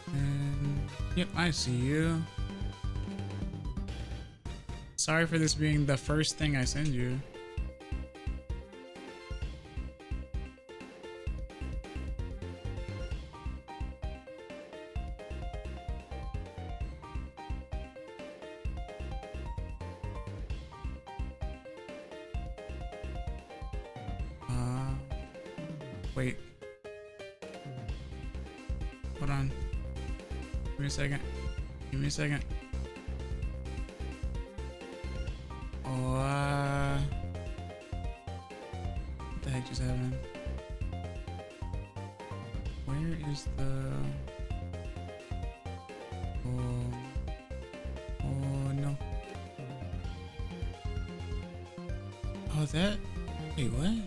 A: And yep, I see you. Sorry for this being the first thing I send you. Wait. Hold on. Give me a second. Give me a second. Oh, what the heck just happened? Where is the... Oh no. Oh, that... Wait, what?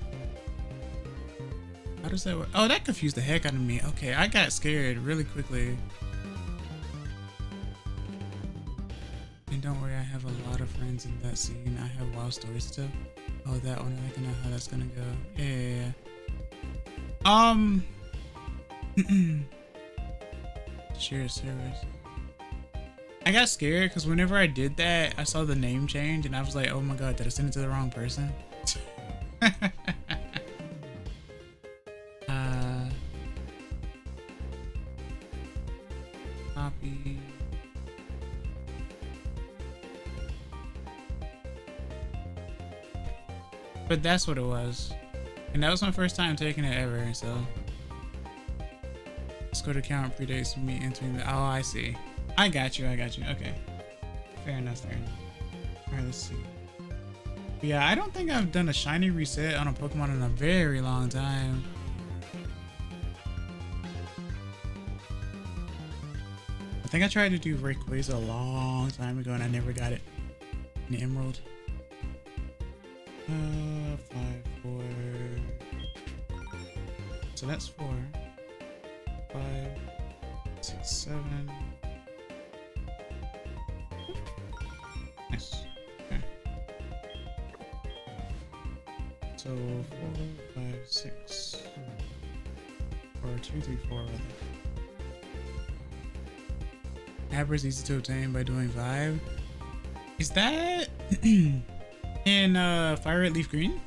A: How does that work? Oh, that confused the heck out of me. Okay, I got scared really quickly. And don't worry, I have a lot of friends in that scene. I have wild stories to tell. Oh, that one. I can know how that's gonna go. Yeah. Share service. I got scared because whenever I did that, I saw the name change and I was like, oh my god, did I send it to the wrong person? Copy. But that's what it was. And that was my first time taking it ever, so Discord account predates me entering the. Oh, I see. I got you. Okay. Fair enough. Alright, let's see. But yeah, I don't think I've done a shiny reset on a Pokemon in a very long time. I think I tried to do Rayquaza a long time ago and I never got it. An Emerald. 5, 4. So that's 4. 5, 6, 7. Nice. Okay. So 4, 5, 6. Or 2, 3, 4 rather. Abra is easy to obtain by doing Vibe. Is that in Fire Red Leaf Green?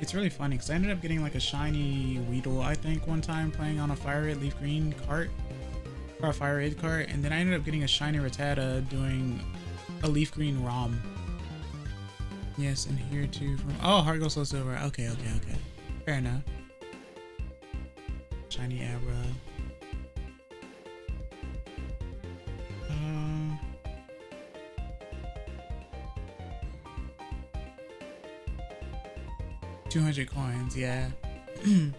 A: It's really funny because I ended up getting like a shiny Weedle, I think, one time playing on a Fire Red Leaf Green cart or a Fire Red cart, and then I ended up getting a shiny Rattata doing a Leaf Green ROM. Yes, and here too from Heart Gold Soul Silver. Okay. Fair enough. Shiny Abra. 200 coins, yeah. Let's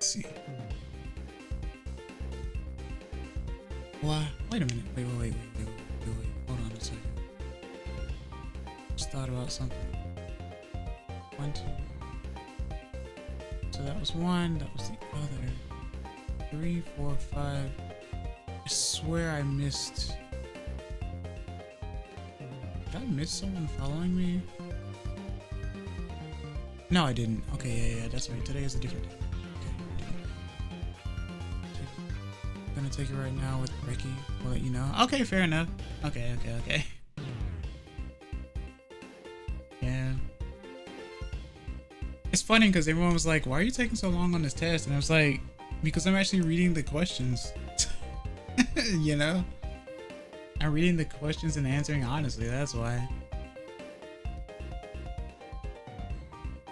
A: see. What? Wait a minute. Wait. Hold on a second. Just thought about something. 1, 2. So that was 1. That was the other. 3, 4, 5. I swear I missed. Did I miss someone following me? No, I didn't. Okay, yeah, that's right. Today is a different day. I'm gonna take it right now with Ricky. We'll let you know. Okay, fair enough. Okay. Yeah. It's funny because everyone was like, why are you taking so long on this test? And I was like, because I'm actually reading the questions. You know? I'm reading the questions and answering honestly, that's why.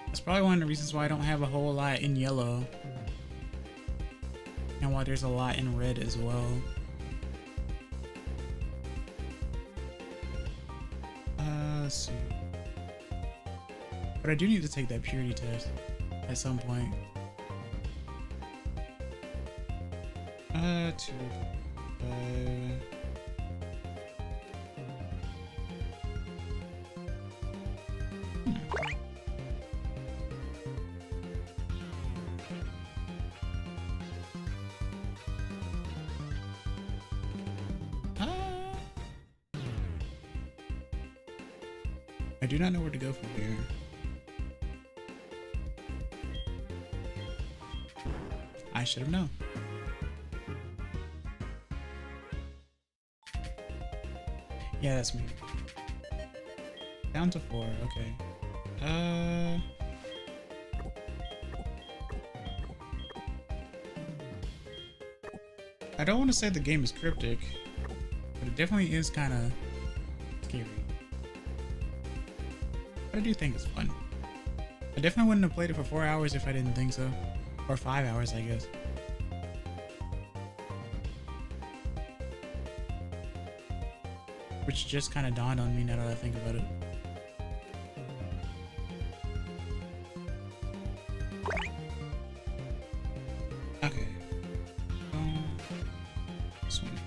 A: That's probably one of the reasons why I don't have a whole lot in yellow. And why there's a lot in red as well. Let's see. But I do need to take that purity test at some point. 2, 5. I do not know where to go from here. I should have known. Yeah, that's me. Down to 4, okay. I don't want to say the game is cryptic, but it definitely is kind of scary. But I do think it's fun. I definitely wouldn't have played it for 4 hours if I didn't think so. Or 5 hours, I guess. Which just kind of dawned on me now that I think about it. Okay. This one.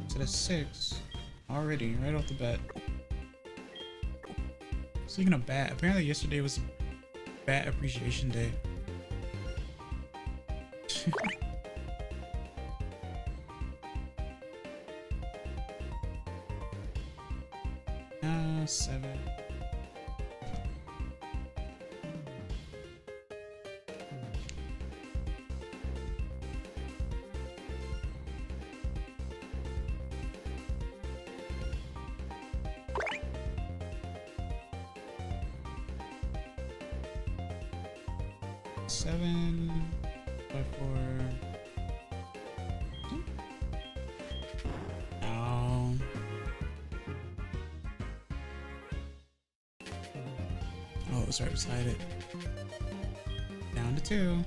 A: So that's 6. Already, right off the bat. Speaking of bat, apparently yesterday was Bat Appreciation Day. 7. 6x4. Oh. Oh, it was right beside it. Down to 2.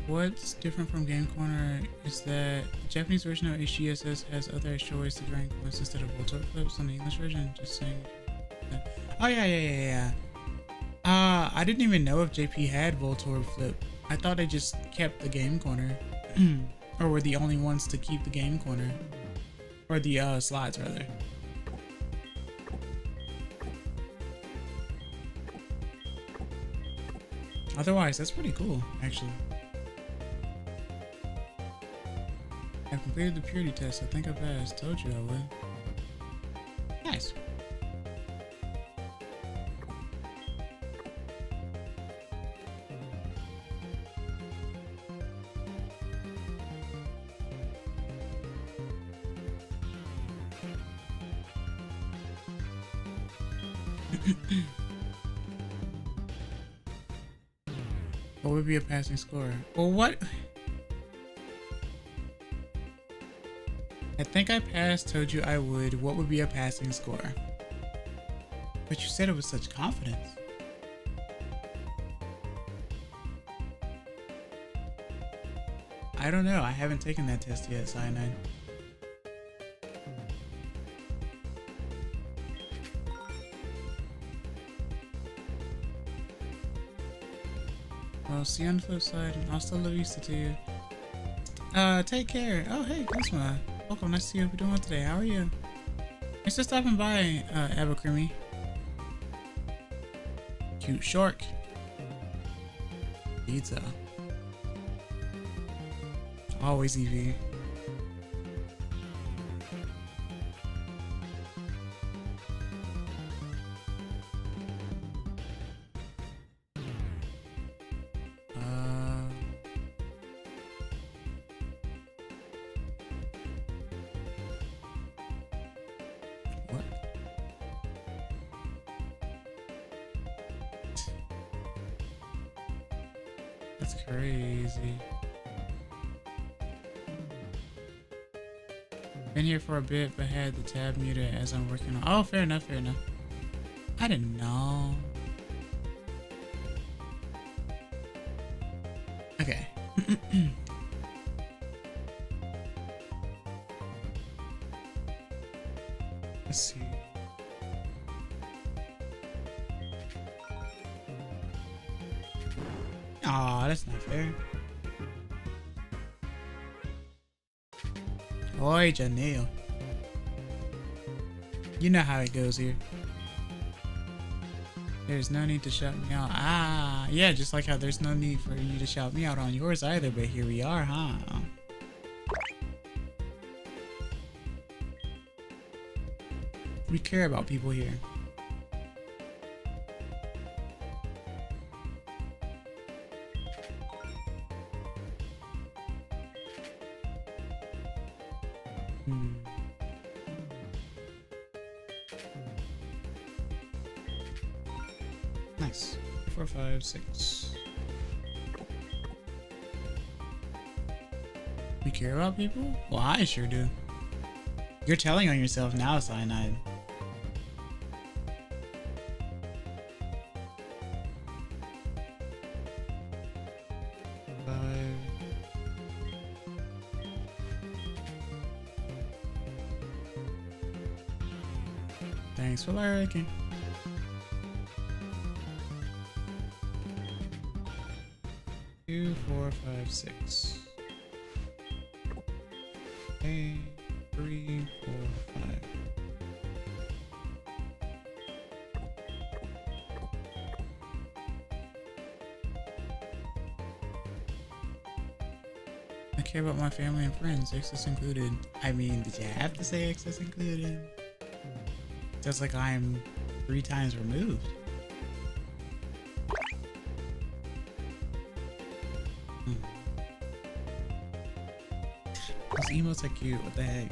A: What's different from Game Corner is that the Japanese version of HGSS has other extra ways to grind coins instead of Voltorb Flips on the English version. Just saying. Oh yeah. I didn't even know if JP had Voltorb Flip. I thought they just kept the Game Corner, or were the only ones to keep the Game Corner, or the slides rather. Otherwise, that's pretty cool, actually. I've completed the purity test. I think I passed. Told you I would. Nice. What would be a passing score? Well, what? I think I passed, told you I would. What would be a passing score? But you said it with such confidence. I don't know. I haven't taken that test yet, Cyanide. Well, see you on the flip side, and hasta la vista to you. Take care. Oh, hey, Guzma. Welcome. Nice to see you. What are you doing today? How are you? Thanks for stopping by, Abercrombie. Cute shark. Pizza. Always Evie. That's crazy. Been here for a bit, but had the tab muted as I'm working on. Oh, fair enough, fair enough. I didn't know. Okay. Let's see. Aw, that's not fair. Oi, Janelle. You know how it goes here. There's no need to shout me out. Ah, yeah, just like how there's no need for you to shout me out on yours either, but here we are, huh? We care about people here. Nice. 4, 5, 6. You care about people? Well, I sure do. You're telling on yourself now, Cyanide. Thanks for lurking. Two, 4, 5, 6. Okay, 3, 4, 5. I care about my family and friends, access included. I mean, did you have to say access included? Just like I'm 3 times removed. Those emotes are cute, what the heck?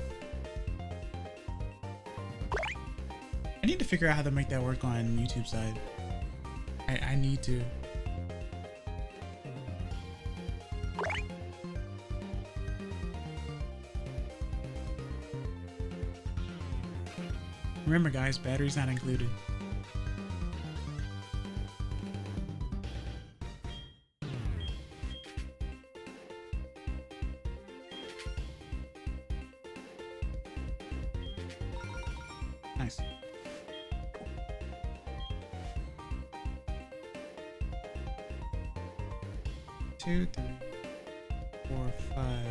A: need to figure out how to make that work on YouTube side. I need to. Remember guys, battery's not included. Nice. Two, three, four, five.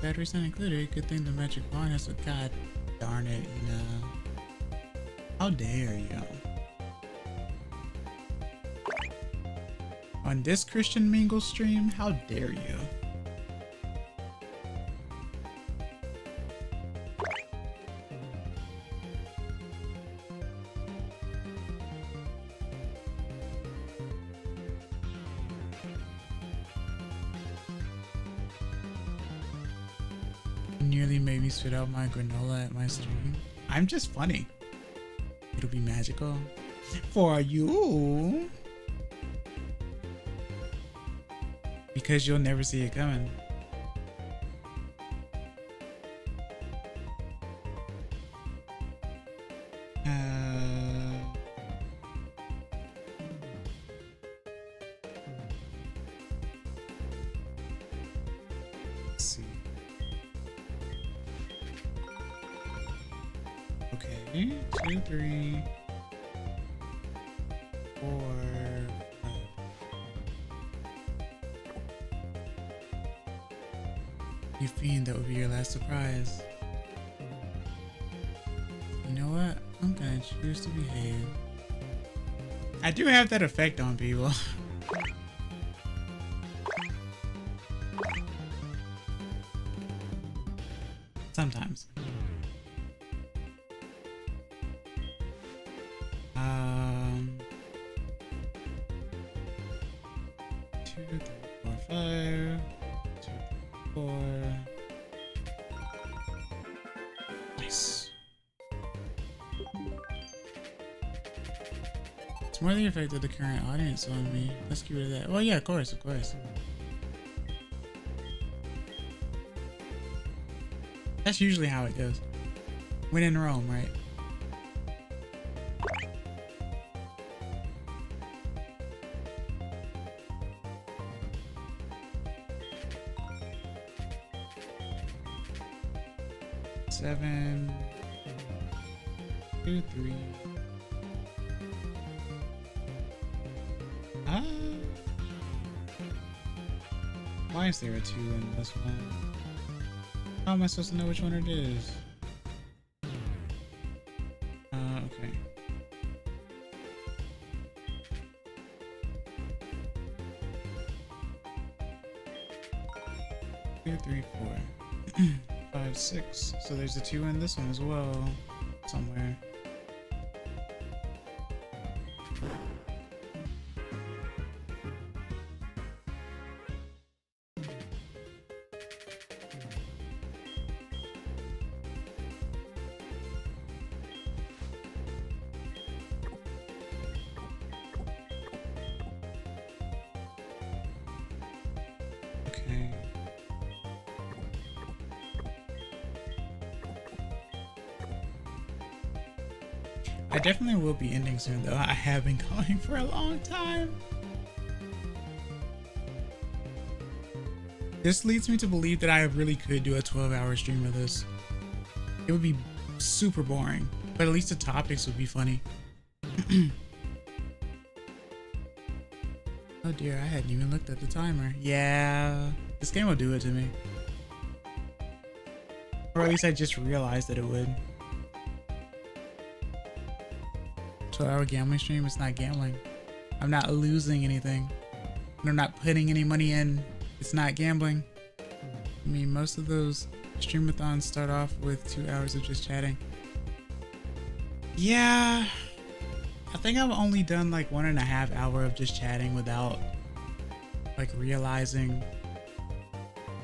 A: Battery's not included. Good thing the magic wand has a god darn it, you know. How dare you? On this Christian Mingle stream, how dare you? Nearly made me spit out my granola at my stream. I'm just funny. It'll be magical for you because you'll never see it coming. Let's see. Okay, 2, 3, 4, 5. You fiend, that would be your last surprise. You know what? I'm gonna choose to behave. I do have that effect on people. Sometimes. 2, 3, 4, 5. 2, 4. Nice. It's more the effect of the current audience on me. Let's get rid of that. Well, yeah, of course, of course. That's usually how it goes. When in Rome, right? Seven, 2, 3. Why is there a 2 in this one? How am I supposed to know which one it is? Okay. Two, 3, 4. 5, 6. So there's a 2 in this one as well, somewhere. Okay. I definitely will be ending soon though. I have been going for a long time. This leads me to believe that I really could do a 12-hour stream of this. It would be super boring, but at least the topics would be funny. Oh dear, I hadn't even looked at the timer. Yeah, this game will do it to me. Or at least I just realized that it would. 12-hour gambling stream, it's not gambling. I'm not losing anything. And I'm not putting any money in. It's not gambling. I mean, most of those streamathons start off with 2 hours of just chatting. Yeah, I think I've only done like 1.5 hours of just chatting without like realizing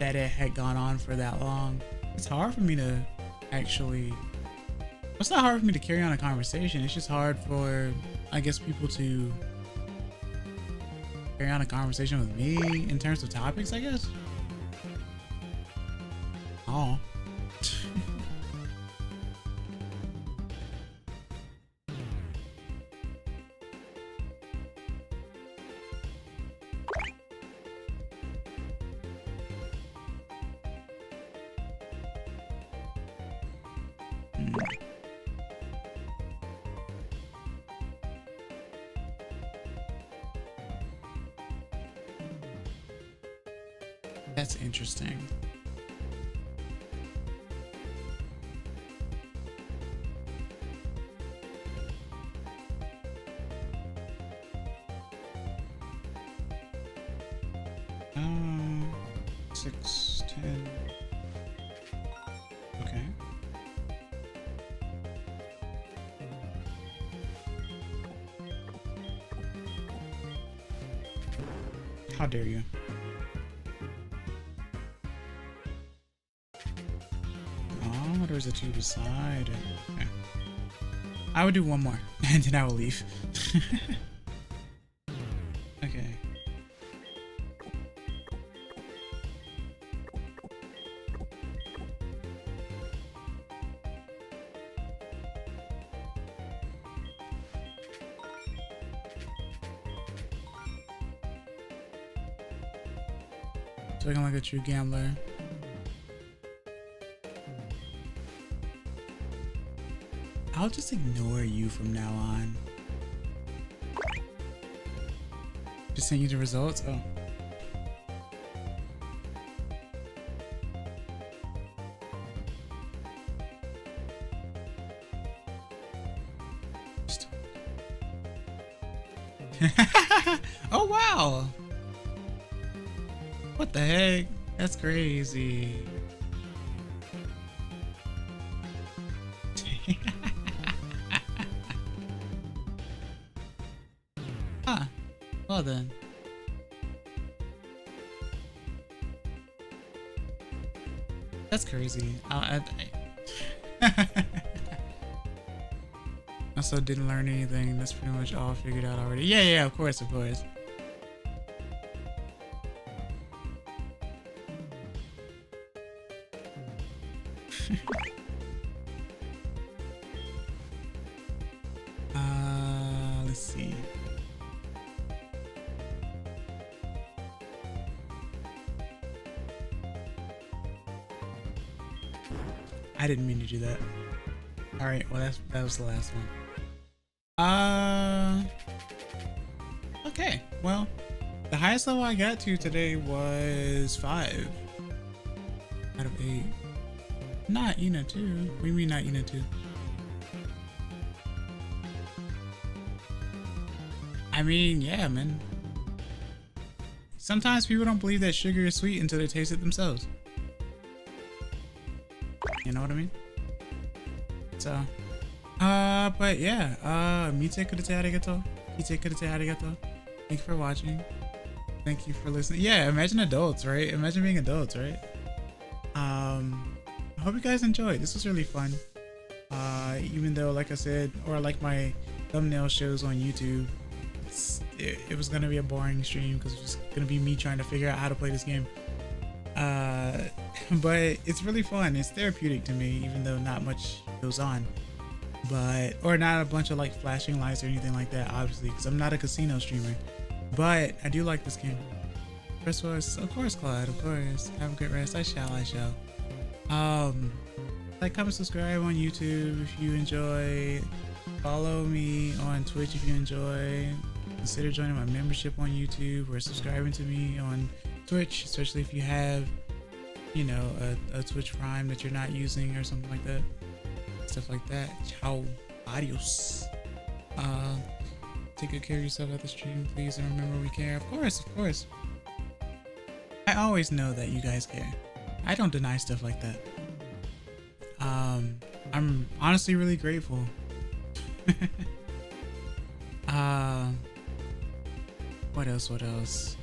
A: that it had gone on for that long. It's hard for me to actually, it's not hard for me to carry on a conversation. It's just hard for, I guess, people to carry on a conversation with me in terms of topics, I guess. Oh. That's interesting. Um, 6, 10. Okay. How dare you? Oh, there's a 2 beside it. Okay. I would do one more, and then I will leave. Okay. Looking like a true gambler. I'll just ignore you from now on. Just send you the results? Oh. Oh wow! What the heck? That's crazy. Huh. Well then. That's crazy. I also didn't learn anything. That's pretty much all figured out already. Yeah, of course, of course. Let's see. I didn't mean to do that. All right, well that was the last one. Okay, well, the highest level I got to today was 5 out of 8. Not Ina 2. What do you mean not Ina 2? I mean, yeah, man. Sometimes people don't believe that sugar is sweet until they taste it themselves. You know what I mean? So, but yeah, mite kurete arigato. Kite kurete arigato. Thank you for watching. Thank you for listening. Yeah, imagine adults, right? Imagine being adults, right? I hope you guys enjoyed. This was really fun. Even though, like I said, or like my thumbnail shows on YouTube, it was gonna be a boring stream because it's just gonna be me trying to figure out how to play this game. But it's really fun. It's therapeutic to me, even though not much goes on. Or not a bunch of like flashing lights or anything like that, obviously, because I'm not a casino streamer. But I do like this game. First was, of course, Clyde, of course. Have a good rest. I shall. Like, comment, subscribe on YouTube if you enjoy. Follow me on Twitch if you enjoy. Consider joining my membership on YouTube or subscribing to me on Twitch, especially if you have, you know, a Twitch Prime that you're not using or something like that. Stuff like that. Ciao. Adios. Take good care of yourself at the stream, please, and remember we care. Of course. I always know that you guys care. I don't deny stuff like that. I'm honestly really grateful. What else?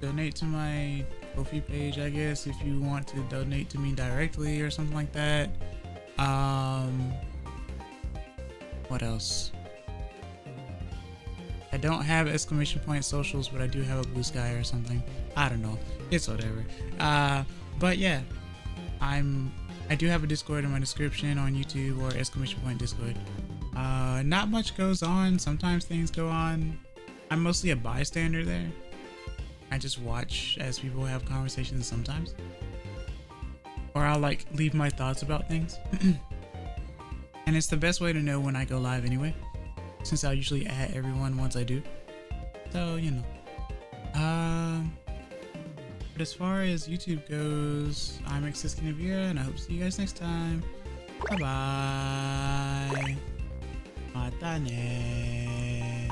A: donate to my Ko-fi page, I guess, if you want to donate to me directly or something like that. What else? I don't have exclamation point socials, but I do have a blue sky or something. I don't know. It's whatever. But yeah, I do have a Discord in my description on YouTube, or exclamation point Discord. Not much goes on. Sometimes things go on. I'm mostly a bystander there. I just watch as people have conversations sometimes. Or I'll like leave my thoughts about things. And it's the best way to know when I go live anyway, since I'll usually add everyone once I do. So, you know. But as far as YouTube goes, I'm kitsunevtuber, and I hope to see you guys next time. Bye bye. Mata ne.